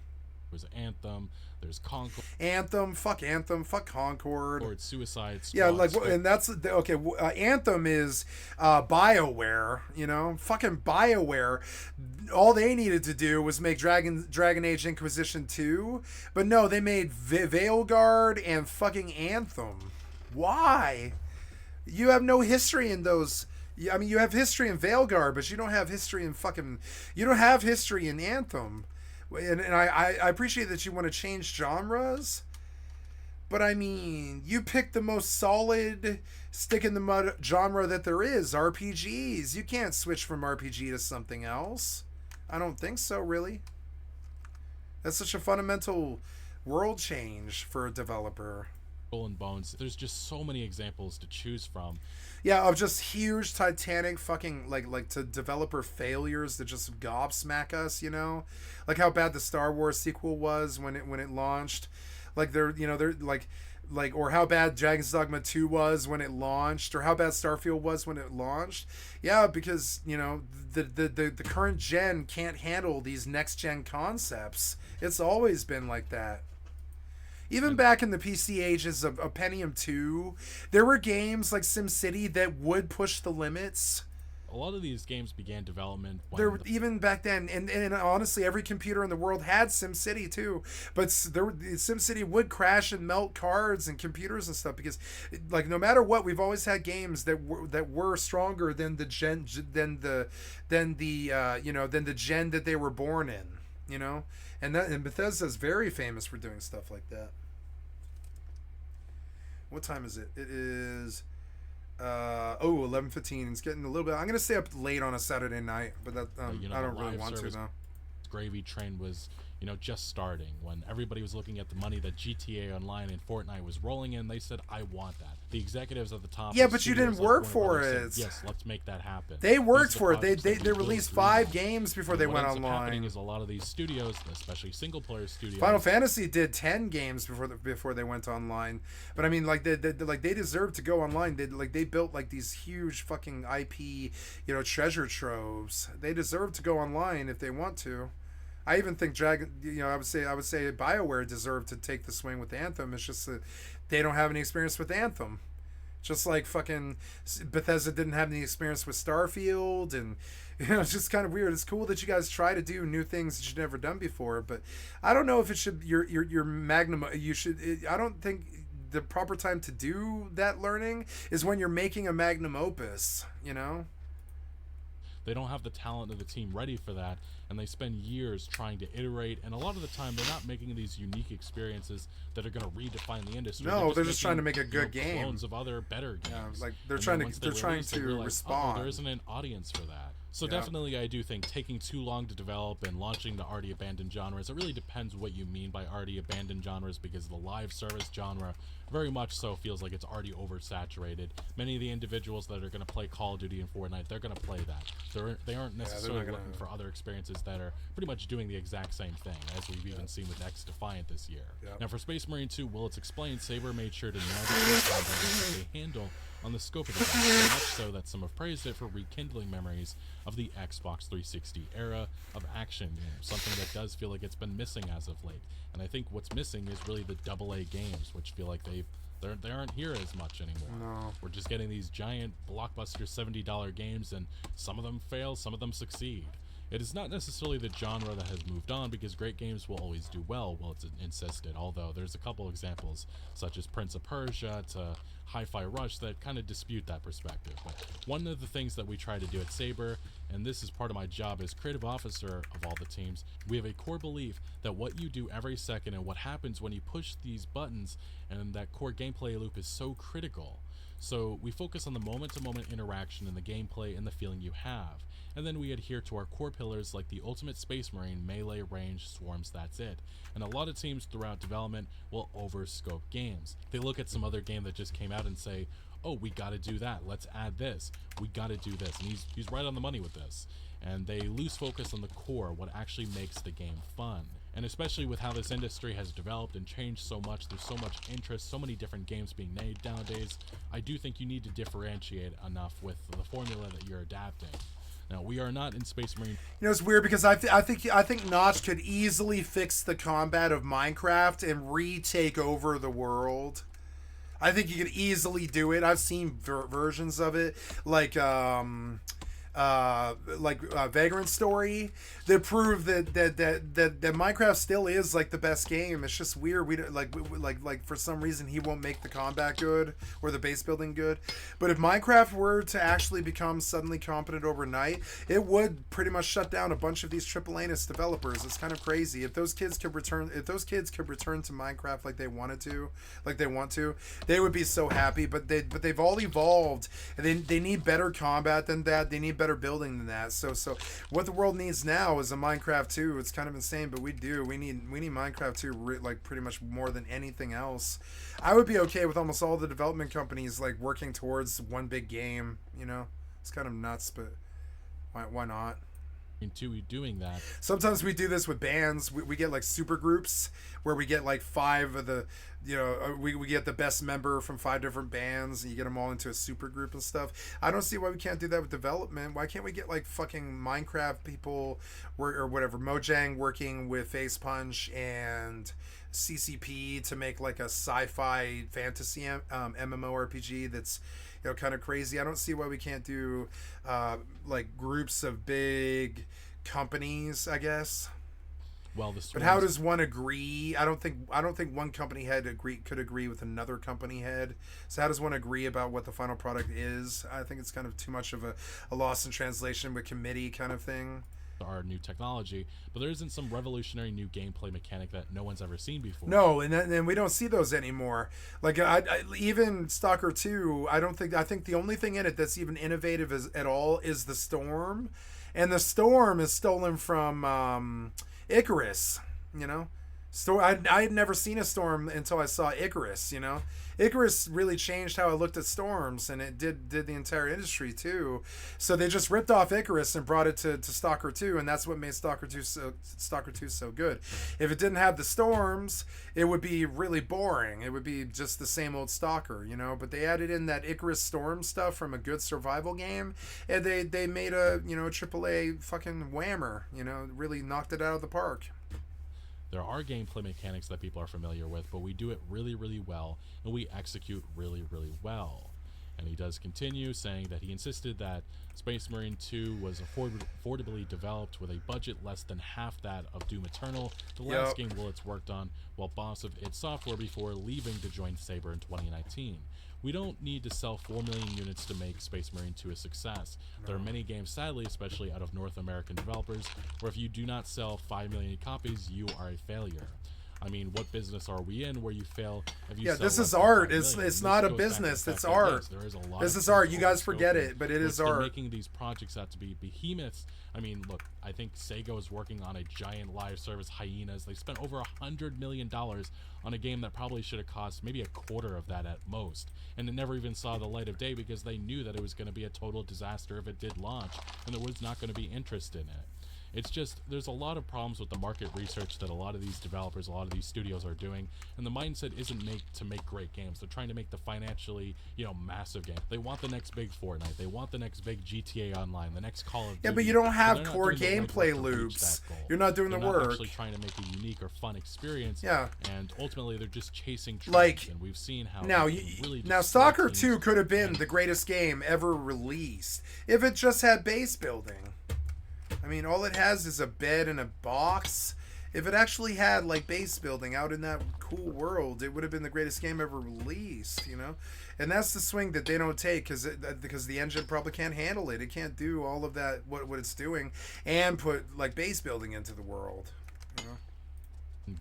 S7: There's Anthem, there's Concord,
S1: Anthem, fuck Concord.
S7: or Suicide Squad.
S1: Yeah, like, and that's okay. Anthem is BioWare, you know, fucking BioWare. All they needed to do was make Dragon Age Inquisition 2, but no, they made Veilguard and fucking Anthem. Why? You have no history in those. I mean, you have history in Veilguard, but you don't have history in You don't have history in Anthem. And I appreciate that you want to change genres, but I mean, you picked the most solid stick in the mud genre that there is, RPGs. You can't switch from RPG to something else. I don't think so, really. That's such a fundamental world change for a developer.
S7: Skull and Bones. There's just so many examples to choose from.
S1: Yeah, of just huge Titanic fucking like to developer failures that just gobsmack us, you know? Like how bad the Star Wars sequel was when it launched. Like they're like or how bad Dragon's Dogma 2 was when it launched, or how bad Starfield was when it launched. Yeah, because, you know, the current gen can't handle these next gen concepts. It's always been like that. Even back in the PC ages of Pentium 2, there were games like SimCity that would push the limits.
S7: A lot of these games began development when
S1: Even back then, and honestly, every computer in the world had SimCity too. But SimCity would crash and melt cards and computers and stuff because, like, no matter what, we've always had games that were stronger than the gen than the gen that they were born in. You know. And Bethesda's very famous for doing stuff like that. What time is it? It is 11:15. It's getting a little bit. I'm gonna stay up late on a Saturday night, but that I don't really want to though.
S7: Gravy train was, you know, just starting when everybody was looking at the money that GTA Online and Fortnite was rolling in. They said, I want that. The executives at the top.
S1: Yeah, but you didn't work for it.
S7: Said, yes, let's make that happen.
S1: They worked for it. They released 5 games before they went online.
S7: What happening is a lot of these studios, especially single player studios.
S1: Final Fantasy did 10 games before they went online. But I mean, like they deserved to go online. They built like these huge fucking IP, you know, treasure troves. They deserve to go online if they want to. I even think I would say BioWare deserved to take the swing with Anthem. It's just that they don't have any experience with Anthem. Just like fucking Bethesda didn't have any experience with Starfield, and you know, it's just kind of weird. It's cool that you guys try to do new things that you've never done before, but I don't know if it should your magnum. You should. I don't think the proper time to do that learning is when you're making a magnum opus. You know.
S7: They don't have the talent of the team ready for that, and they spend years trying to iterate, and a lot of the time they're not making these unique experiences that are going to redefine the industry.
S1: No, they're just trying to make a good game.
S7: Clones of other better games.
S1: Yeah, like they're trying to respond.
S7: There isn't an audience for that. So definitely, I do think taking too long to develop and launching the already abandoned genres, it really depends what you mean by already abandoned genres, because the live service genre very much so feels like it's already oversaturated. Many of the individuals that are going to play Call of Duty and Fortnite, they're going to play that. They aren't necessarily looking for other experiences that are pretty much doing the exact same thing, as we've even seen with X Defiant this year. Now for Space Marine 2, well, it's explained, Saber made sure to nail the they handle on the scope of the game, so much so that some have praised it for rekindling memories of the Xbox 360 era of action games, something that does feel like it's been missing as of late. And I think what's missing is really the AA games, which feel like they aren't here as much anymore.
S1: No.
S7: We're just getting these giant blockbuster $70 games, and some of them fail, some of them succeed. It is not necessarily the genre that has moved on, because great games will always do well it's insisted, although there's a couple examples, such as Prince of Persia to Hi-Fi Rush, that kind of dispute that perspective. But one of the things that we try to do at Saber, and this is part of my job as creative officer of all the teams, we have a core belief that what you do every second and what happens when you push these buttons and that core gameplay loop is so critical. So we focus on the moment-to-moment interaction and the gameplay and the feeling you have. And then we adhere to our core pillars like the Ultimate Space Marine, melee, range, swarms, that's it. And a lot of teams throughout development will overscope games. They look at some other game that just came out and say, oh, we gotta do that, let's add this, we gotta do this, and he's right on the money with this. And they lose focus on the core, what actually makes the game fun. And especially with how this industry has developed and changed so much, there's so much interest, so many different games being made nowadays, I do think you need to differentiate enough with the formula that you're adapting. Now, we are not in Space Marine.
S1: You know, it's weird because I think Notch could easily fix the combat of Minecraft and retake over the world. I think you could easily do it. I've seen versions of it, like Vagrant Story, that prove that Minecraft still is like the best game. It's just weird. We don't, like for some reason he won't make the combat good or the base building good. But if Minecraft were to actually become suddenly competent overnight, it would pretty much shut down a bunch of these AAA developers. It's kind of crazy. If those kids could return to Minecraft like they want to, they would be so happy. But they've all evolved, and they need better combat than that. They need better building than that. So what the world needs now is a Minecraft 2. It's kind of insane, but we need Minecraft 2 like pretty much more than anything else. I would be okay with almost all the development companies like working towards one big game. You know, it's kind of nuts, but why not?
S7: Into doing that.
S1: Sometimes we do this with bands. We get like super groups where we get like 5 of the, you know, we get the best member from 5 different bands, and you get them all into a super group and stuff. I don't see why we can't do that with development. Why can't we get like fucking Minecraft people or whatever, Mojang working with Face Punch and CCP to make like a sci-fi fantasy MMORPG that's, you know, kind of crazy. I don't see why we can't do like groups of big companies, I guess.
S7: Well,
S1: but how does one agree? I don't think one company head could agree with another company head. So how does one agree about what the final product is? I think it's kind of too much of a loss in translation with committee kind of thing.
S7: Our new technology, but there isn't some revolutionary new gameplay mechanic that no one's ever seen before.
S1: No, and we don't see those anymore. Like I even Stalker 2, I think the only thing in it that's even innovative at all is the storm, and the storm is stolen from Icarus. You know, I had never seen a storm until I saw Icarus. You know, Icarus really changed how I looked at storms, and it did the entire industry too. So they just ripped off Icarus and brought it to Stalker 2, and that's what made Stalker 2 so good. If it didn't have the storms, it would be really boring. It would be just the same old Stalker, you know. But they added in that Icarus storm stuff from a good survival game, and they made a, you know, AAA fucking whammer. You know, really knocked it out of the park.
S7: There are gameplay mechanics that people are familiar with, but we do it really, really well, and we execute really, really well. And he does continue saying that he insisted that Space Marine 2 was affordably developed with a budget less than half that of Doom Eternal, the last game Willits worked on while boss of id Software before leaving to join Saber in 2019. We don't need to sell 4 million units to make Space Marine 2 a success. There are many games, sadly, especially out of North American developers, where if you do not sell 5 million copies, you are a failure. I mean, what business are we in where you fail if you sell
S1: this
S7: less
S1: is
S7: than
S1: art.
S7: 5 million?
S1: It's not a business. It's art.
S7: There is a lot
S1: this
S7: of
S1: is art. You guys
S7: overscoping,
S1: forget it, but it is
S7: which they're
S1: art.
S7: Making these projects out to be behemoths. I mean, look, I think Sega is working on a giant live service, Hyenas. They spent over $100 million on a game that probably should have cost maybe a quarter of that at most. And it never even saw the light of day because they knew that it was going to be a total disaster if it did launch, and there was not going to be interest in it. It's just, there's a lot of problems with the market research that a lot of these developers, a lot of these studios are doing, and the mindset isn't to make great games. They're trying to make the financially, you know, massive game. They want the next big Fortnite. They want the next big GTA Online, the next Call of Duty.
S1: Yeah, but you don't have
S7: They're
S1: core
S7: not doing the
S1: gameplay
S7: legwork to reach
S1: loops.
S7: that goal.
S1: You're not doing
S7: They're
S1: the
S7: not
S1: work.
S7: actually trying to make a unique or fun experience.
S1: Yeah.
S7: And ultimately, they're just chasing trends,
S1: Like,
S7: and we've seen how
S1: now,
S7: really
S1: now Stalker 2 could have been the greatest game ever released if it just had base building. I mean, all it has is a bed and a box. If it actually had like base building out in that cool world, it would have been the greatest game ever released, you know. And that's the swing that they don't take because the engine probably can't handle it. It can't do all of that what it's doing and put like base building into the world, you know.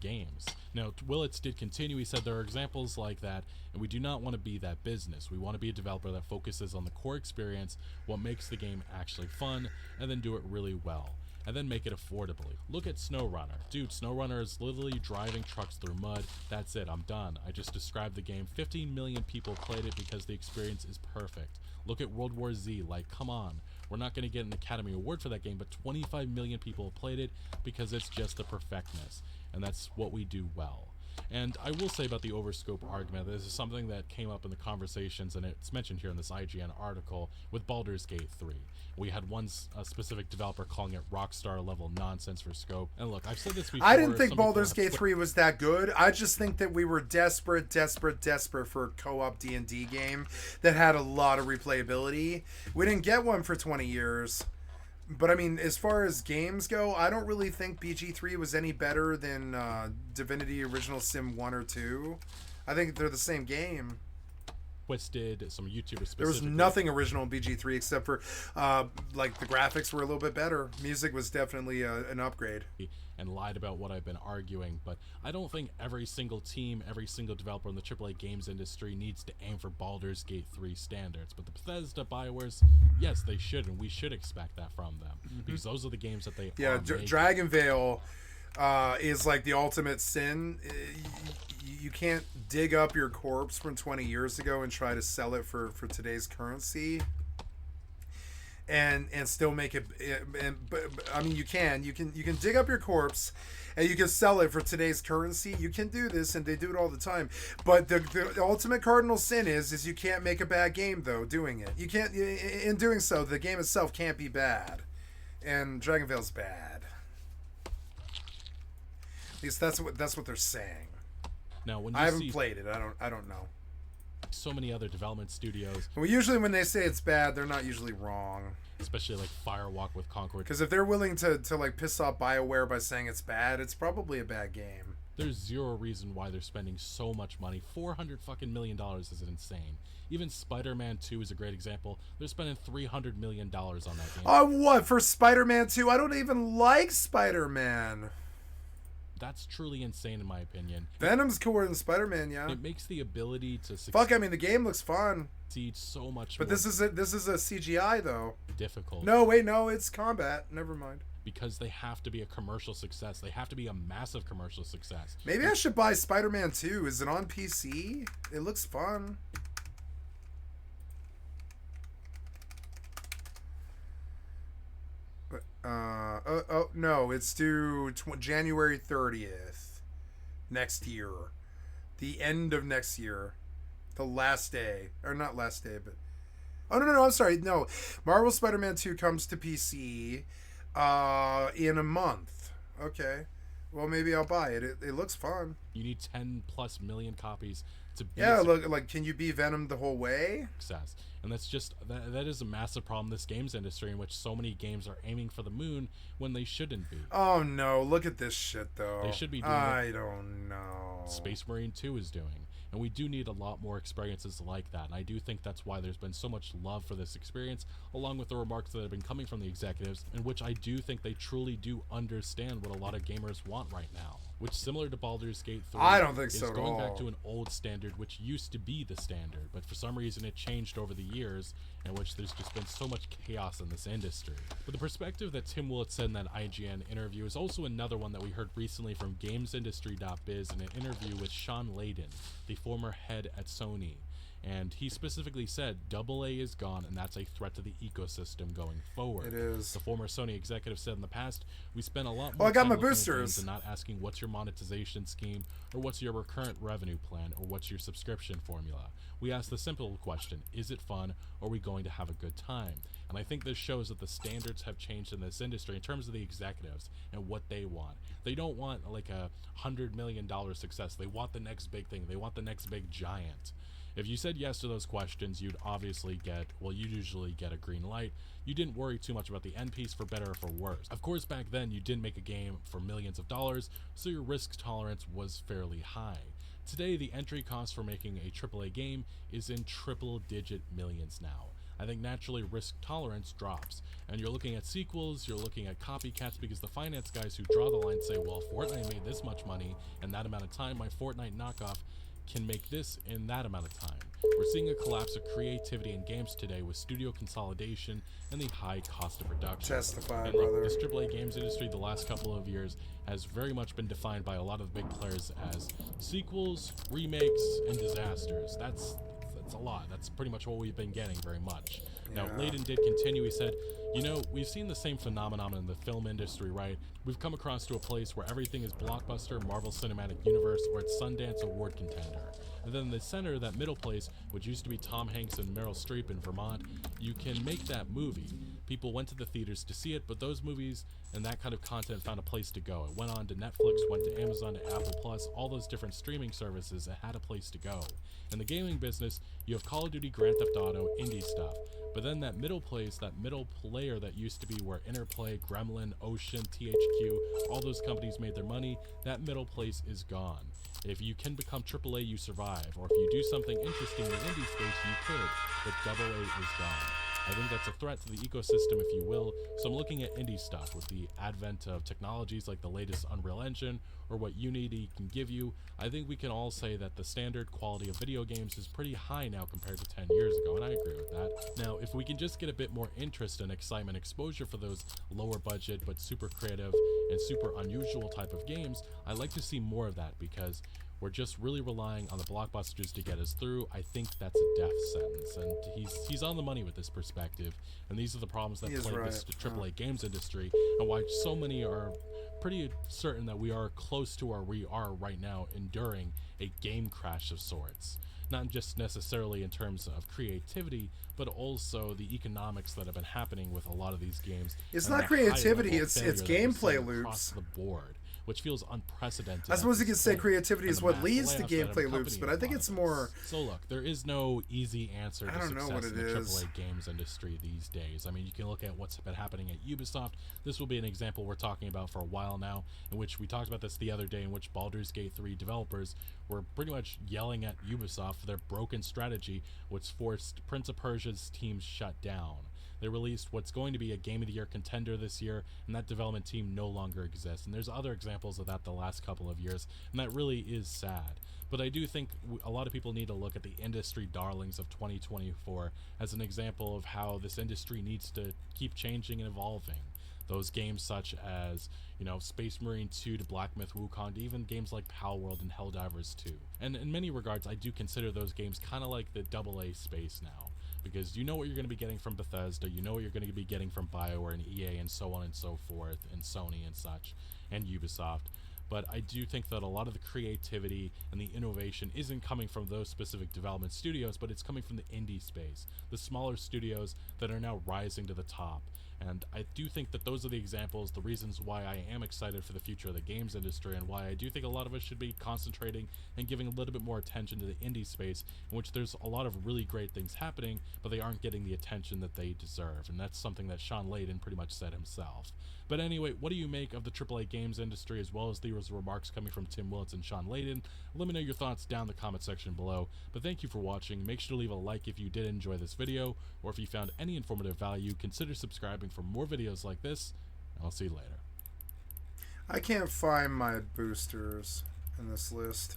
S7: Games. Now, Willits did continue. He said there are examples like that, and we do not want to be that business. We want to be a developer that focuses on the core experience, what makes the game actually fun, and then do it really well, and then make it affordably. Look at SnowRunner. Dude, SnowRunner is literally driving trucks through mud. That's it, I'm done. I just described the game. 15 million people played it because the experience is perfect. Look at World War Z, like, come on. We're not going to get an Academy Award for that game, but 25 million people played it because it's just the perfectness, and that's what we do well. And I will say about the overscope argument, this is something that came up in the conversations, and it's mentioned here in this IGN article with Baldur's Gate 3. We had one specific developer calling it Rockstar level nonsense for scope. And look, I've said this before.
S1: I didn't think Baldur's Gate 3 was that good. I just think that we were desperate for a co-op D&D game that had a lot of replayability. We didn't get one for 20 years. But I mean, as far as games go, I don't really think BG3 was any better than Divinity Original Sin 1 or 2. I think they're the same game.
S7: Twisted, some YouTubers specifically.
S1: There was nothing original in BG3 except for like the graphics were a little bit better. Music was definitely an upgrade.
S7: And lied about what I've been arguing, but I don't think every single team, every single developer in the AAA games industry needs to aim for Baldur's Gate 3 standards. But the Bethesda BioWares, yes, they should, and we should expect that from them, because those are the games that they are making.
S1: Dragon Veil is like the ultimate sin. You can't dig up your corpse from 20 years ago and try to sell it for today's currency. And still make it, but I mean, you can dig up your corpse and you can sell it for today's currency. You can do this, and they do it all the time. But the ultimate cardinal sin is you can't make a bad game though doing it. You can't, in doing so, the game itself can't be bad, and Dragon Veil's bad. At least that's what they're saying.
S7: Now, when you
S1: I haven't played it, I don't know.
S7: So many other development studios.
S1: Well, usually when they say it's bad, they're not usually wrong.
S7: Especially like Firewalk with Concord.
S1: Because if they're willing to like piss off BioWare by saying it's bad, it's probably a bad game.
S7: There's zero reason why they're spending so much money. $400 fucking million is insane. Even Spider-Man 2 is a great example. They're spending $300 million on that game.
S1: On what? For Spider-Man 2? I don't even like Spider-Man.
S7: That's truly insane in my opinion.
S1: Venom's cooler than Spider-Man, yeah.
S7: It makes the ability to succeed.
S1: Fuck, I mean, the game looks fun.
S7: So much
S1: but
S7: more
S1: this is a CGI though.
S7: Difficult.
S1: No, wait, no, it's combat. Never mind.
S7: Because they have to be a commercial success. They have to be a massive commercial success.
S1: Maybe I should buy Spider-Man 2. Is it on PC? It looks fun. No, it's due January 30th next year. The end of next year. The last day. Or not last day, but... Oh, no, I'm sorry. No. Marvel Spider-Man 2 comes to PC in a month. Okay. Well, maybe I'll buy it. It looks fun.
S7: You need 10 plus million copies to be
S1: look, like, can you be Venom the whole way?
S7: Success. And that's just, that is a massive problem in this games industry, in which so many games are aiming for the moon when they shouldn't be.
S1: Oh, no. Look at this shit, though.
S7: They should be doing
S1: I don't know.
S7: Space Marine 2 is doing. And we do need a lot more experiences like that. And I do think that's why there's been so much love for this experience, along with the remarks that have been coming from the executives, in which I do think they truly do understand what a lot of gamers want right now. Which, similar to Baldur's Gate 3,
S1: I don't think so
S7: is
S1: at
S7: going
S1: all.
S7: back to an old standard, which used to be the standard, but for some reason it changed over the years, in which there's just been so much chaos in this industry. But the perspective that Tim Willett said in that IGN interview is also another one that we heard recently from GamesIndustry.biz in an interview with Sean Layden, the former head at Sony. And he specifically said AA is gone, and that's a threat to the ecosystem going forward.
S1: It is.
S7: The former Sony executive said in the past, we spent a lot more
S1: I got
S7: time
S1: my
S7: looking at
S1: boosters.
S7: games and not asking what's your monetization scheme, or what's your recurrent revenue plan, or what's your subscription formula. We asked the simple question, is it fun, or are we going to have a good time? And I think this shows that the standards have changed in this industry in terms of the executives and what they want. They don't want like a $100 million success. They want the next big thing. They want the next big giant. If you said yes to those questions, you'd obviously get, well, you usually get a green light. You didn't worry too much about the end piece, for better or for worse. Of course, back then you didn't make a game for millions of dollars, so your risk tolerance was fairly high. Today, the entry cost for making a AAA game is in triple-digit millions now. I think naturally risk tolerance drops, and you're looking at sequels, you're looking at copycats, because the finance guys who draw the line say, well, Fortnite made this much money in that amount of time, my Fortnite knockoff can make this in that amount of time. We're seeing a collapse of creativity in games today with studio consolidation and the high cost of production.
S1: Testify,
S7: and look,
S1: brother.
S7: this AAA games industry the last couple of years has very much been defined by a lot of the big players as sequels, remakes, and disasters. That's a lot. That's pretty much what we've been getting very much. Now, Layden did continue. He said, you know, we've seen the same phenomenon in the film industry, right? We've come across to a place where everything is blockbuster, Marvel Cinematic Universe, or it's Sundance Award contender. And then in the center, that middle place, which used to be Tom Hanks and Meryl Streep in Vermont, you can make that movie. People went to the theaters to see it, but those movies and that kind of content found a place to go. It went on to Netflix, went to Amazon, to Apple Plus, all those different streaming services. It had a place to go. In the gaming business, you have Call of Duty, Grand Theft Auto, indie stuff. But then that middle place, that middle player that used to be where Interplay, Gremlin, Ocean, THQ, all those companies made their money, that middle place is gone. If you can become AAA, you survive. Or if you do something interesting in the indie space, you could. But AA is gone. I think that's a threat to the ecosystem, if you will. So I'm looking at indie stuff with the advent of technologies like the latest Unreal Engine or what Unity can give you. I think we can all say that the standard quality of video games is pretty high now compared to 10 years ago, and I agree with that. Now, if we can just get a bit more interest and excitement, exposure for those lower budget but super creative and super unusual type of games, I'd like to see more of that, because we're just really relying on the blockbusters to get us through. I think that's a death sentence, and he's on the money with this perspective, and these are the problems that plague this AAA games industry, and why so many are pretty certain that we are close to where we are right now, enduring a game crash of sorts. Not just necessarily in terms of creativity, but also the economics that have been happening with a lot of these games.
S1: It's not creativity, it's gameplay loops
S7: across the board, which feels unprecedented.
S1: I suppose you could say creativity is what leads to gameplay loops, but I think it's more...
S7: So look, there is no easy answer to success in the
S1: is.
S7: AAA games industry these days. I mean, you can look at what's been happening at Ubisoft. This will be an example we're talking about for a while now, in which we talked about this the other day, in which Baldur's Gate 3 developers were pretty much yelling at Ubisoft for their broken strategy, which forced Prince of Persia's teams shut down. They released what's going to be a Game of the Year contender this year, and that development team no longer exists. And there's other examples of that the last couple of years, and that really is sad. But I do think a lot of people need to look at the industry darlings of 2024 as an example of how this industry needs to keep changing and evolving. Those games such as, you know, Space Marine 2 to Black Myth Wukong, to even games like Palworld and Helldivers 2. And in many regards, I do consider those games kind of like the AA space now, because you know what you're going to be getting from Bethesda, you know what you're going to be getting from BioWare and EA and so on and so forth, and Sony and such, and Ubisoft. But I do think that a lot of the creativity and the innovation isn't coming from those specific development studios, but it's coming from the indie space, the smaller studios that are now rising to the top. And I do think that those are the examples, the reasons why I am excited for the future of the games industry, and why I do think a lot of us should be concentrating and giving a little bit more attention to the indie space, in which there's a lot of really great things happening, but they aren't getting the attention that they deserve. And that's something that Sean Layden pretty much said himself. But anyway, what do you make of the AAA games industry, as well as these remarks coming from Tim Willits and Sean Layden? Let me know your thoughts down in the comment section below. But thank you for watching. Make sure to leave a like if you did enjoy this video, or if you found any informative value, consider subscribing for more videos like this, and I'll see you later.
S1: I can't find my boosters in this list.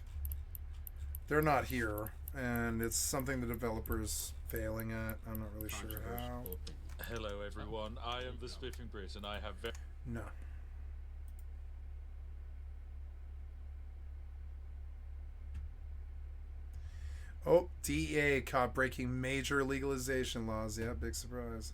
S1: They're not here, and it's something the developer's failing at. I'm not really sure how.
S8: Hello everyone, I am the Spiffing Brit, and I have
S1: No. Oh, DEA caught breaking major legalization laws. Yeah, big surprise.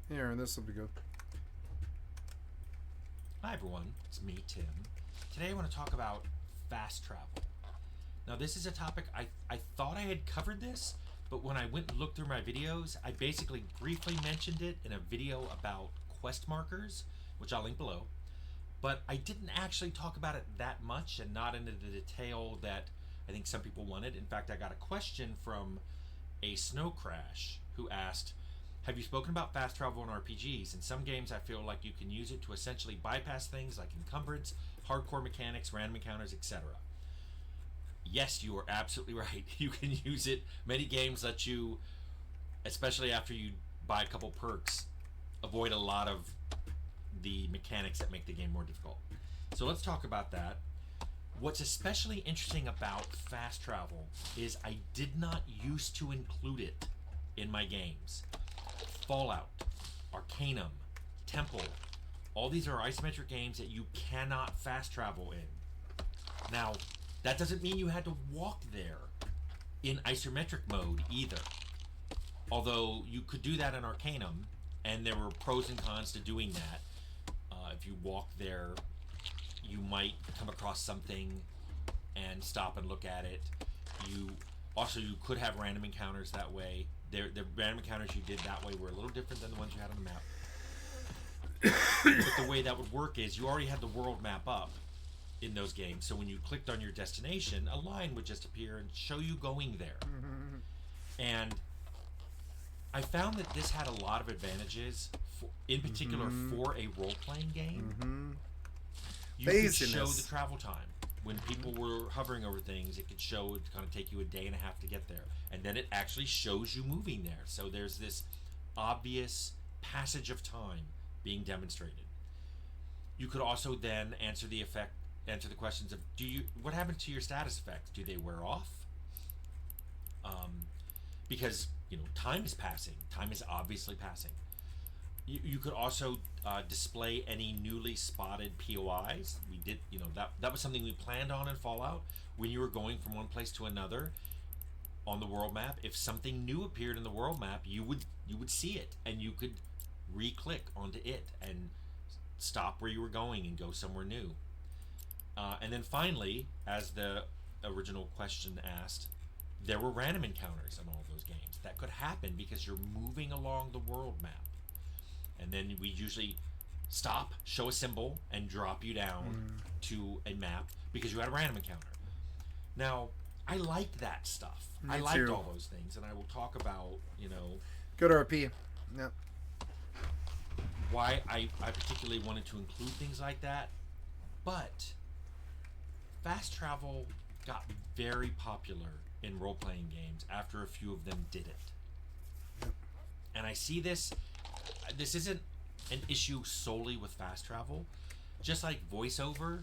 S1: Here, this will be good.
S9: Hi everyone, it's me, Tim. Today I want to talk about fast travel. Now this is a topic I thought I had covered this, but when I went and looked through my videos, I basically briefly mentioned it in a video about quest markers, which I'll link below. But I didn't actually talk about it that much and not into the detail that I think some people wanted. In fact, I got a question from a Snow Crash who asked, have you spoken about fast travel in RPGs? In some games I feel like you can use it to essentially bypass things like encumbrance, hardcore mechanics, random encounters, etc. Yes, you are absolutely right. You can use it. Many games let you, especially after you buy a couple perks, avoid a lot of the mechanics that make the game more difficult. So let's talk about that. What's especially interesting about fast travel is I did not used to include it in my games. Fallout, Arcanum, Temple, all these are isometric games that you cannot fast travel in. Now, that doesn't mean you had to walk there in isometric mode either. Although you could do that in Arcanum, and there were pros and cons to doing that. If you walk there, you might come across something and stop and look at it. You could have random encounters that way. The random encounters you did that way were a little different than the ones you had on the map. But the way that would work is you already had the world map up in those games, so when you clicked on your destination, a line would just appear and show you going there. And I found that this had a lot of advantages, in particular for a role-playing game. You could show the travel time. When people were hovering over things, it could show it kind of take you a day and a half to get there. And then it actually shows you moving there. So there's this obvious passage of time being demonstrated. You could also then answer the questions of what happened to your status effects? Do they wear off? Because time is passing. Time is obviously passing. You could also display any newly spotted POIs. We did, that was something we planned on in Fallout. When you were going from one place to another on the world map, if something new appeared in the world map, you would see it, and you could re-click onto it and stop where you were going and go somewhere new. And then finally, as the original question asked, there were random encounters in all of those games. That could happen because you're moving along the world map. And then we usually stop, show a symbol, and drop you down to a map because you had a random encounter. Now, I liked that stuff. I liked all those things, and I will talk about,
S1: Good RP. Yep.
S9: Why I particularly wanted to include things like that. But fast travel got very popular in role-playing games after a few of them did it. And I see this isn't an issue solely with fast travel. Just like voiceover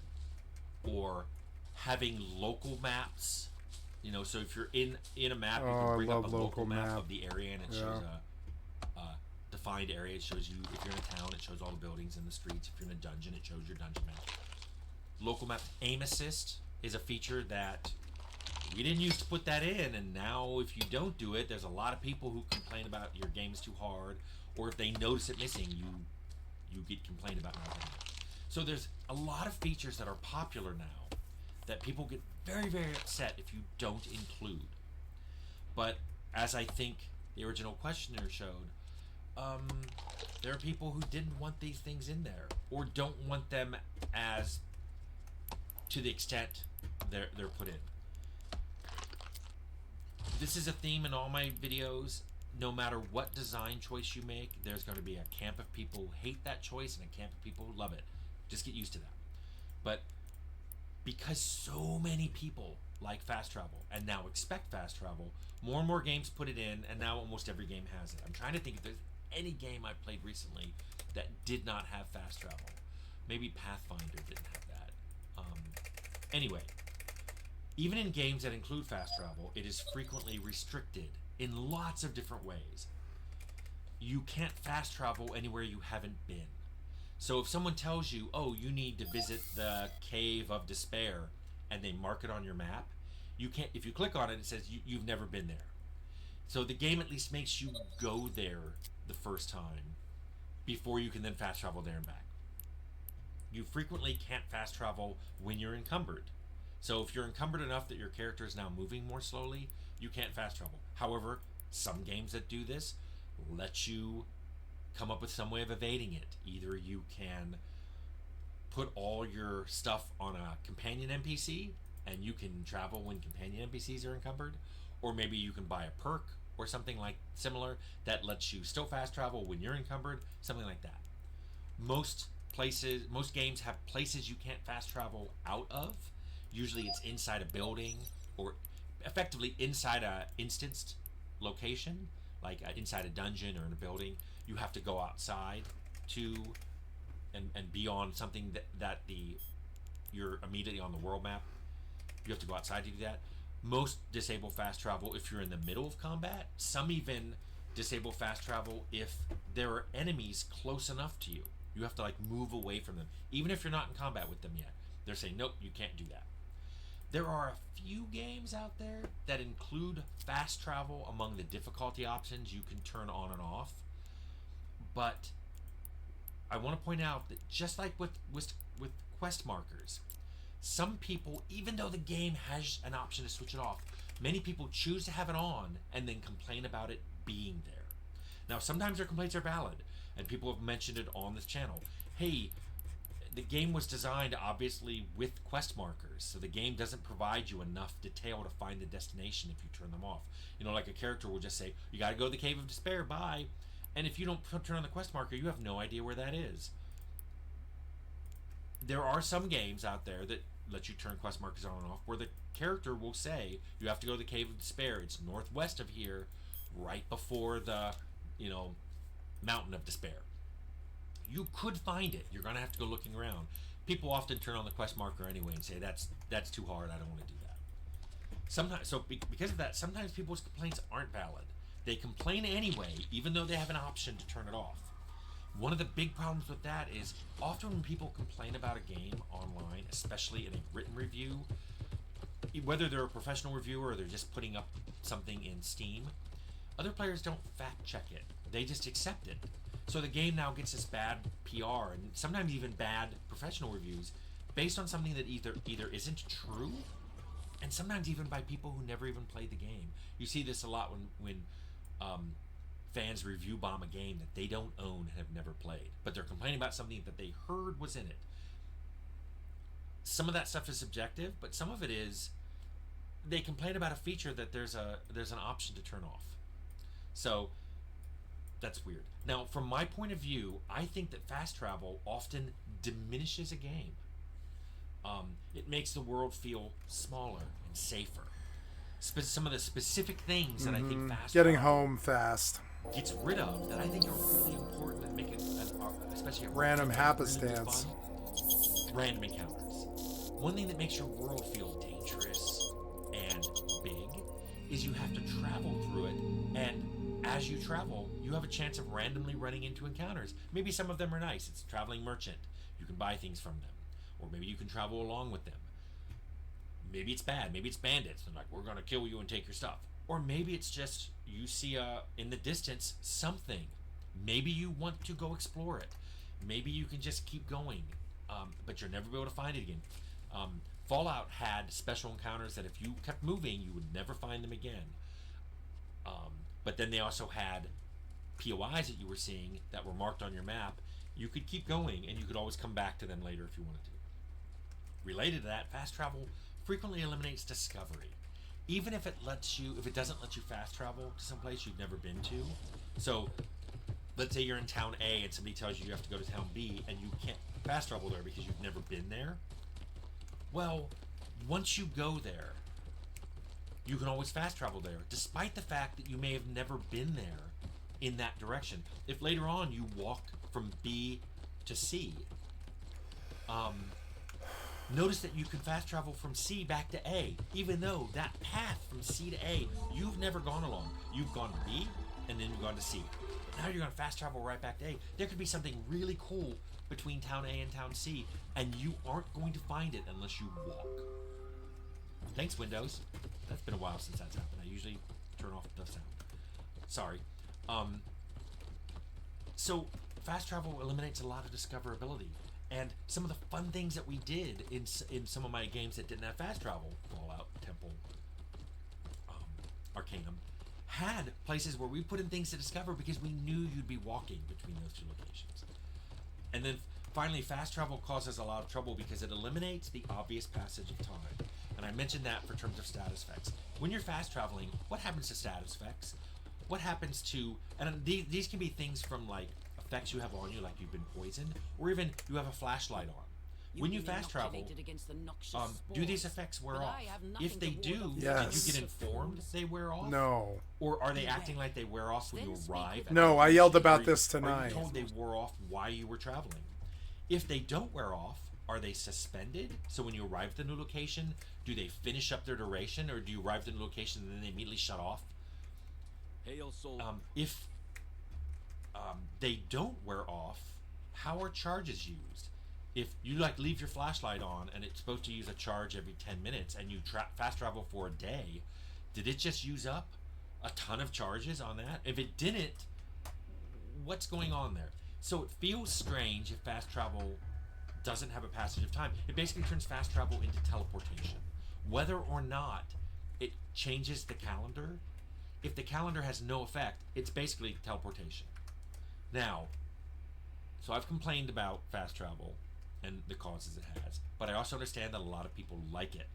S9: or having local maps, so if you're in a map, you can bring up a local map of the area, and it shows a defined area. It shows you, if you're in a town, it shows all the buildings and the streets. If you're in a dungeon, it shows your dungeon map. Local map. Aim assist is a feature that we didn't used to put that in, and now if you don't do it, there's a lot of people who complain about your game is too hard, or if they notice it missing, you get complained about not having it. So there's a lot of features that are popular now that people get very, very upset if you don't include. But as I think the original questioner showed, there are people who didn't want these things in there, or don't want them as to the extent they're put in. This is a theme in all my videos. No matter what design choice you make, there's going to be a camp of people who hate that choice and a camp of people who love it. Just get used to that. But because so many people like fast travel and now expect fast travel, more and more games put it in, and now almost every game has it. I'm trying to think if there's any game I've played recently that did not have fast travel. Maybe Pathfinder didn't have that. Anyway, even in games that include fast travel, it is frequently restricted in lots of different ways. You can't fast travel anywhere you haven't been. So if someone tells you, oh, you need to visit the Cave of Despair, and they mark it on your map, you can't. If you click on it, it says you've never been there. So the game at least makes you go there the first time, before you can then fast travel there and back. You frequently can't fast travel when you're encumbered. So if you're encumbered enough that your character is now moving more slowly, you can't fast travel. However, some games that do this let you come up with some way of evading it. Either you can put all your stuff on a companion NPC and you can travel when companion NPCs are encumbered, or maybe you can buy a perk or something like similar that lets you still fast travel when you're encumbered, something like that. Most games have places you can't fast travel out of. Usually it's inside a building or effectively inside a instanced location, like inside a dungeon or in a building. You have to go outside to and be on something that you're immediately on the world map. You have to go outside to do that. Most disable fast travel if you're in the middle of combat. Some even disable fast travel if there are enemies close enough to you. You have to like move away from them, even if you're not in combat with them yet. They're saying, nope, you can't do that. There are a few games out there that include fast travel among the difficulty options you can turn on and off. But I want to point out that just like with quest markers, some people, even though the game has an option to switch it off, many people choose to have it on and then complain about it being there. Now, sometimes their complaints are valid, and people have mentioned it on this channel. Hey, the game was designed obviously with quest markers, so the game doesn't provide you enough detail to find the destination if you turn them off. You know, like a character will just say, you gotta go to the Cave of Despair, bye. And if you don't turn on the quest marker, you have no idea where that is. There are some games out there that let you turn quest markers on and off, where the character will say, you have to go to the Cave of Despair. It's northwest of here, right before the, Mountain of Despair. You could find it. You're going to have to go looking around. People often turn on the quest marker anyway and say, that's too hard, I don't want to do that. Sometimes, because of that, sometimes people's complaints aren't valid. They complain anyway, even though they have an option to turn it off. One of the big problems with that is often when people complain about a game online, especially in a written review, whether they're a professional reviewer or they're just putting up something in Steam, other players don't fact check it. They just accept it. So the game now gets this bad PR and sometimes even bad professional reviews based on something that either isn't true, and sometimes even by people who never even played the game. You see this a lot when fans review bomb a game that they don't own and have never played, but they're complaining about something that they heard was in it. Some of that stuff is subjective, but some of it is they complain about a feature that there's an option to turn off. So that's weird. Now, from my point of view, I think that fast travel often diminishes a game. It makes the world feel smaller and safer. Some of the specific things that I think fast
S1: Getting
S9: travel
S1: home fast.
S9: gets rid of that I think are really important and make it, especially a
S1: Random
S9: really
S1: happenstance.
S9: fun, random encounters. One thing that makes your world feel dangerous and big is you have to travel through it, and as you travel, you have a chance of randomly running into encounters. Maybe some of them are nice. It's a traveling merchant. You can buy things from them. Or maybe you can travel along with them. Maybe it's bad. Maybe it's bandits. They're like, we're going to kill you and take your stuff. Or maybe it's just you see in the distance something. Maybe you want to go explore it. Maybe you can just keep going, but you'll never be able to find it again. Fallout had special encounters that if you kept moving, you would never find them again. But then they also had POIs that you were seeing that were marked on your map. You could keep going, and you could always come back to them later if you wanted to. Related to that, fast travel frequently eliminates discovery. Even if it doesn't let you fast travel to some place you've never been to. So, let's say you're in town A and somebody tells you have to go to town B and you can't fast travel there because you've never been there. Well, once you go there, you can always fast travel there, despite the fact that you may have never been there in that direction. If later on you walk from B to C, notice that you can fast travel from C back to A, even though that path from C to A, you've never gone along. You've gone to B, and then you've gone to C. Now you're going to fast travel right back to A. There could be something really cool between town A and town C, and you aren't going to find it unless you walk. Thanks, Windows. That's been a while since that's happened. I usually turn off the sound. Sorry. So, fast travel eliminates a lot of discoverability. And some of the fun things that we did in some of my games that didn't have fast travel, Fallout, Temple, Arcanum, had places where we put in things to discover because we knew you'd be walking between those two locations. And then finally, fast travel causes a lot of trouble because it eliminates the obvious passage of time. And I mentioned that for terms of status effects. When you're fast traveling, what happens to status effects? What happens to, and these can be things from like effects you have on you, like you've been poisoned, or even you have a flashlight on. When you fast travel, do these effects wear off? If they do,
S1: Yes.
S9: did you get informed they wear off?
S1: No.
S9: Or are they acting like they wear off when you arrive?
S1: No, I yelled about
S9: Or
S1: this
S9: Are
S1: tonight.
S9: you told they wore off while you were traveling? If they don't wear off, are they suspended? So when you arrive at the new location, do they finish up their duration, or do you arrive at the new location and then they immediately shut off? If they don't wear off, how are charges used? If you like leave your flashlight on and it's supposed to use a charge every 10 minutes and you fast travel for a day, did it just use up a ton of charges on that? If it didn't, what's going on there? So it feels strange if fast travel doesn't have a passage of time. It basically turns fast travel into teleportation. Whether or not it changes the calendar, if the calendar has no effect, it's basically teleportation. Now, so I've complained about fast travel and the causes it has, but I also understand that a lot of people like it.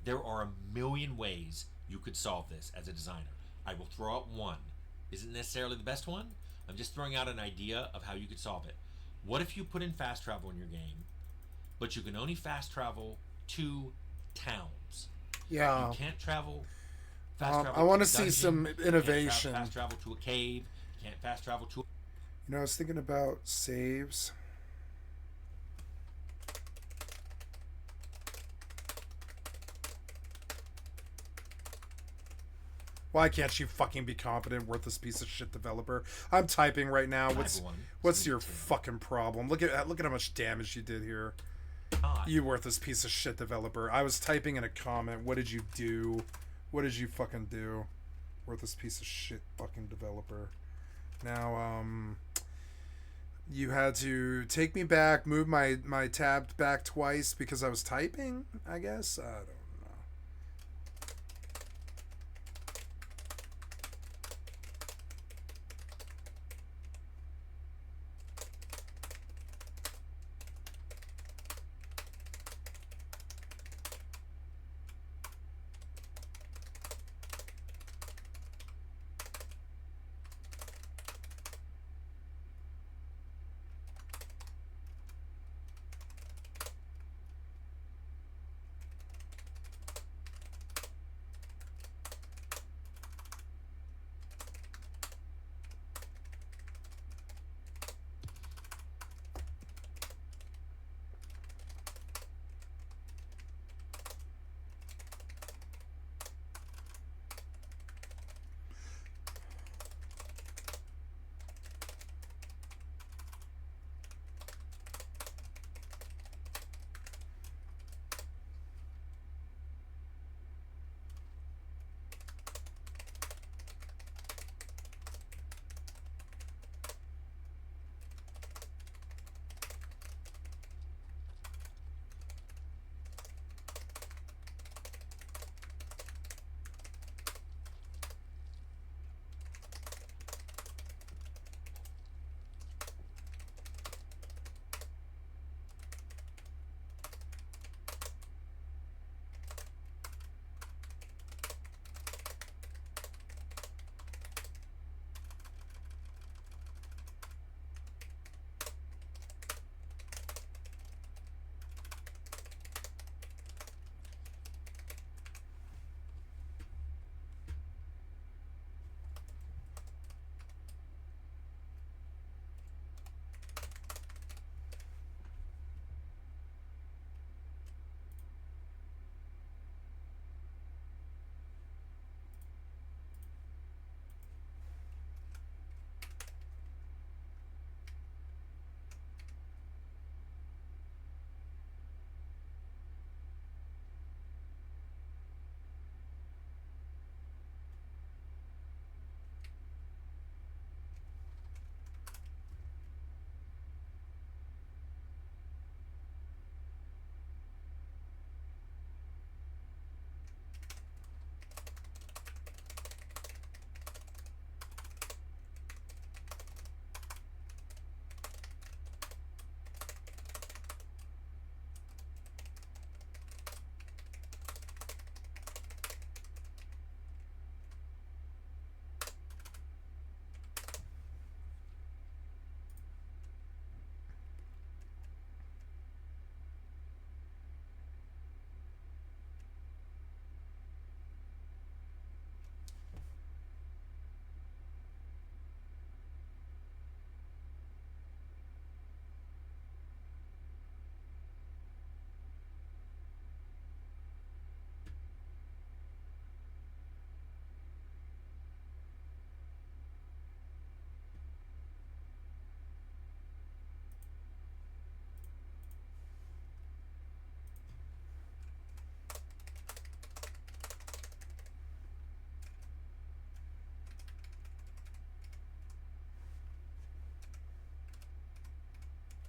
S9: There are a million ways you could solve this as a designer. I will throw out one. Isn't necessarily the best one. I'm just throwing out an idea of how you could solve it. What if you put in fast travel in your game, but you can only fast travel to towns?
S1: Yeah.
S9: You can't travel fast travel
S1: I want
S9: to
S1: to
S9: a
S1: see
S9: dungeon.
S1: some
S9: You can't
S1: innovation.
S9: fast travel to a cave. You can't fast travel to...
S1: You know, I was thinking about saves. Why can't you fucking be competent, worthless piece of shit developer? I'm typing right now. What's your fucking problem? Look at how much damage you did here. You worthless piece of shit developer. I was typing in a comment. What did you do? What did you fucking do? Worthless piece of shit fucking developer. Now, you had to take me back, move my tab back twice because I was typing, I guess? I don't know.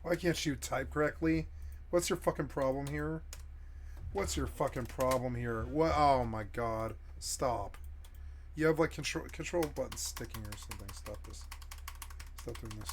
S1: Why can't you type correctly? What's your fucking problem here? What's your fucking problem here? What? Oh my god. Stop. You have like control button sticking or something. Stop this. Stop doing this.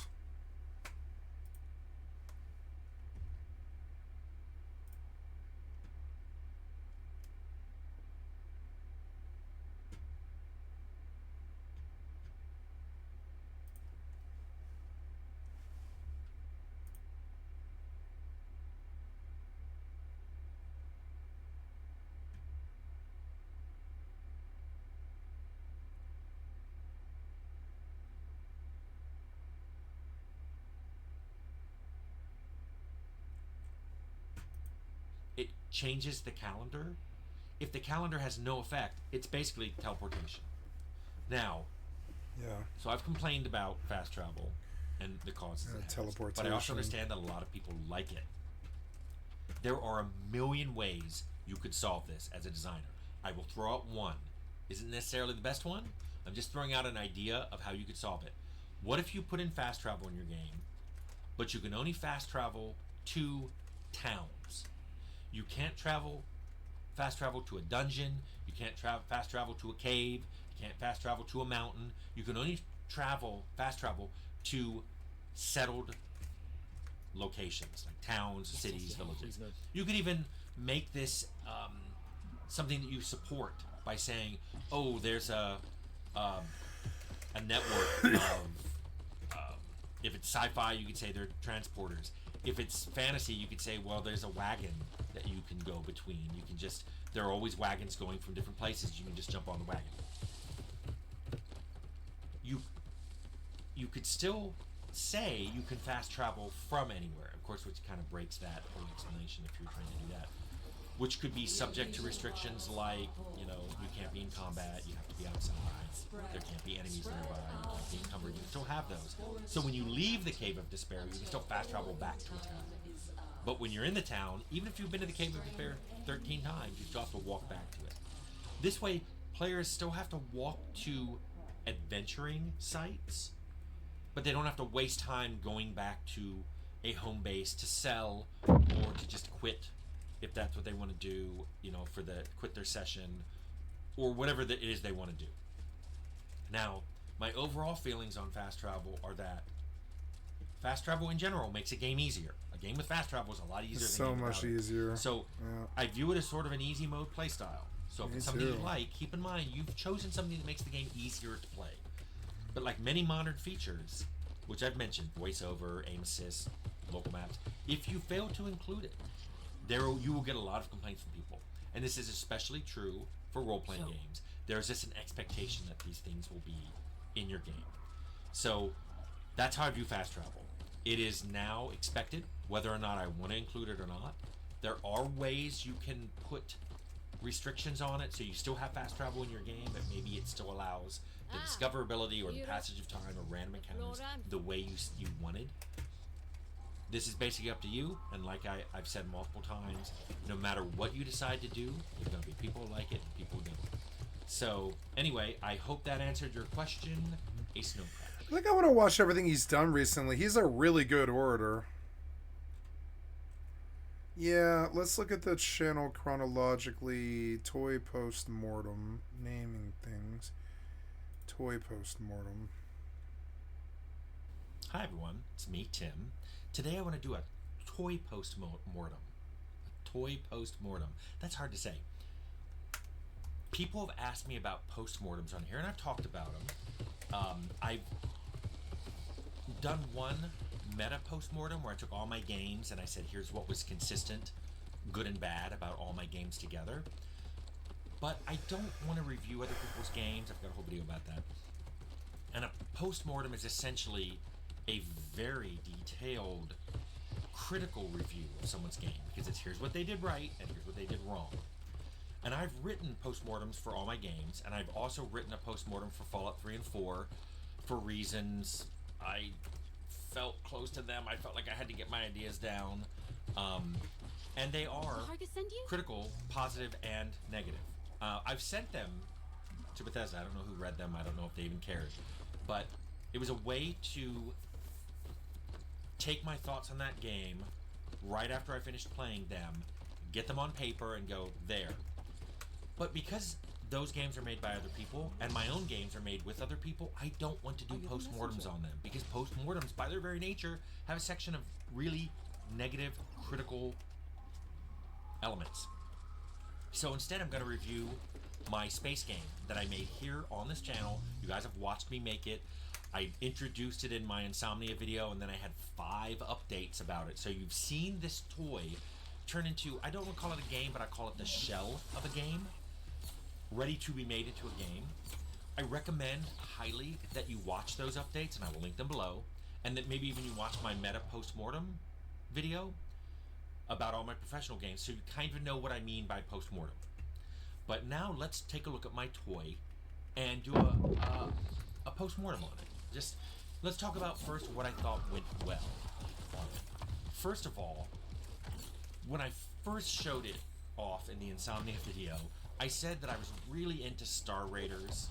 S9: It changes the calendar. If the calendar has no effect, it's basically teleportation. Now,
S1: Yeah.
S9: so I've complained about fast travel and the causes it has,
S1: teleportation.
S9: but I also understand that a lot of people like it. There are a million ways you could solve this as a designer. I will throw out one. Isn't necessarily the best one. I'm just throwing out an idea of how you could solve it. What if you put in fast travel in your game, but you can only fast travel to towns? You can't fast travel to a dungeon. You can't fast travel to a cave. You can't fast travel to a mountain. You can only fast travel to settled locations like towns, cities, villages. You could even make this something that you support by saying, "Oh, there's a network of." If it's sci-fi, you could say they're transporters. If it's fantasy, you could say, well, there's a wagon that you can go between. You can just, there are always wagons going from different places. You can just jump on the wagon. You could still say you can fast travel from anywhere. Of course, which kind of breaks that whole explanation if you're trying to do that. Which could be subject to restrictions like, you know, you can't be in combat, you have to be outside, there can't be enemies nearby, you can't be encumbered, you still have those. So when you leave the Cave of Despair, you can still fast travel back to a town. But when you're in the town, even if you've been to the Cave of Despair 13 times, you still have to walk back to it. This way, players still have to walk to adventuring sites, but they don't have to waste time going back to a home base to sell or to just quit if that's what they want to do, you know, quit their session or whatever it is they want to do. Now, my overall feelings on fast travel are that fast travel in general makes a game easier. A game with fast travel is a lot easier
S1: It's
S9: than
S1: so
S9: a game
S1: much
S9: without it.
S1: easier.
S9: So
S1: Yeah.
S9: I view it as sort of an easy mode playstyle. So if
S1: Me
S9: it's something you
S1: too.
S9: like, keep in mind you've chosen something that makes the game easier to play. But like many modern features, which I've mentioned, voiceover, aim assist, local maps, if you fail to include it, you will get a lot of complaints from people. And this is especially true for role-playing games. There's just an expectation that these things will be in your game. So that's how I view fast travel. It is now expected, whether or not I want to include it or not. There are ways you can put restrictions on it so you still have fast travel in your game, but maybe it still allows the discoverability or the passage of time or random encounters the way you wanted. This is basically up to you, and like I've said multiple times, no matter what you decide to do, there's going to be people who like it and people who don't. So, anyway, I hope that answered your question, Ace No Crack.
S1: I think I want to watch everything he's done recently. He's a really good orator. Yeah, let's look at the channel chronologically. Toy post-mortem. Naming things. Toy post-mortem.
S9: Hi everyone, it's me, Tim. Today I want to do a toy post-mortem. A toy post-mortem. That's hard to say. People have asked me about post-mortems on here, and I've talked about them. I've done one meta post-mortem where I took all my games and I said, here's what was consistent, good and bad, about all my games together. But I don't want to review other people's games. I've got a whole video about that. And a post-mortem is essentially a very detailed, critical review of someone's game, because it's here's what they did right and here's what they did wrong. And I've written post-mortems for all my games, and I've also written a post-mortem for Fallout 3 and 4 for reasons I felt close to them. I felt like I had to get my ideas down. And they are critical, positive, and negative. I've sent them to Bethesda. I don't know who read them. I don't know if they even cared. But it was a way to take my thoughts on that game right after I finished playing them, get them on paper, and go, there. But because those games are made by other people, and my own games are made with other people, I don't want to do postmortems on them, because postmortems, by their very nature, have a section of really negative, critical elements. So instead, I'm going to review my space game that I made here on this channel. You guys have watched me make it. I introduced it in my Insomnia video, and then I had 5 updates about it. So you've seen this toy turn into, I don't want to call it a game, but I call it the shell of a game, ready to be made into a game. I recommend highly that you watch those updates, and I will link them below, and that maybe even you watch my meta postmortem video about all my professional games, so you kind of know what I mean by postmortem. But now let's take a look at my toy and do a postmortem on it. Just let's talk about first what I thought went well on it. First of all, when I first showed it off in the Insomnia video, I said that I was really into Star Raiders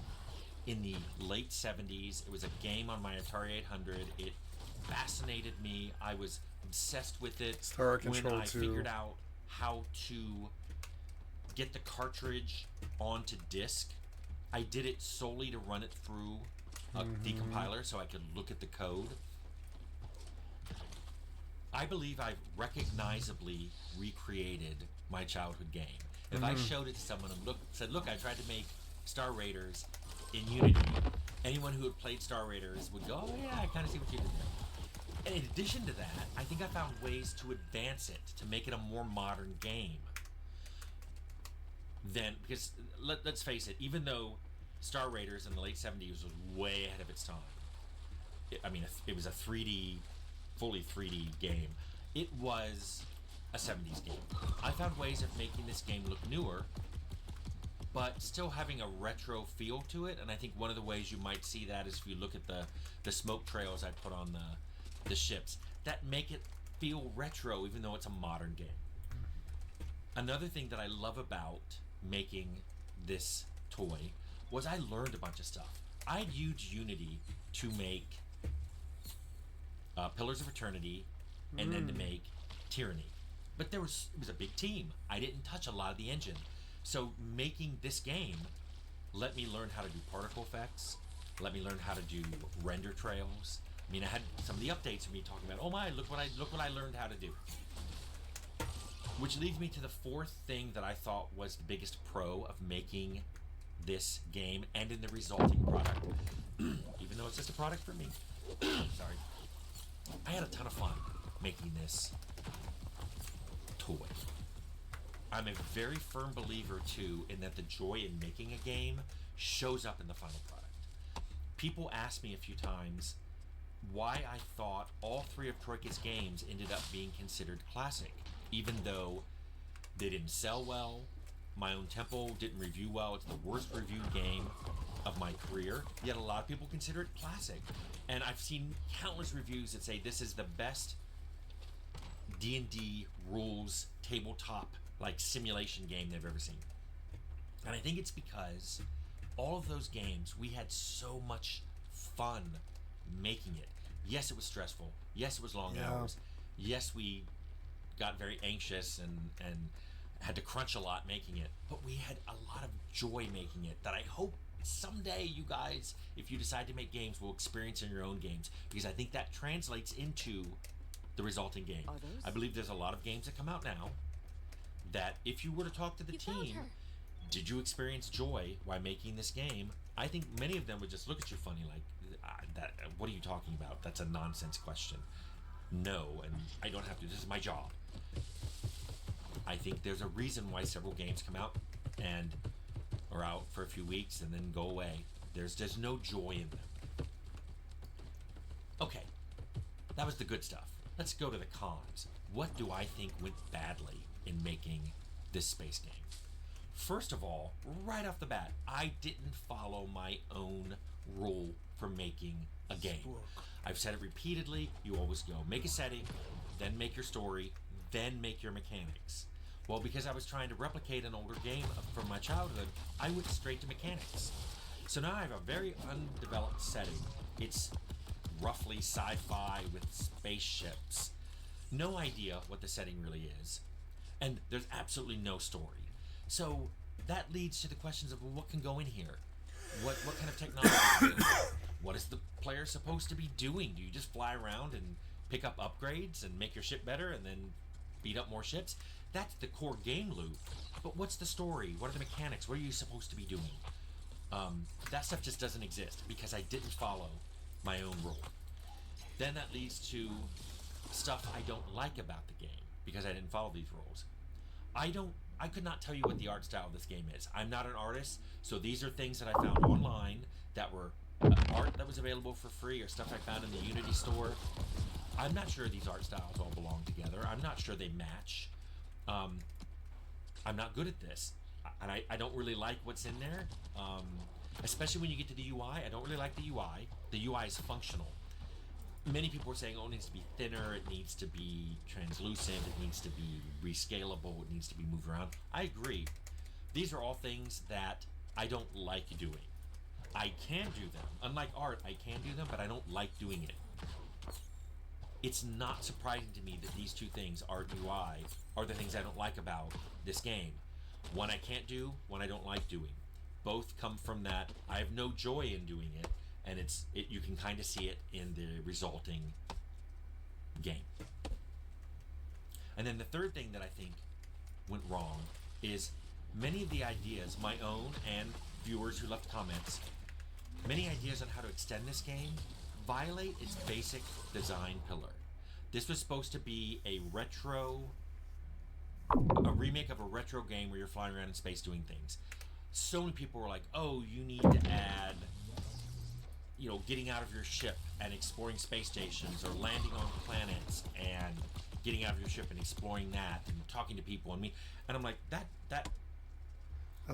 S9: in the late 70s. It was a game on my Atari 800. It fascinated me. I was obsessed with it.
S1: Star Control
S9: when I
S1: 2.
S9: figured out how to get the cartridge onto disk, I did it solely to run it through a decompiler so I could look at the code. I believe I've recognizably recreated my childhood game. If I showed it to someone and said, look, I tried to make Star Raiders in Unity, anyone who had played Star Raiders would go, oh yeah, I kind of see what you did there. And in addition to that, I think I found ways to advance it, to make it a more modern game. Then, because let's face it, even though Star Raiders in the late 70s was way ahead of its time, it was a 3D, fully 3D game, it was a 70s game. I found ways of making this game look newer, but still having a retro feel to it, and I think one of the ways you might see that is if you look at the smoke trails I put on the ships, that make it feel retro even though it's a modern game. Another thing that I love about making this toy was I learned a bunch of stuff. I'd used Unity to make Pillars of Eternity and then to make Tyranny. But it was a big team. I didn't touch a lot of the engine. So making this game let me learn how to do particle effects, let me learn how to do render trails. I mean, I had some of the updates of me talking about, oh my, look what I learned how to do. Which leads me to the fourth thing that I thought was the biggest pro of making this game and in the resulting product. Even though it's just a product for me. Sorry. I had a ton of fun making this toy. I'm a very firm believer, too, in that the joy in making a game shows up in the final product. People asked me a few times why I thought all 3 of Troika's games ended up being considered classic, even though they didn't sell well, My Own Temple didn't review well, it's the worst reviewed game of my career, yet a lot of people consider it classic. And I've seen countless reviews that say this is the best D&D rules tabletop like simulation game they've ever seen. And I think it's because all of those games, we had so much fun making it. Yes, it was stressful. Yes, it was long hours. Yes, we got very anxious and had to crunch a lot making it. But we had a lot of joy making it that I hope someday you guys, if you decide to make games, will experience in your own games. Because I think that translates into the resulting game. I believe there's a lot of games that come out now that if you were to talk to the team, did you experience joy while making this game? I think many of them would just look at you funny like, what are you talking about? That's a nonsense question. No, and I don't have to. This is my job. I think there's a reason why several games come out and are out for a few weeks and then go away. There's no joy in them. Okay, that was the good stuff. Let's go to the cons. What do I think went badly in making this space game? First of all, right off the bat, I didn't follow my own rule for making a game. I've said it repeatedly. You always go make a setting, then make your story, then make your mechanics. Well, because I was trying to replicate an older game from my childhood, I went straight to mechanics. So now I have a very undeveloped setting. It's roughly sci-fi with spaceships. No idea what the setting really is, and there's absolutely no story. So that leads to the questions of, well, what can go in here? What kind of technology? What is the player supposed to be doing? Do you just fly around and pick up upgrades and make your ship better and then beat up more ships? That's the core game loop. But what's the story? What are the mechanics? What are you supposed to be doing? That stuff just doesn't exist because I didn't follow my own rule. Then that leads to stuff I don't like about the game because I didn't follow these rules. I could not tell you what the art style of this game is. I'm not an artist, so these are things that I found online that were art that was available for free or stuff I found in the Unity store. I'm not sure these art styles all belong together. I'm not sure they match. I'm not good at this, and I don't really like what's in there, especially when you get to the UI. I don't really like the UI. The UI is functional. Many people are saying, oh, it needs to be thinner, it needs to be translucent, it needs to be rescalable, it needs to be moved around. I agree. These are all things that I don't like doing. I can do them. Unlike art, I can do them, but I don't like doing it. It's not surprising to me that these two things, art and UI, are the things I don't like about this game. One I can't do, one I don't like doing. Both come from that I have no joy in doing it, and you can kind of see it in the resulting game. And then the third thing that I think went wrong is many of the ideas, my own and viewers who left comments, many ideas on how to extend this game violate its basic design pillar. This was supposed to be a remake of a retro game where you're flying around in space doing things. So many people were like, oh, you need to add, getting out of your ship and exploring space stations, or landing on planets and getting out of your ship and exploring that and talking to people and I'm like,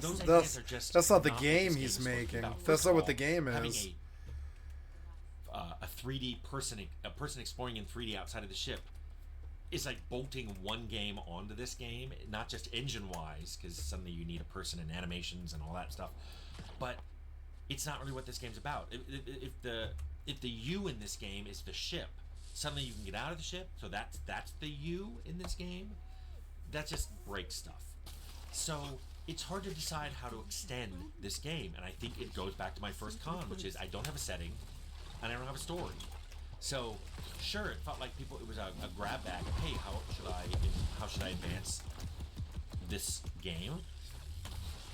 S9: those ideas are just
S1: that's not the
S9: what
S1: game
S9: this
S1: he's
S9: is supposed to be
S1: making.
S9: about.
S1: That's
S9: First
S1: not
S9: of
S1: what the
S9: all,
S1: game
S9: having
S1: is.
S9: A 3D person exploring in 3D outside of the ship is like bolting one game onto this game, not just engine-wise, because suddenly you need a person and animations and all that stuff, but it's not really what this game's about. If the you in this game is the ship, suddenly you can get out of the ship, so that's the you in this game. That just breaks stuff. So it's hard to decide how to extend this game, and I think it goes back to my first con, which is I don't have a setting and I don't have a story. So sure, it felt like it was a grab bag of, hey, how should I advance this game?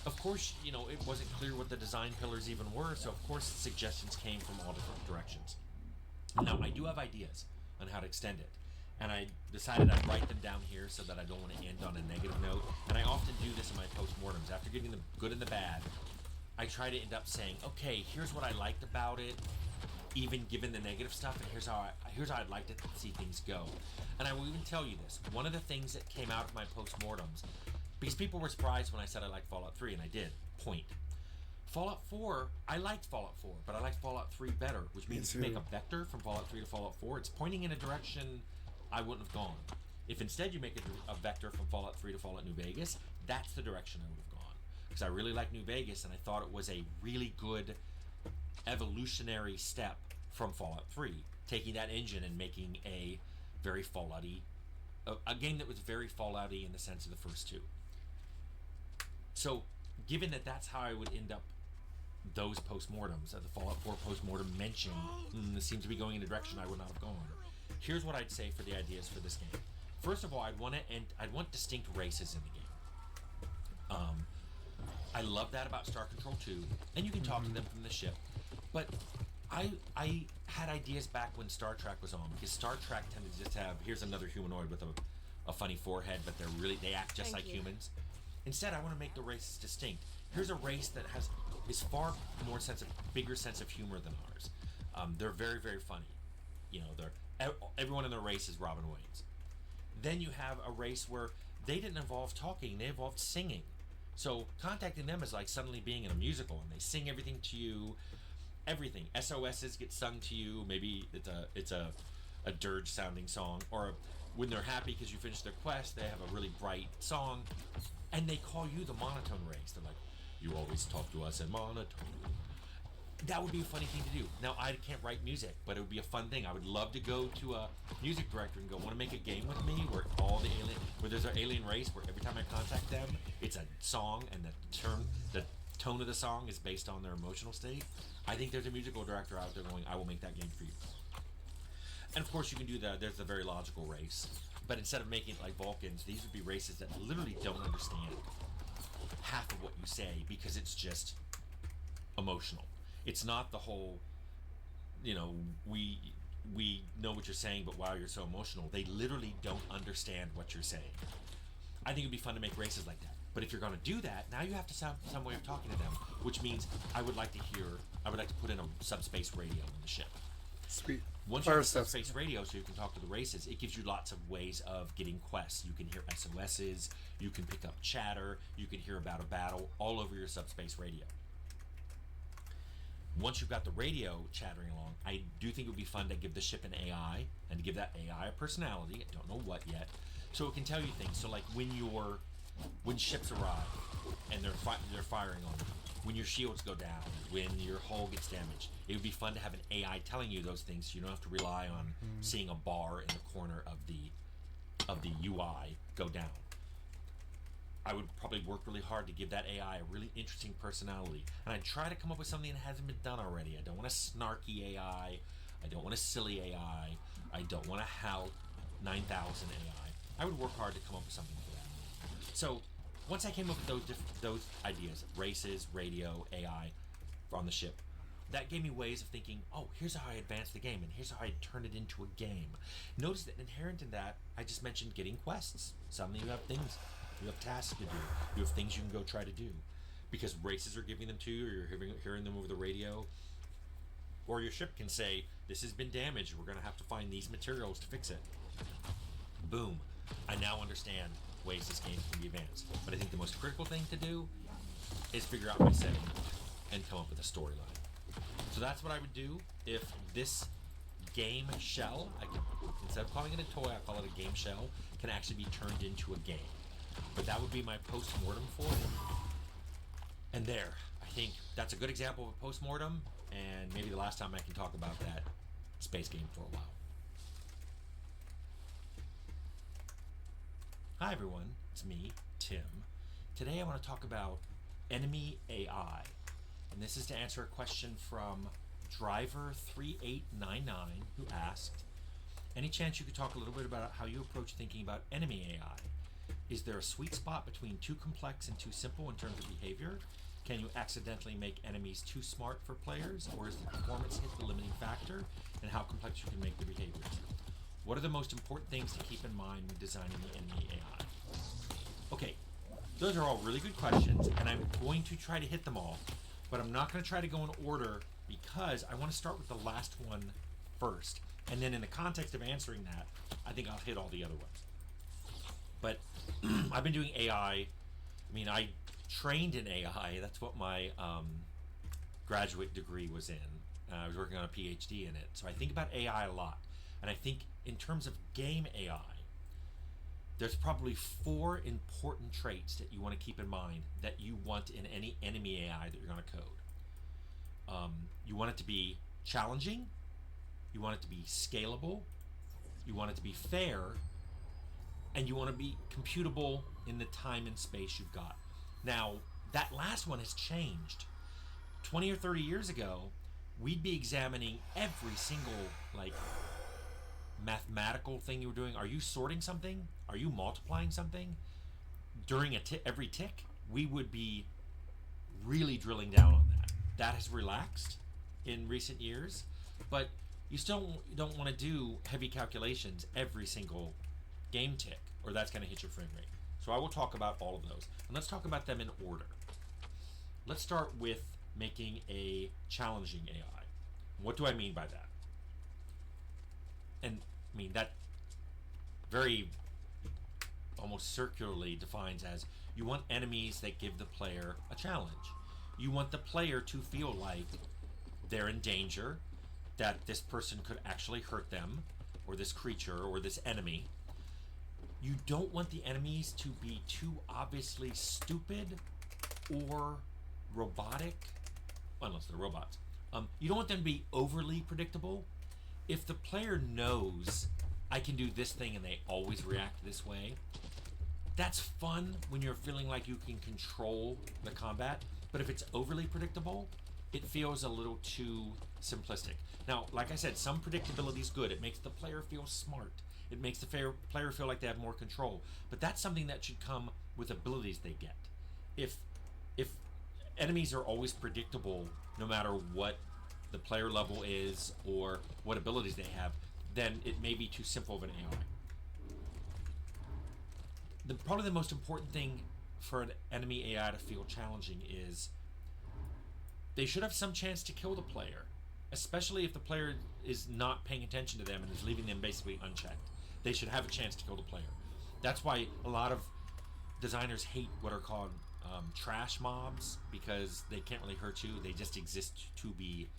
S9: Of course, it wasn't clear what the design pillars even were, so of course suggestions came from all different directions. Now, I do have ideas on how to extend it, and I decided I'd write them down here so that I don't want to end on a negative note, and I often do this in my postmortems. After getting the good and the bad, I try to end up saying, okay, here's what I liked about it, even given the negative stuff, and here's how I'd like to see things go. And I will even tell you this, one of the things that came out of my postmortems, because people were surprised when I said I liked Fallout 3, and I did. Point. Fallout 4, I liked Fallout 4, but I liked Fallout 3 better, which means if you make a vector from Fallout 3 to Fallout 4, it's pointing in a direction I wouldn't have gone. If instead you make a vector from Fallout 3 to Fallout New Vegas, that's the direction I would have gone. Because I really like New Vegas, and I thought it was a really good evolutionary step from Fallout 3, taking that engine and making a very Fallout-y, a game that was very Fallout-y in the sense of the first two. So, given that that's how I would end up those postmortems, the Fallout 4 postmortem mentioned, this seems to be going in a direction I would not have gone. Here's what I'd say for the ideas for this game. First of all, I'd want distinct races in the game. I love that about Star Control 2, and you can talk to them from the ship, but I had ideas back when Star Trek was on, because Star Trek tended to just have, here's another humanoid with a funny forehead, but they act just like humans. Instead, I want to make the races distinct. Here's a race that is far more bigger sense of humor than ours. They're very, very funny. Everyone in their race is Robin Williams. Then you have a race where they didn't involve talking, they involved singing. So contacting them is like suddenly being in a musical, and they sing everything to you. Everything. SOSs get sung to you. Maybe it's a dirge sounding song, or when they're happy because you finished their quest, they have a really bright song, and they call you the monotone race. They're like, you always talk to us in monotone. that would be a funny thing to do. Now, I can't write music, but it would be a fun thing. I would love to go to a music director and go, want to make a game with me where there's an alien race where every time I contact them, it's a song and the tone of the song is based on their emotional state. I think there's a musical director out there going, I will make that game for you. And of course you can do there's a very logical race. But instead of making it like Vulcans, these would be races that literally don't understand half of what you say because it's just emotional. It's not the whole, we know what you're saying, but wow, you're so emotional. They literally don't understand what you're saying. I think it'd be fun to make races like that. But if you're going to do that, now you have to have some way of talking to them, which means I would like to put in a subspace radio on the ship.
S1: Sweet.
S9: Once you have a subspace radio so you can talk to the races, it gives you lots of ways of getting quests. You can hear SOSs, you can pick up chatter, you can hear about a battle all over your subspace radio. Once you've got the radio chattering along, I do think it would be fun to give the ship an AI and to give that AI a personality. I don't know what yet. So it can tell you things. So like when ships arrive and they're firing on you, when your shields go down, when your hull gets damaged, it would be fun to have an AI telling you those things so you don't have to rely on seeing a bar in the corner of the UI go down. I would probably work really hard to give that AI a really interesting personality. And I'd try to come up with something that hasn't been done already. I don't want a snarky AI. I don't want a silly AI. I don't want a HAL 9000 AI. I would work hard to come up with something for that. So once I came up with those ideas, races, radio, AI on the ship, that gave me ways of thinking, oh, here's how I advance the game, and here's how I turn it into a game. Notice that inherent in that, I just mentioned getting quests. Suddenly you have things. You have tasks to do. You have things you can go try to do. Because races are giving them to you, or you're hearing them over the radio. Or your ship can say, this has been damaged. We're going to have to find these materials to fix it. Boom. I now understand ways this game can be advanced. But I think the most critical thing to do is figure out my setting and come up with a storyline. So that's what I would do if this game shell, instead of calling it a toy, I call it a game shell, can actually be turned into a game. But that would be my post-mortem for it. And there, I think that's a good example of a post-mortem, and maybe the last time I can talk about that space game for a while. Hi everyone, it's me, Tim. Today I want to talk about enemy AI. And this is to answer a question from Driver3899, who asked, any chance you could talk a little bit about how you approach thinking about enemy AI? Is there a sweet spot between too complex and too simple in terms of behavior? Can you accidentally make enemies too smart for players, or is the performance hit the limiting factor, and how complex you can make the behaviors? What are the most important things to keep in mind when designing the enemy AI? Okay, those are all really good questions, and I'm going to try to hit them all, but I'm not going to try to go in order because I want to start with the last one first, and then in the context of answering that, I think I'll hit all the other ones. But I've been doing AI. I mean, I trained in AI. That's what my graduate degree was in. I was working on a PhD in it. So I think about AI a lot. And I think in terms of game AI, there's probably 4 important traits that you want to keep in mind that you want in any enemy AI that you're going to code. You want it to be challenging. You want it to be scalable. You want it to be fair. And you want to be computable in the time and space you've got. Now, that last one has changed. 20 or 30 years ago, we'd be examining every single, mathematical thing you were doing. Are you sorting something? Are you multiplying something? During every tick, we would be really drilling down on that. That has relaxed in recent years, but you still don't want to do heavy calculations every single game tick, or that's going to hit your frame rate. So I will talk about all of those, and let's talk about them in order. Let's start with making a challenging AI. What do I mean by that? And I mean that very almost circularly defines as you want enemies that give the player a challenge. You want the player to feel like they're in danger, that this person could actually hurt them, or this creature, or this enemy. You don't want the enemies to be too obviously stupid or robotic, unless they're robots, You don't want them to be overly predictable. If the player knows I can do this thing and they always react this way, that's fun when you're feeling like you can control the combat. But if it's overly predictable, it feels a little too simplistic. Now, like I said, some predictability is good. It makes the player feel smart. It makes the player feel like they have more control. But that's something that should come with abilities they get. If enemies are always predictable, no matter what the player level is or what abilities they have, then it may be too simple of an AI. Probably the most important thing for an enemy AI to feel challenging is they should have some chance to kill the player, especially if the player is not paying attention to them and is leaving them basically unchecked. They should have a chance to kill the player. That's why a lot of designers hate what are called trash mobs, because they can't really hurt you. They just exist to be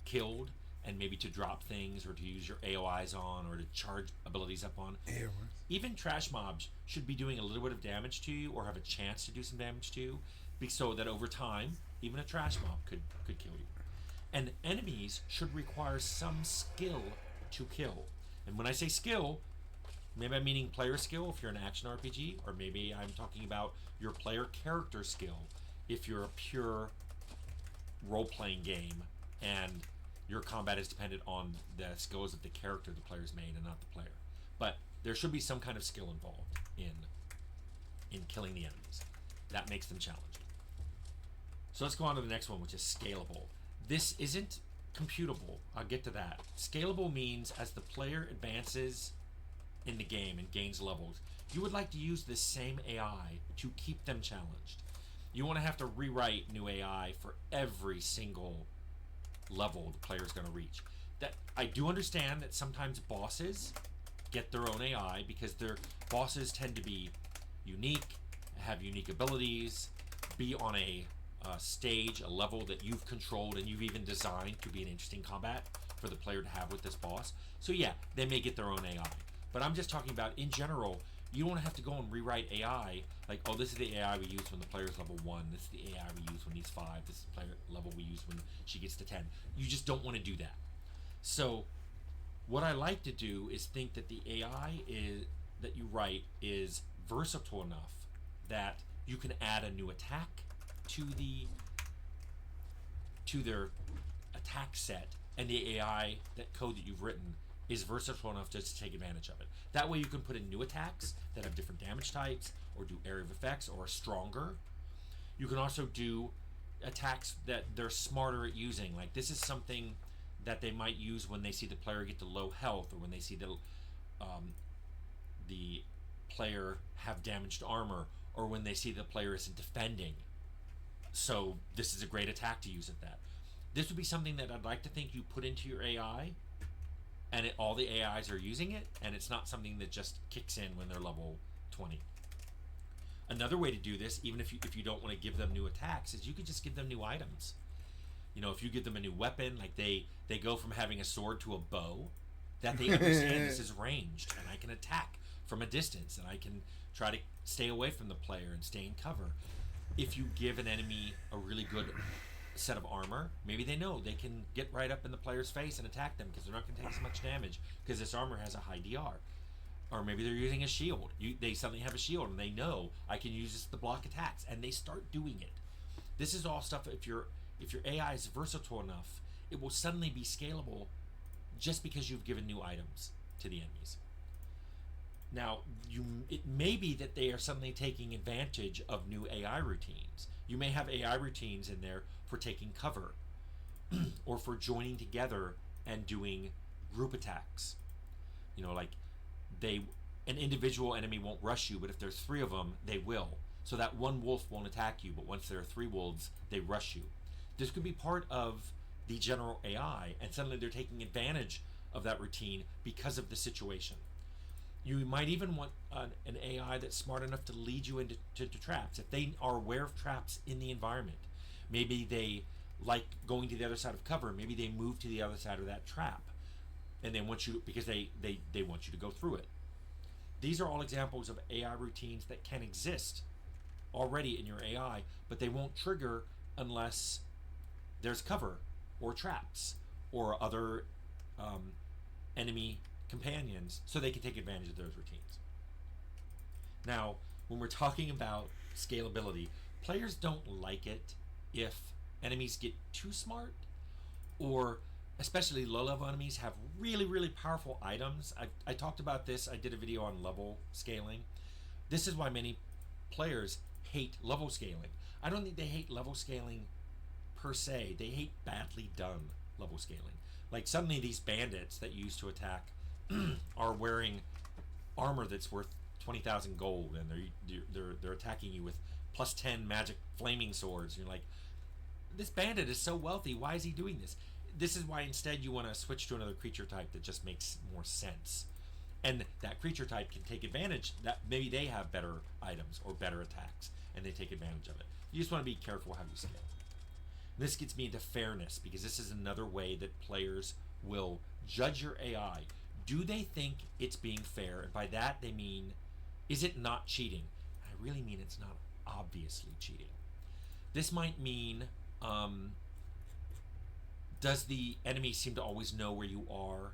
S9: killed and maybe to drop things or to use your AOIs on or to charge abilities up on.
S1: AOIs.
S9: Even trash mobs should be doing a little bit of damage to you or have a chance to do some damage to you, so that over time, even a trash mob could kill you. And enemies should require some skill to kill. And when I say skill, maybe I'm meaning player skill if you're an action RPG, or maybe I'm talking about your player character skill if you're a pure role-playing game and your combat is dependent on the skills of the character the player's made and not the player. But there should be some kind of skill involved in killing the enemies. That makes them challenging. So let's go on to the next one, which is scalable. This isn't computable. I'll get to that. Scalable means as the player advances in the game and gains levels, you would like to use this same AI to keep them challenged. You want to have to rewrite new AI for every single level the player is going to reach. That I do understand that sometimes bosses get their own AI because their bosses tend to be unique, have unique abilities, be on a stage, a level that you've controlled and you've even designed to be an interesting combat for the player to have with this boss. So yeah, they may get their own AI. But I'm just talking about in general, you don't have to go and rewrite AI like, oh, this is the AI we use when the player's level 1, this is the AI we use when he's 5, this is the player level we use when she gets to 10. You just don't want to do that. So what I like to do is think that the AI that you write is versatile enough that you can add a new attack to their attack set, and the AI, that code that you've written, is versatile enough just to take advantage of it. That way you can put in new attacks that have different damage types or do area of effects or are stronger. You can also do attacks that they're smarter at using. Like this is something that they might use when they see the player get to low health, or when they see the player have damaged armor, or when they see the player isn't defending. So this is a great attack to use at that. This would be something that I'd like to think you put into your AI, and all the AIs are using it, and it's not something that just kicks in when they're level 20. Another way to do this, even if you don't want to give them new attacks, is you could just give them new items. You know, if you give them a new weapon, like they go from having a sword to a bow, that they understand this is ranged, and I can attack from a distance, and I can try to stay away from the player and stay in cover. If you give an enemy a really good set of armor, maybe they know they can get right up in the player's face and attack them because they're not going to take as much damage because this armor has a high DR. Or maybe they're using a shield. They suddenly have a shield and they know I can use this to block attacks, and they start doing it. This is all stuff, if your AI is versatile enough, it will suddenly be scalable just because you've given new items to the enemies. Now, it may be that they are suddenly taking advantage of new AI routines. You may have AI routines in there for taking cover or for joining together and doing group attacks. You know, like an individual enemy won't rush you, but if there's 3 of them, they will. So that one wolf won't attack you, but once there are 3 wolves, they rush you. This could be part of the general AI, and suddenly they're taking advantage of that routine because of the situation. You might even want an AI that's smart enough to lead you into traps. If they are aware of traps in the environment, maybe they like going to the other side of cover, maybe they move to the other side of that trap, and they want you, because they want you to go through it. These are all examples of AI routines that can exist already in your AI, but they won't trigger unless there's cover or traps or other enemy companions so they can take advantage of those routines. Now, when we're talking about scalability, players don't like it if enemies get too smart, or especially low-level enemies have really, really powerful items. I talked about this. I did a video on level scaling. This is why many players hate level scaling. I don't think they hate level scaling per se. They hate badly done level scaling. Like, suddenly these bandits that you used to attack are wearing armor that's worth 20,000 gold, and they're attacking you with plus 10 magic flaming swords. And you're like, this bandit is so wealthy. Why is he doing this? This is why instead you want to switch to another creature type that just makes more sense. And that creature type can take advantage that maybe they have better items or better attacks, and they take advantage of it. You just want to be careful how you scale. And this gets me into fairness, because this is another way that players will judge your AI. Do they think it's being fair? And by that they mean, is it not cheating? I really mean it's not obviously cheating. This might mean, does the enemy seem to always know where you are?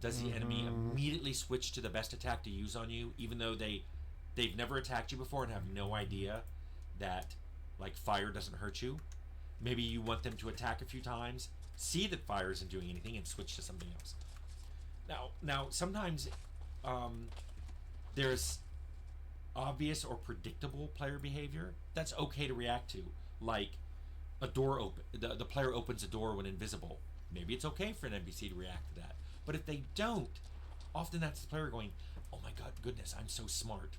S9: Does the enemy immediately switch to the best attack to use on you, even though they've never attacked you before and have no idea that, like, fire doesn't hurt you? Maybe you want them to attack a few times, see that fire isn't doing anything, and switch to something else. Now sometimes there's obvious or predictable player behavior that's okay to react to, like a door open. The player opens a door when invisible. Maybe it's okay for an NPC to react to that. But if they don't, often that's the player going, "Oh my God, goodness, I'm so smart."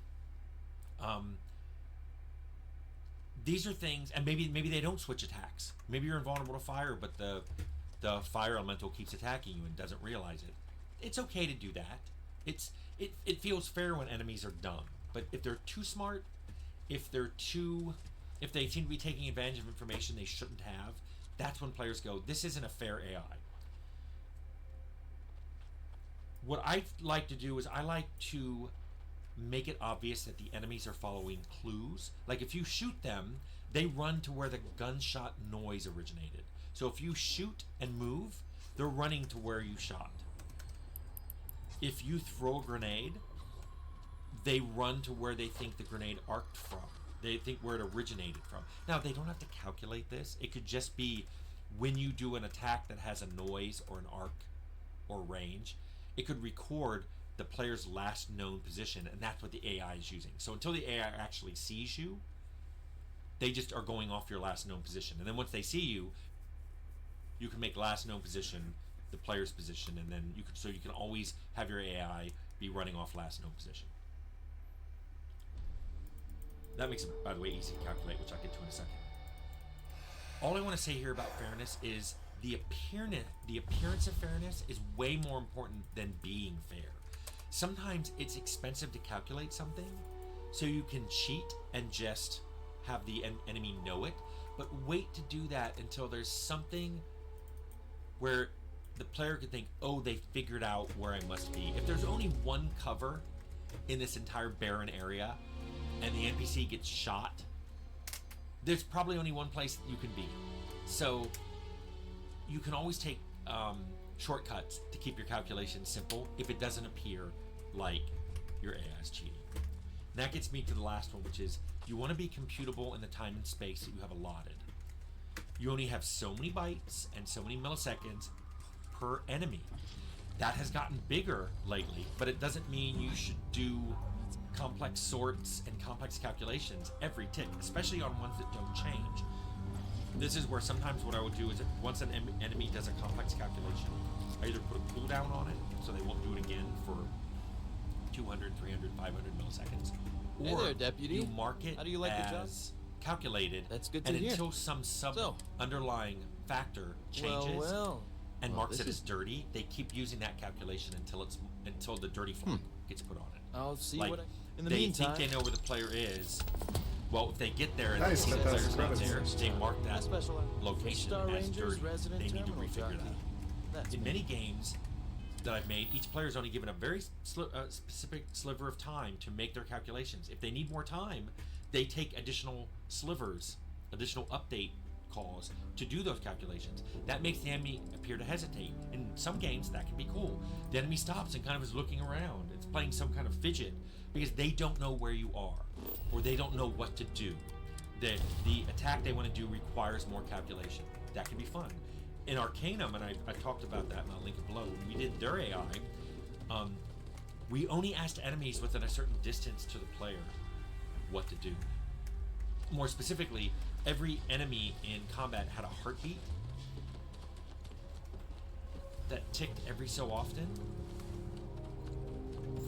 S9: These are things, and maybe they don't switch attacks. Maybe you're invulnerable to fire, but the fire elemental keeps attacking you and doesn't realize it. It's okay to do that. It feels fair when enemies are dumb. But if they're too smart, if they seem to be taking advantage of information they shouldn't have, that's when players go, this isn't a fair AI. What I like to do is I like to make it obvious that the enemies are following clues. Like, if you shoot them, they run to where the gunshot noise originated. So if you shoot and move, they're running to where you shot. If you throw a grenade, they run to where they think the grenade arced from. They think where it originated from. Now, they don't have to calculate this. It could just be when you do an attack that has a noise or an arc or range, it could record the player's last known position, and that's what the AI is using. So until the AI actually sees you, they just are going off your last known position. And then once they see you, you can make last known position the player's position, and then you can always have your AI be running off last known position. That makes it, by the way, easy to calculate, which I'll get to in a second. All I want to say here about fairness is the appearance of fairness is way more important than being fair. Sometimes it's expensive to calculate something, so you can cheat and just have the enemy know it, but wait to do that until there's something where the player could think, oh, they figured out where I must be. If there's only one cover in this entire barren area and the NPC gets shot, there's probably only one place that you can be. So you can always take shortcuts to keep your calculations simple if it doesn't appear like your AI is cheating. And that gets me to the last one, which is you want to be computable in the time and space that you have allotted. You only have so many bytes and so many milliseconds per enemy. That has gotten bigger lately, but it doesn't mean you should do complex sorts and complex calculations every tick, especially on ones that don't change. This is where sometimes what I would do is once an enemy does a complex calculation, I either put a cooldown on it so they won't do it again for 200, 300, 500 milliseconds.
S5: Hey
S9: Or
S5: there, deputy.
S9: you mark it
S5: How do you like the job?
S9: as calculated,
S5: That's good to
S9: and
S5: hear.
S9: until some underlying factor changes and marks
S5: this
S9: it as
S5: is-
S9: dirty, they keep using that calculation until the dirty flag gets put on it.
S5: I'll see
S9: Like,
S5: what in the
S9: they
S5: meantime.
S9: think they know where the player is. Well, if they get there and
S1: Nice,
S9: they see the
S1: fantastic
S9: player's not there,
S1: credits.
S9: they mark that
S5: Special
S9: location
S5: Star
S9: as
S5: Rangers
S9: dirty.
S5: resident
S9: They need to
S5: terminal
S9: refigure
S5: jockey.
S9: that.
S5: That's
S9: In
S5: me.
S9: many games that I've made, each player is only given a very specific sliver of time to make their calculations. If they need more time, they take additional slivers, additional update calls to do those calculations. That makes the enemy appear to hesitate. In some games, that can be cool. The enemy stops and kind of is looking around. It's playing some kind of fidget because they don't know where you are or they don't know what to do. The attack they want to do requires more calculation. That can be fun. In Arcanum, and I talked about that, and I'll link it below, when we did their AI, we only asked enemies within a certain distance to the player what to do. More specifically, every enemy in combat had a heartbeat that ticked every so often,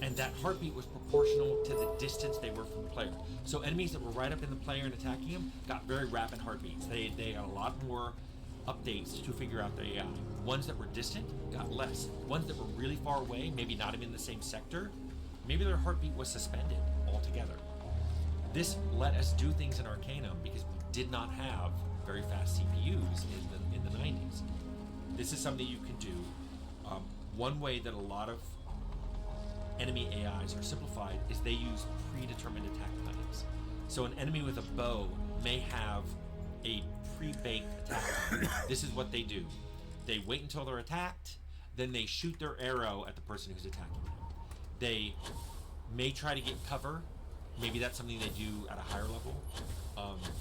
S9: and that heartbeat was proportional to the distance they were from the player. So enemies that were right up in the player and attacking them got very rapid heartbeats. They got a lot more updates to figure out their AI. Ones that were distant got less. Ones that were really far away, maybe not even in the same sector, maybe their heartbeat was suspended altogether. This let us do things in Arcanum because we did not have very fast CPUs in the 90s. This is something you can do. One way that a lot of enemy AIs are simplified is they use predetermined attack times. So an enemy with a bow may have a pre-baked attack time. This is what they do. They wait until they're attacked, then they shoot their arrow at the person who's attacking them. They may try to get cover. Maybe that's something they do at a higher level.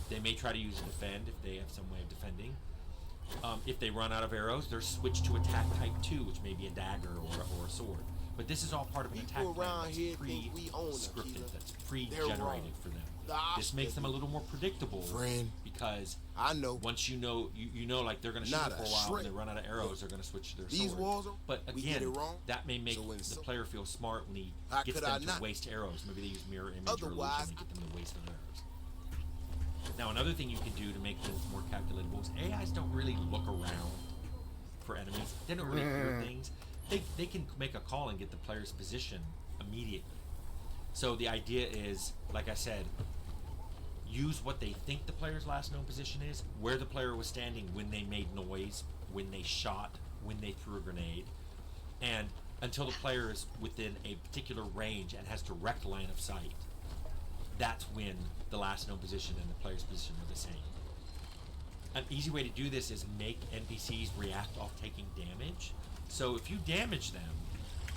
S9: They may try to use a defend if they have some way of defending. If they run out of arrows, they're switched to attack type 2, which may be a dagger or a sword. But this is all part of an attack plan that's pre-scripted, that's pre-generated for them. This makes them a little more predictable because
S10: I know
S9: once you know like they're going to shoot for a while and they run out of arrows, they're going to switch to their sword. But again, that may make the player feel smart when he gets them to waste arrows. Maybe they use mirror image or illusion to get them to waste their arrows. Now, another thing you can do to make things more calculatable is AIs don't really look around for enemies. They don't really hear things. They can make a call and get the player's position immediately. So the idea is, like I said, use what they think the player's last known position is, where the player was standing when they made noise, when they shot, when they threw a grenade, and until the player is within a particular range and has direct line of sight, that's when the last known position and the player's position are the same. An easy way to do this is make NPCs react off taking damage. So if you damage them,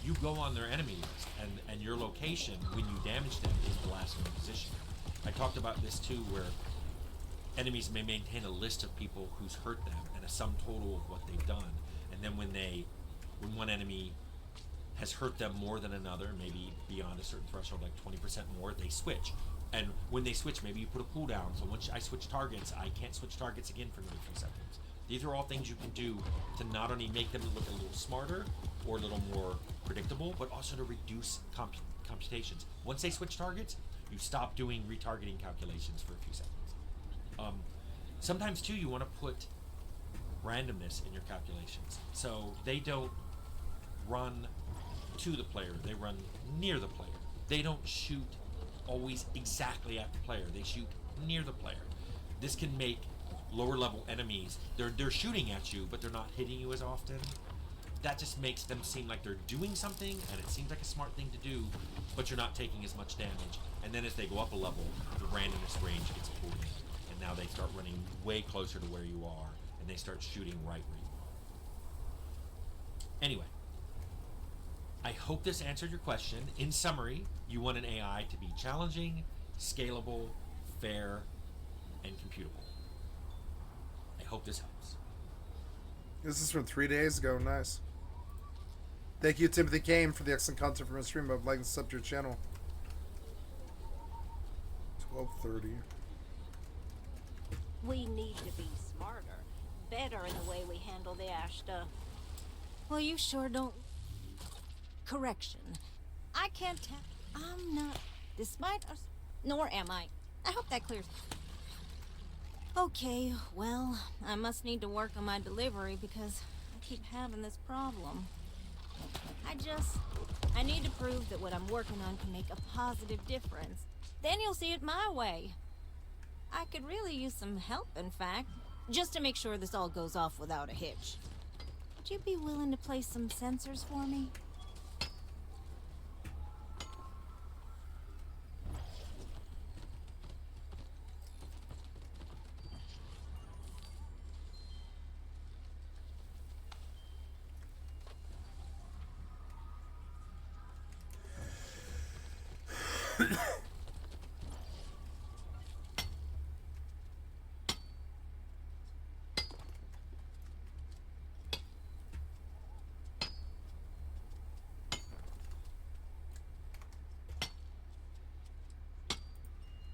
S9: you go on their enemy list, and your location when you damage them is the last known position. I talked about this too, where enemies may maintain a list of people who's hurt them and a sum total of what they've done. And then when one enemy has hurt them more than another, maybe beyond a certain threshold, like 20% more, they switch. And when they switch, maybe you put a cooldown. So once I switch targets, I can't switch targets again for another few seconds. These are all things you can do to not only make them look a little smarter or a little more predictable, but also to reduce computations. Once they switch targets, you stop doing retargeting calculations for a few seconds. Sometimes too, you want to put randomness in your calculations. So they don't run to the player, they run near the player. They don't shoot always exactly at the player, they shoot near the player. This can make lower level enemies, they're shooting at you, but they're not hitting you as often. That just makes them seem like they're doing something, and it seems like a smart thing to do, but you're not taking as much damage. And then as they go up a level, the randomness range gets pulled in, and now they start running way closer to where you are, and they start shooting right where you are. Anyway, I hope this answered your question. In summary, you want an AI to be challenging, scalable, fair, and computable. I hope this helps.
S1: This is from 3 days ago. Nice. Thank you, Timothy Kane, for the excellent content from his stream. I'd like to sub to your channel. 12:30.
S11: We need to be smarter, better in the way we handle the Ash stuff.
S2: Well, you sure don't. Correction. I can't tell. I'm not. Despite us. Nor am I. I hope that clears. Okay, well, I must need to work on my delivery because I keep having this problem. I need to prove that what I'm working on can make a positive difference. Then you'll see it my way. I could really use some help, in fact, just to make sure this all goes off without a hitch. Would you be willing to place some sensors for me?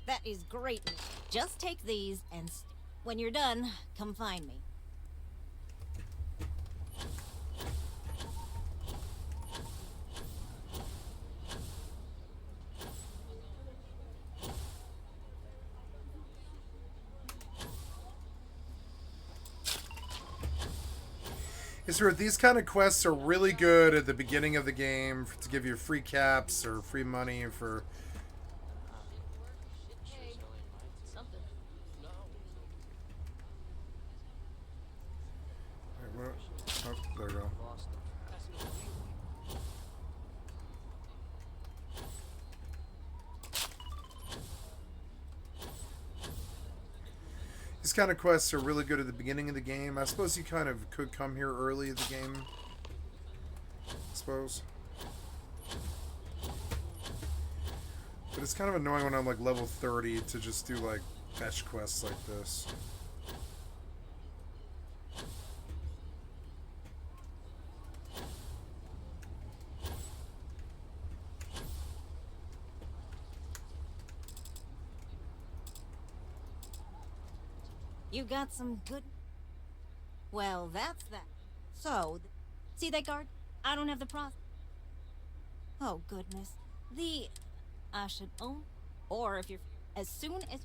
S2: That is great news. Just take these and when you're done, come find me.
S1: It's weird. These kind of quests are really good at the beginning of the game to give you free caps or free money for. Oh, there we go. These kind of quests are really good at the beginning of the game. I suppose you kind of could come here early in the game. I suppose. But it's kind of annoying when I'm like level 30 to just do like fetch quests like this.
S2: You got some good... Well, that's that. So, see that guard? I don't have the process. Oh, goodness. I should own... Or if you're... As soon as...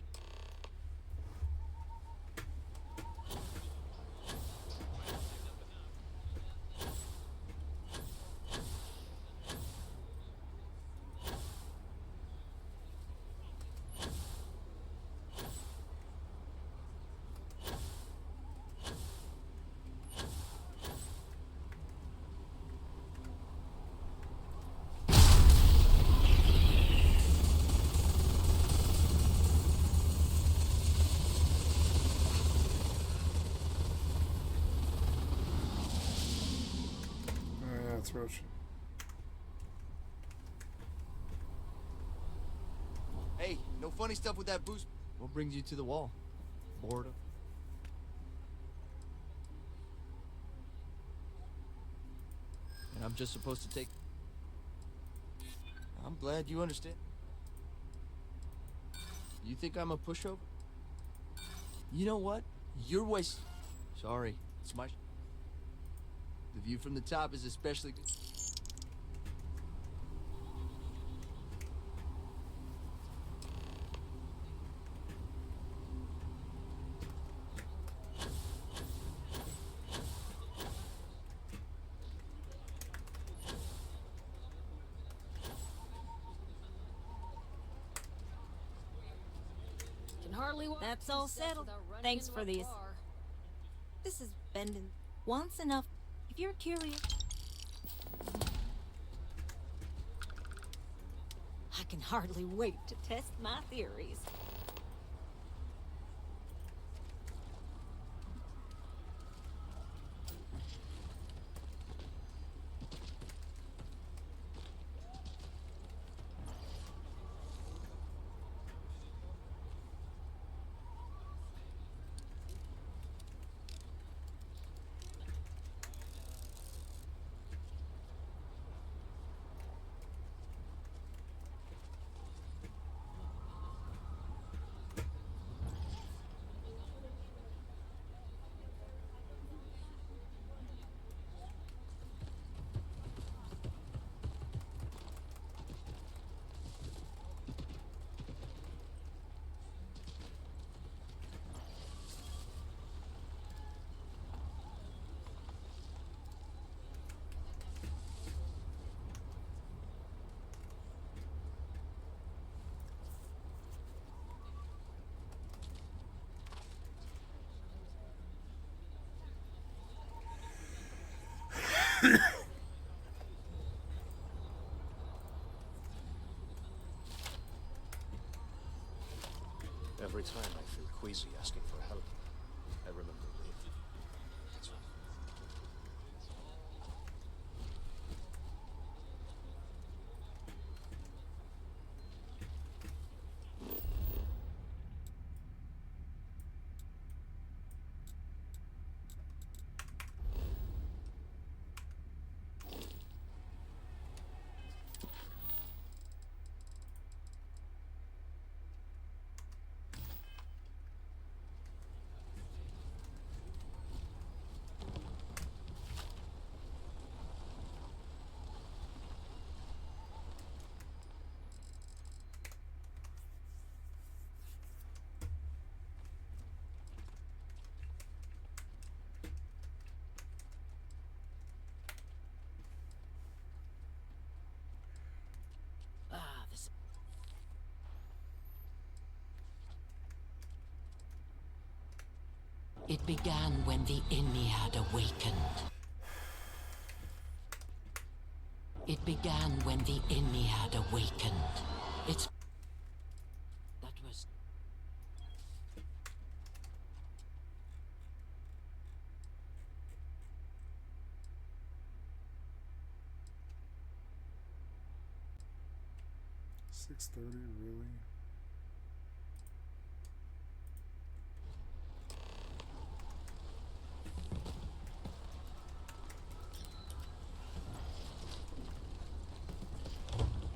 S1: That's Roach.
S5: Hey, no funny stuff with that boost. What brings you to the wall? Boredom? And I'm just supposed to take... I'm glad you understand. You think I'm a pushover? You know what? You're wasting... Sorry, it's my... The view from the top is especially good.
S11: Can hardly walk.
S2: That's all settled. Thanks for these. This is bending. Once enough. If you're curious... I can hardly wait to test my theories.
S10: Every time I feel queasy asking for help, I remember Liv. That's right.
S12: It began when the Ennead awakened. It began when the Ennead awakened. It's... That was...
S1: $6.30, really?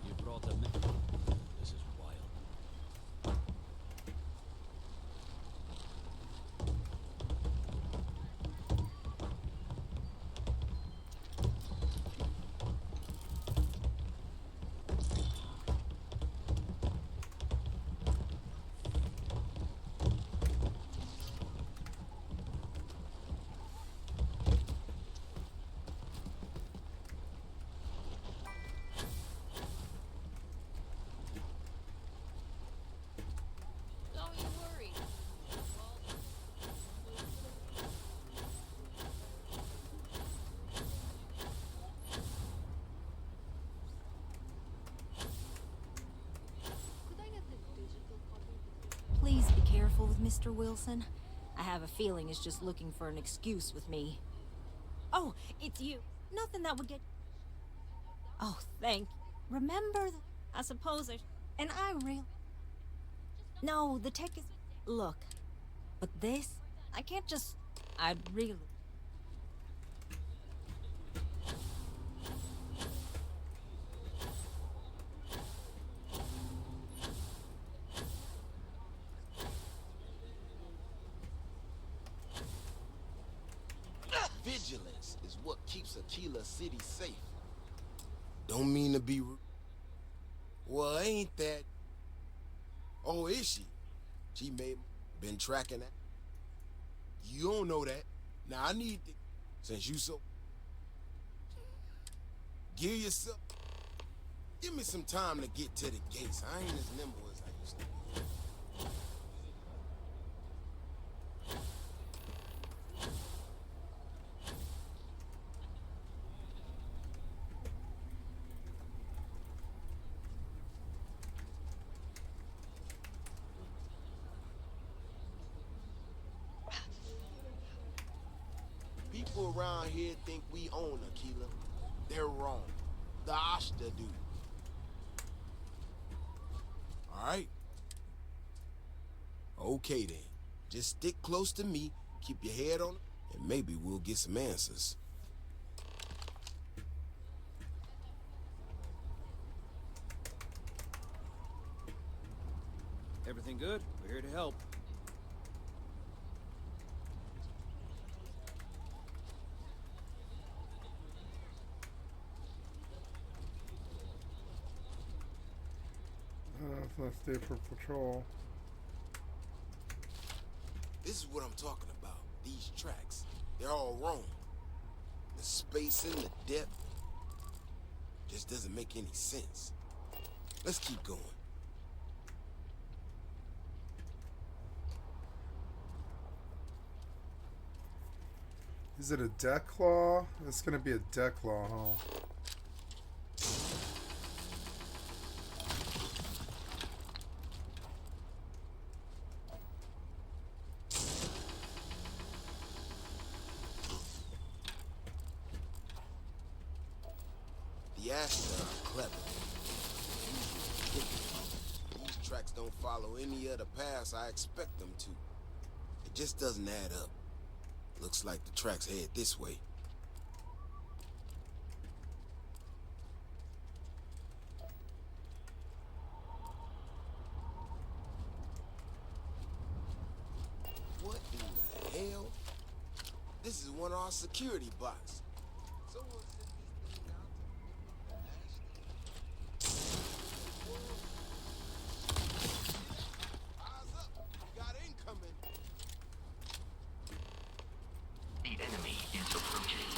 S10: You brought them in. This is wild.
S11: Don't you worry. Could I get the digital copy?
S2: Please be careful with Mr. Wilson. I have a feeling he's just looking for an excuse with me. Oh, it's you. Nothing that would get... Oh, thank... Remember the... I suppose I... And I No, the tech is... Look. But this... I can't just... I'd really...
S13: Vigilance is what keeps Aquila City safe. Don't mean to be rude. Well, ain't that... Oh, is she? She may been tracking that. You don't know that. Now, I need to... Since you so... Give yourself... Give me some time to get to the gates. I ain't as nimble as I used to be. People around here think we own Aquila. They're wrong. The Ashta do. Alright? Okay then. Just stick close to me, keep your head on it, and maybe we'll get some answers.
S10: Everything good? We're here to help.
S1: Let's stay for patrol.
S13: This is what I'm talking about. These tracks. They're all wrong. The spacing, the depth, just doesn't make any sense. Let's keep going.
S1: Is it a deck claw? It's gonna be a deck claw, huh?
S13: The Ashta are clever. These tracks don't follow any other paths I expect them to. It just doesn't add up. Looks like the tracks head this way. What in the hell? This is one of our security bots. Someone sent this thing out to eyes up. We got incoming.
S12: The enemy is approaching.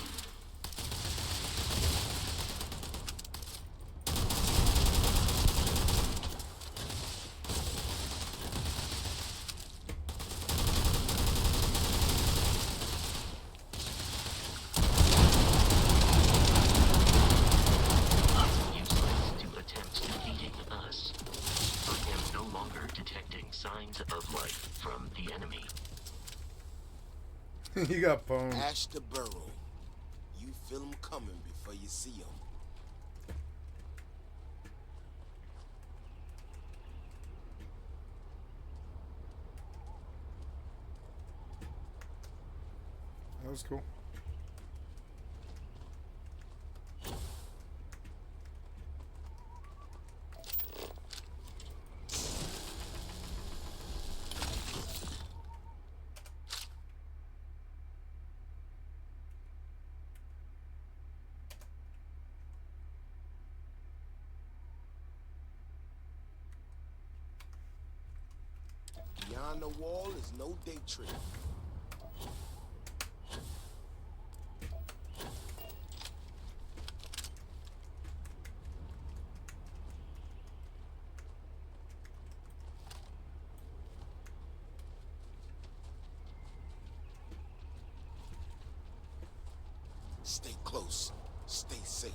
S12: signs of life from the enemy.
S1: You got pwned.
S13: Ash the burrow. You feel them coming before you see them.
S1: That was cool.
S13: Beyond the wall is no day trip. Stay close. Stay safe.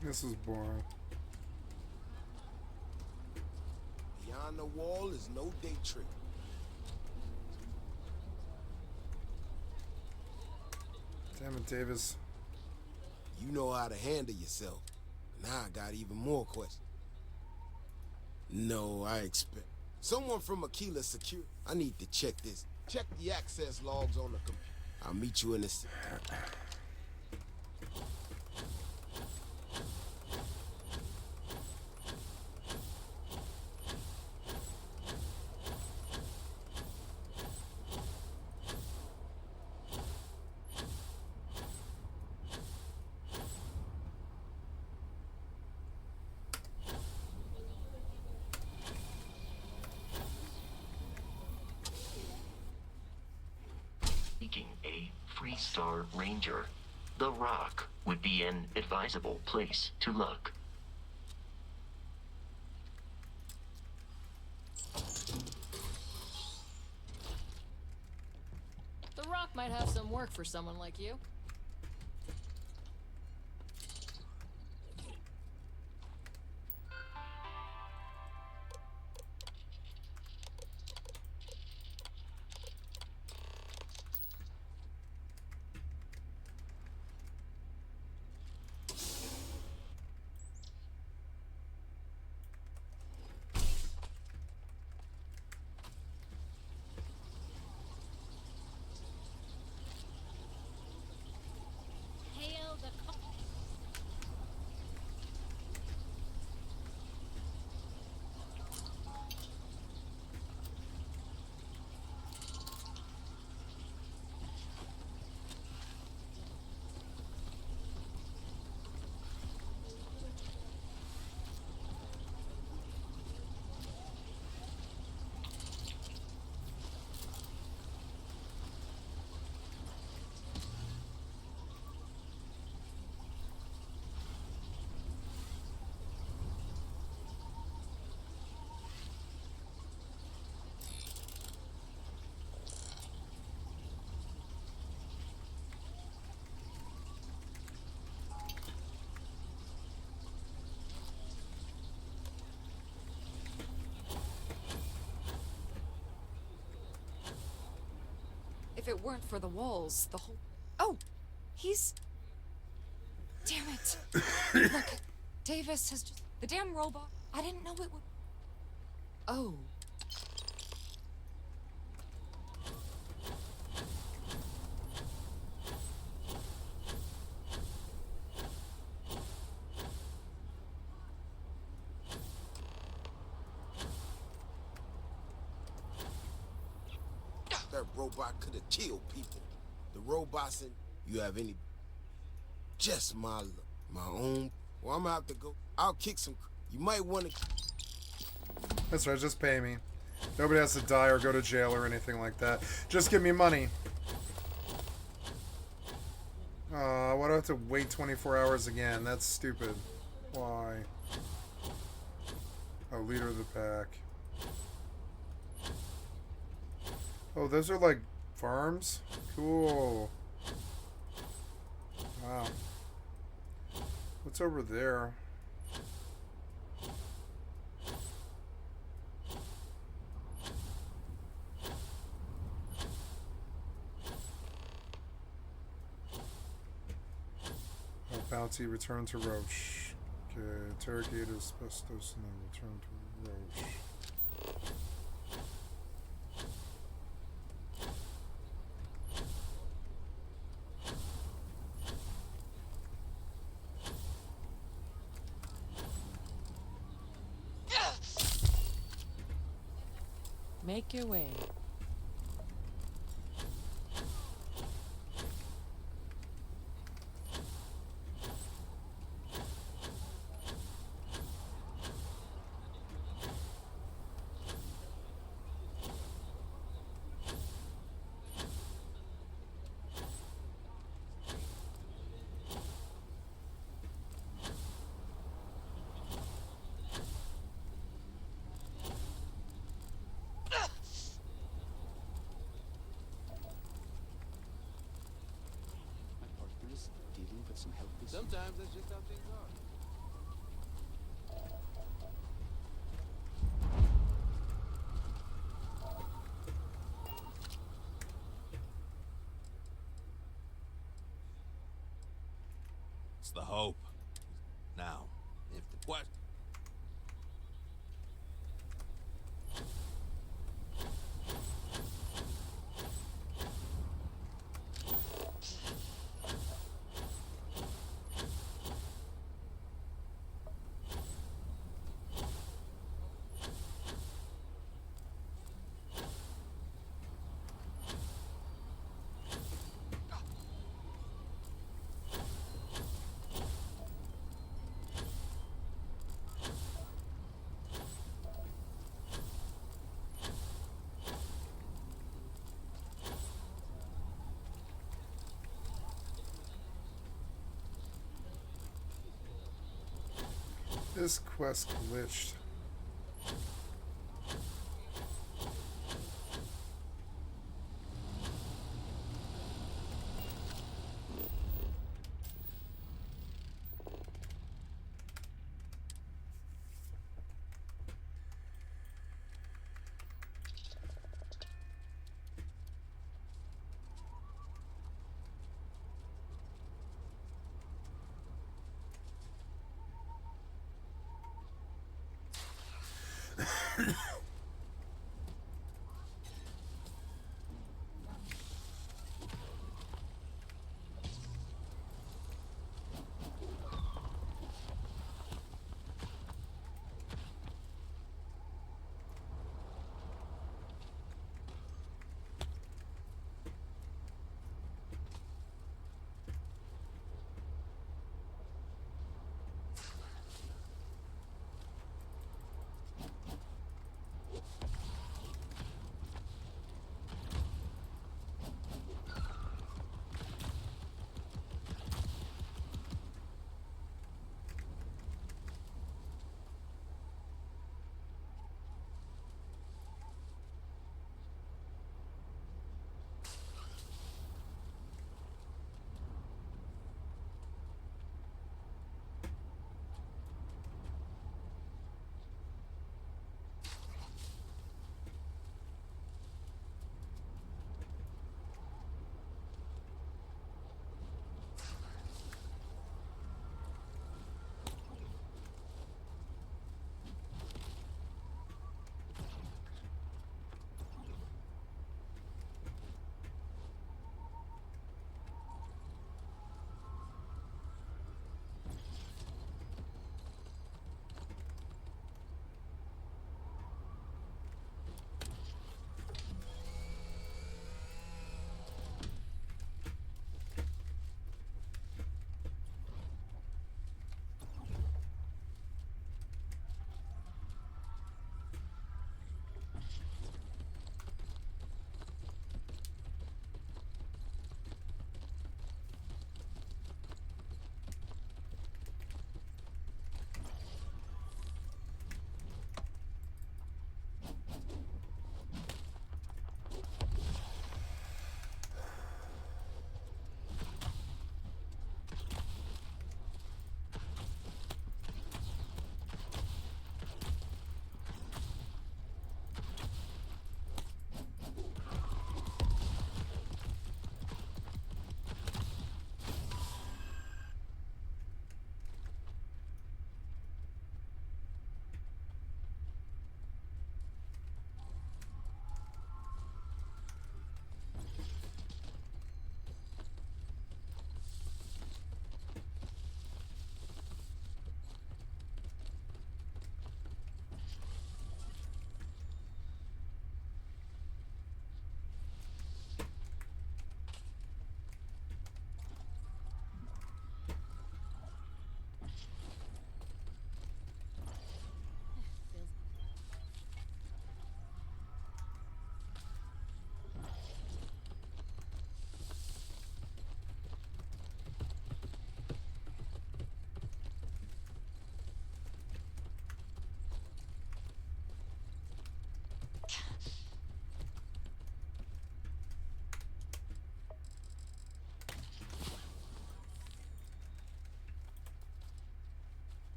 S1: This is boring.
S13: Beyond the wall is no day trip.
S1: Damn it, Davis.
S13: You know how to handle yourself. Now I got even more questions. No, I expect someone from Aquila Security. I need to check this. Check the access logs on the computer. I'll meet you in the...
S12: Seeking a Freestar Ranger, the Rock would be an advisable place to look.
S14: The Rock might have some work for someone like you.
S15: If it weren't for the walls, the whole... Oh! He's... Damn it! Look, Davis has just... The damn robot. I didn't know it would... Oh.
S13: That robot could have killed people. The robots and... You have any... Just my own... Well, I'm gonna have to go. I'll kick some... You might want to...
S1: That's right, just pay me. Nobody has to die or go to jail or anything like that. Just give me money. Why do I have to wait 24 hours again? That's stupid. Why? Oh, leader of the pack. Oh, those are like farms? Cool. Wow. What's over there? Oh, bounty, return to Roche. Okay, interrogate asbestos and then return to Roche.
S4: Make your way.
S10: Dealing with some help.
S5: Sometimes that's just how things are.
S16: It's the hope. Now, if the question.
S1: This quest glitched.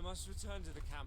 S17: must return to the camp.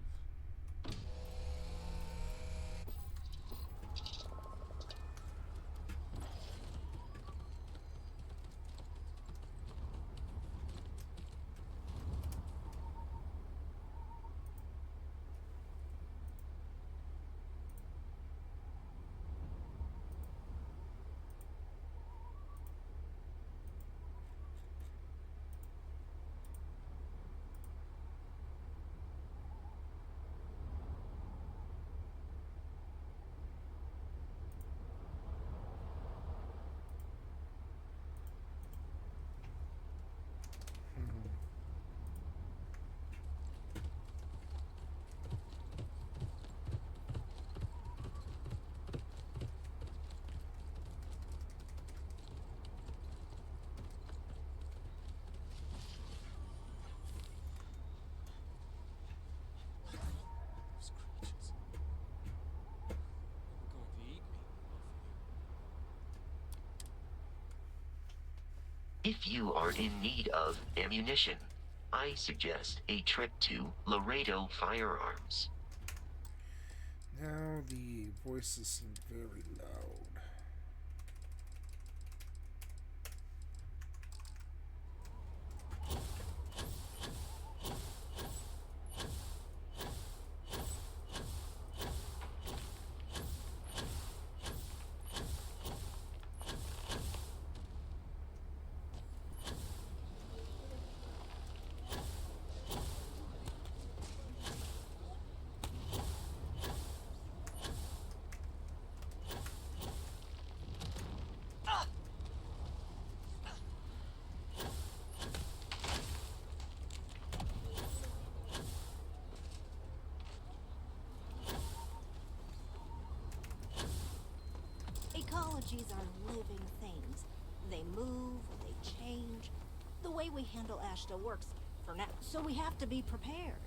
S12: If you are in need of ammunition, I suggest a trip to Laredo Firearms.
S1: Now the voices seem very loud.
S2: Ecologies are living things. They move, they change. The way we handle Ashta works for now, so we have to be prepared.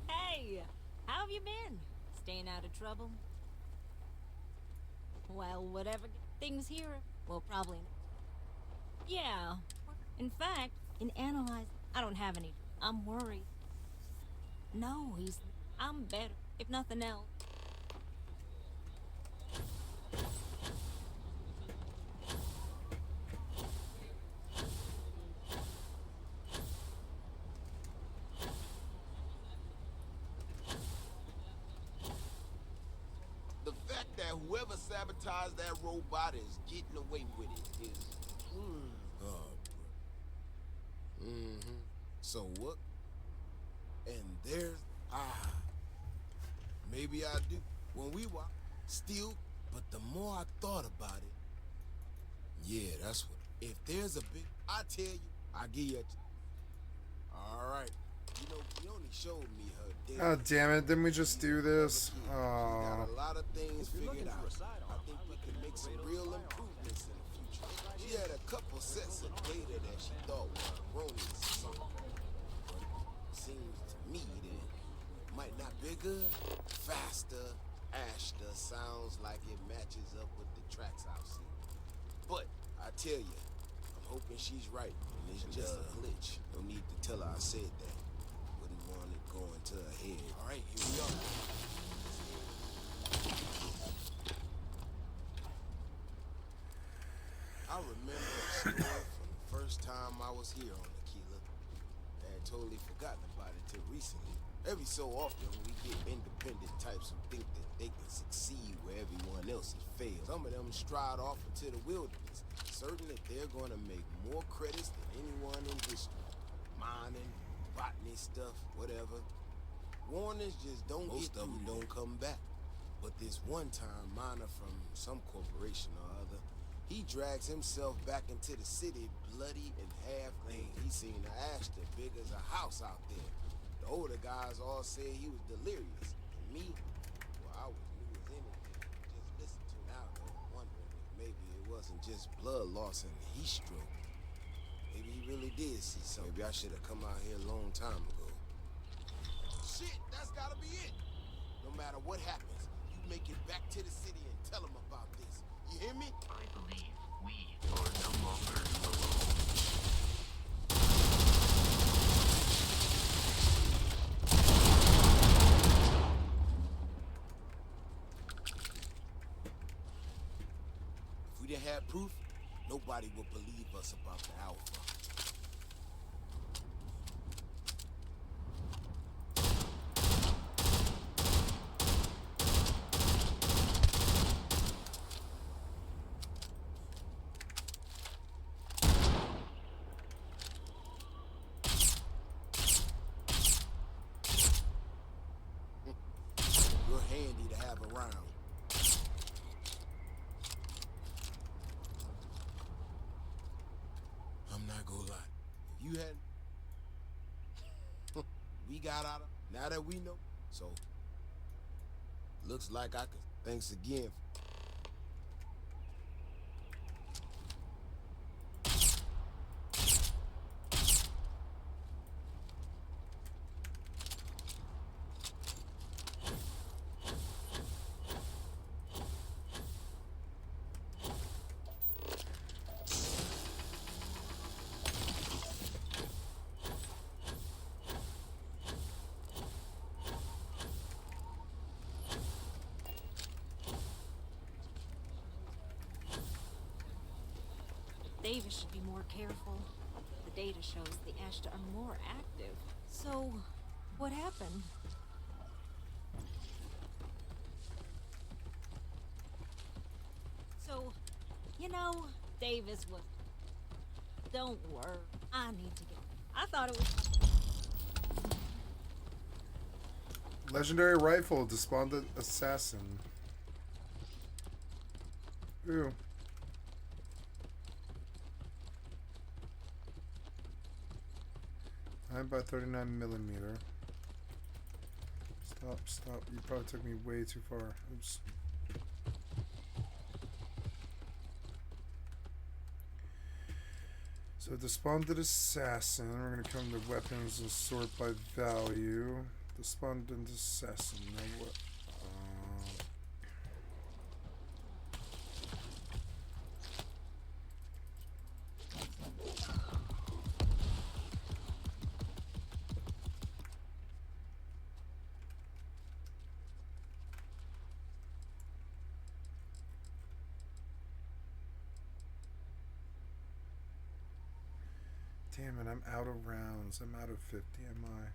S2: Hey, how have you been? Staying out of trouble? Well, whatever things here, well, probably. Yeah. In fact, in analyze, I don't have any. I'm worried. No, I'm better, if nothing else.
S13: Whoever sabotaged that robot is getting away with it. So what? And there's maybe I do. When we were still, but the more I thought about it, yeah, that's what. If there's a big, I tell you, I give you a. All right, you know, he only showed me her.
S1: Oh damn it! Didn't we just do this? Oh.
S13: Got a lot of things figured out. I think we can make some real improvements in the future. She had a couple sets of data that she thought were erroneous or something. But it seems to me that it might not be good. Faster, Ashta sounds like it matches up with the tracks I've seen. But I tell you, I'm hoping she's right, and it's just a glitch. No need to tell her I said that. Wouldn't want it going to her head. All right, here we are. I remember a story from the first time I was here on Aquila. I had totally forgotten about it till recently. Every so often, we get independent types who think that they can succeed where everyone else has failed. Some of them stride off into the wilderness, certain that they're going to make more credits than anyone in history. Mining, botany stuff, whatever. Warnings just don't Most of them don't come back. But this one time miner from some corporation or other, he drags himself back into the city bloody and half lame. He seen the Ashta big as a house out there. The older guys all said he was delirious. And me, well, I was new as anything. Just listen to now though, I'm wondering if maybe it wasn't just blood loss and heat stroke. Maybe he really did see something. Maybe I should have come out here a long time ago. Shit, that's gotta be it. No matter what happens, you make it back to the city and tell them about this. You hear me?
S12: I believe we are no longer alone.
S13: we didn't have proof, nobody would believe us about the Alpha. You're handy to have around. I'm not gonna lie. If you hadn't, we got out of. Now that we know, so looks like I could. Thanks again.
S2: Davis should be more careful. The data shows the Ashta are more active. So, what happened? So, you know, Davis was... Don't worry. I need to get... I thought it was...
S1: Legendary rifle, Despondent Assassin. Ooh. 9x39mm. Stop. You probably took me way too far. Oops. So Despondent Assassin. We're gonna come to weapons and sort by value. Despondent Assassin. Now what? Damn it, I'm out of rounds. I'm out of 50, am I?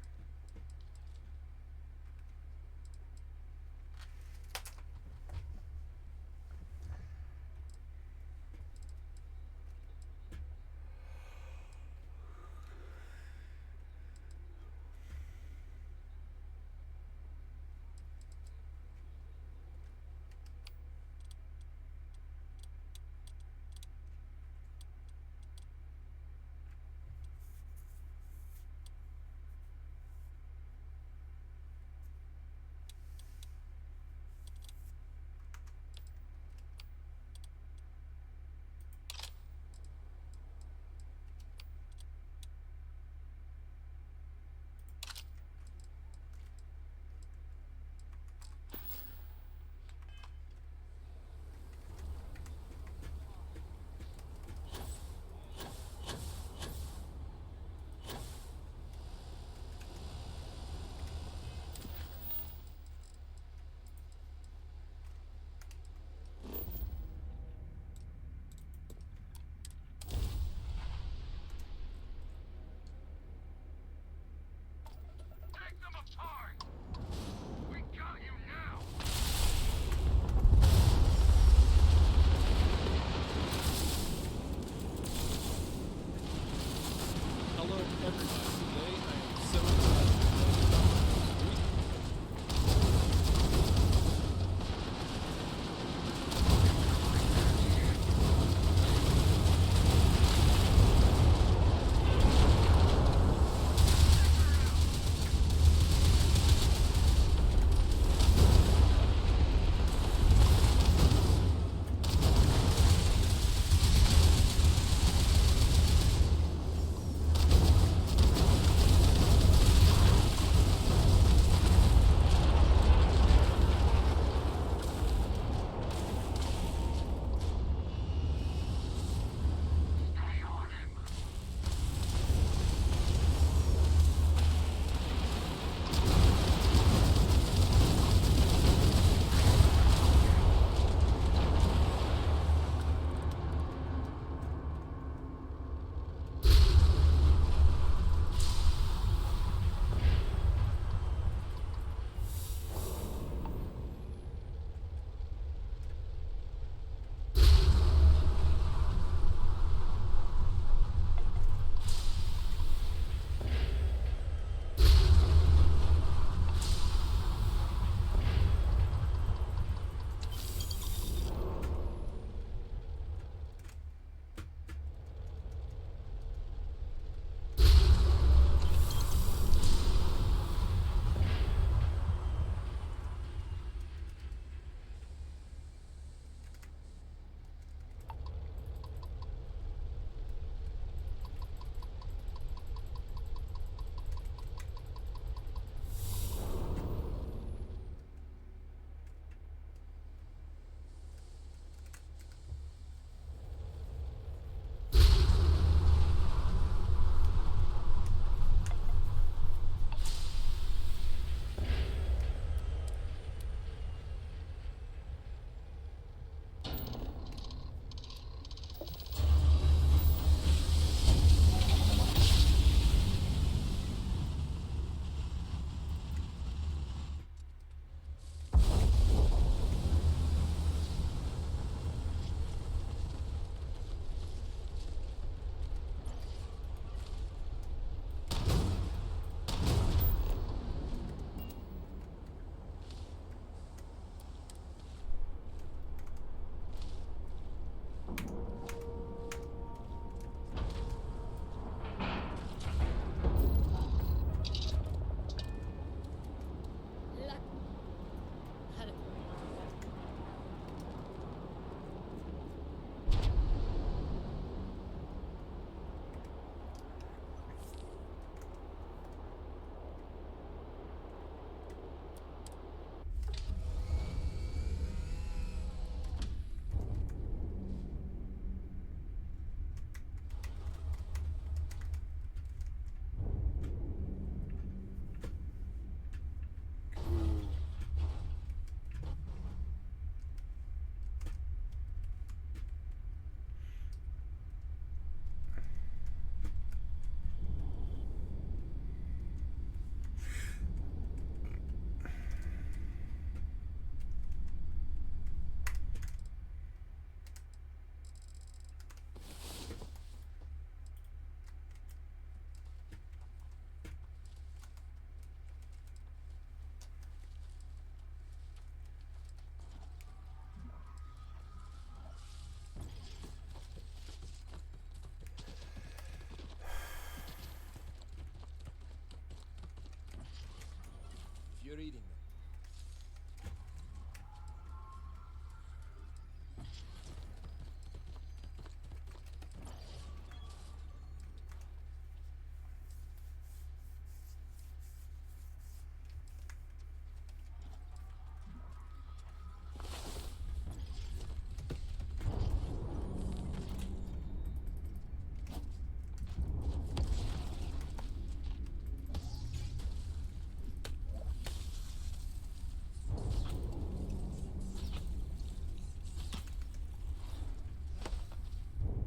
S5: reading?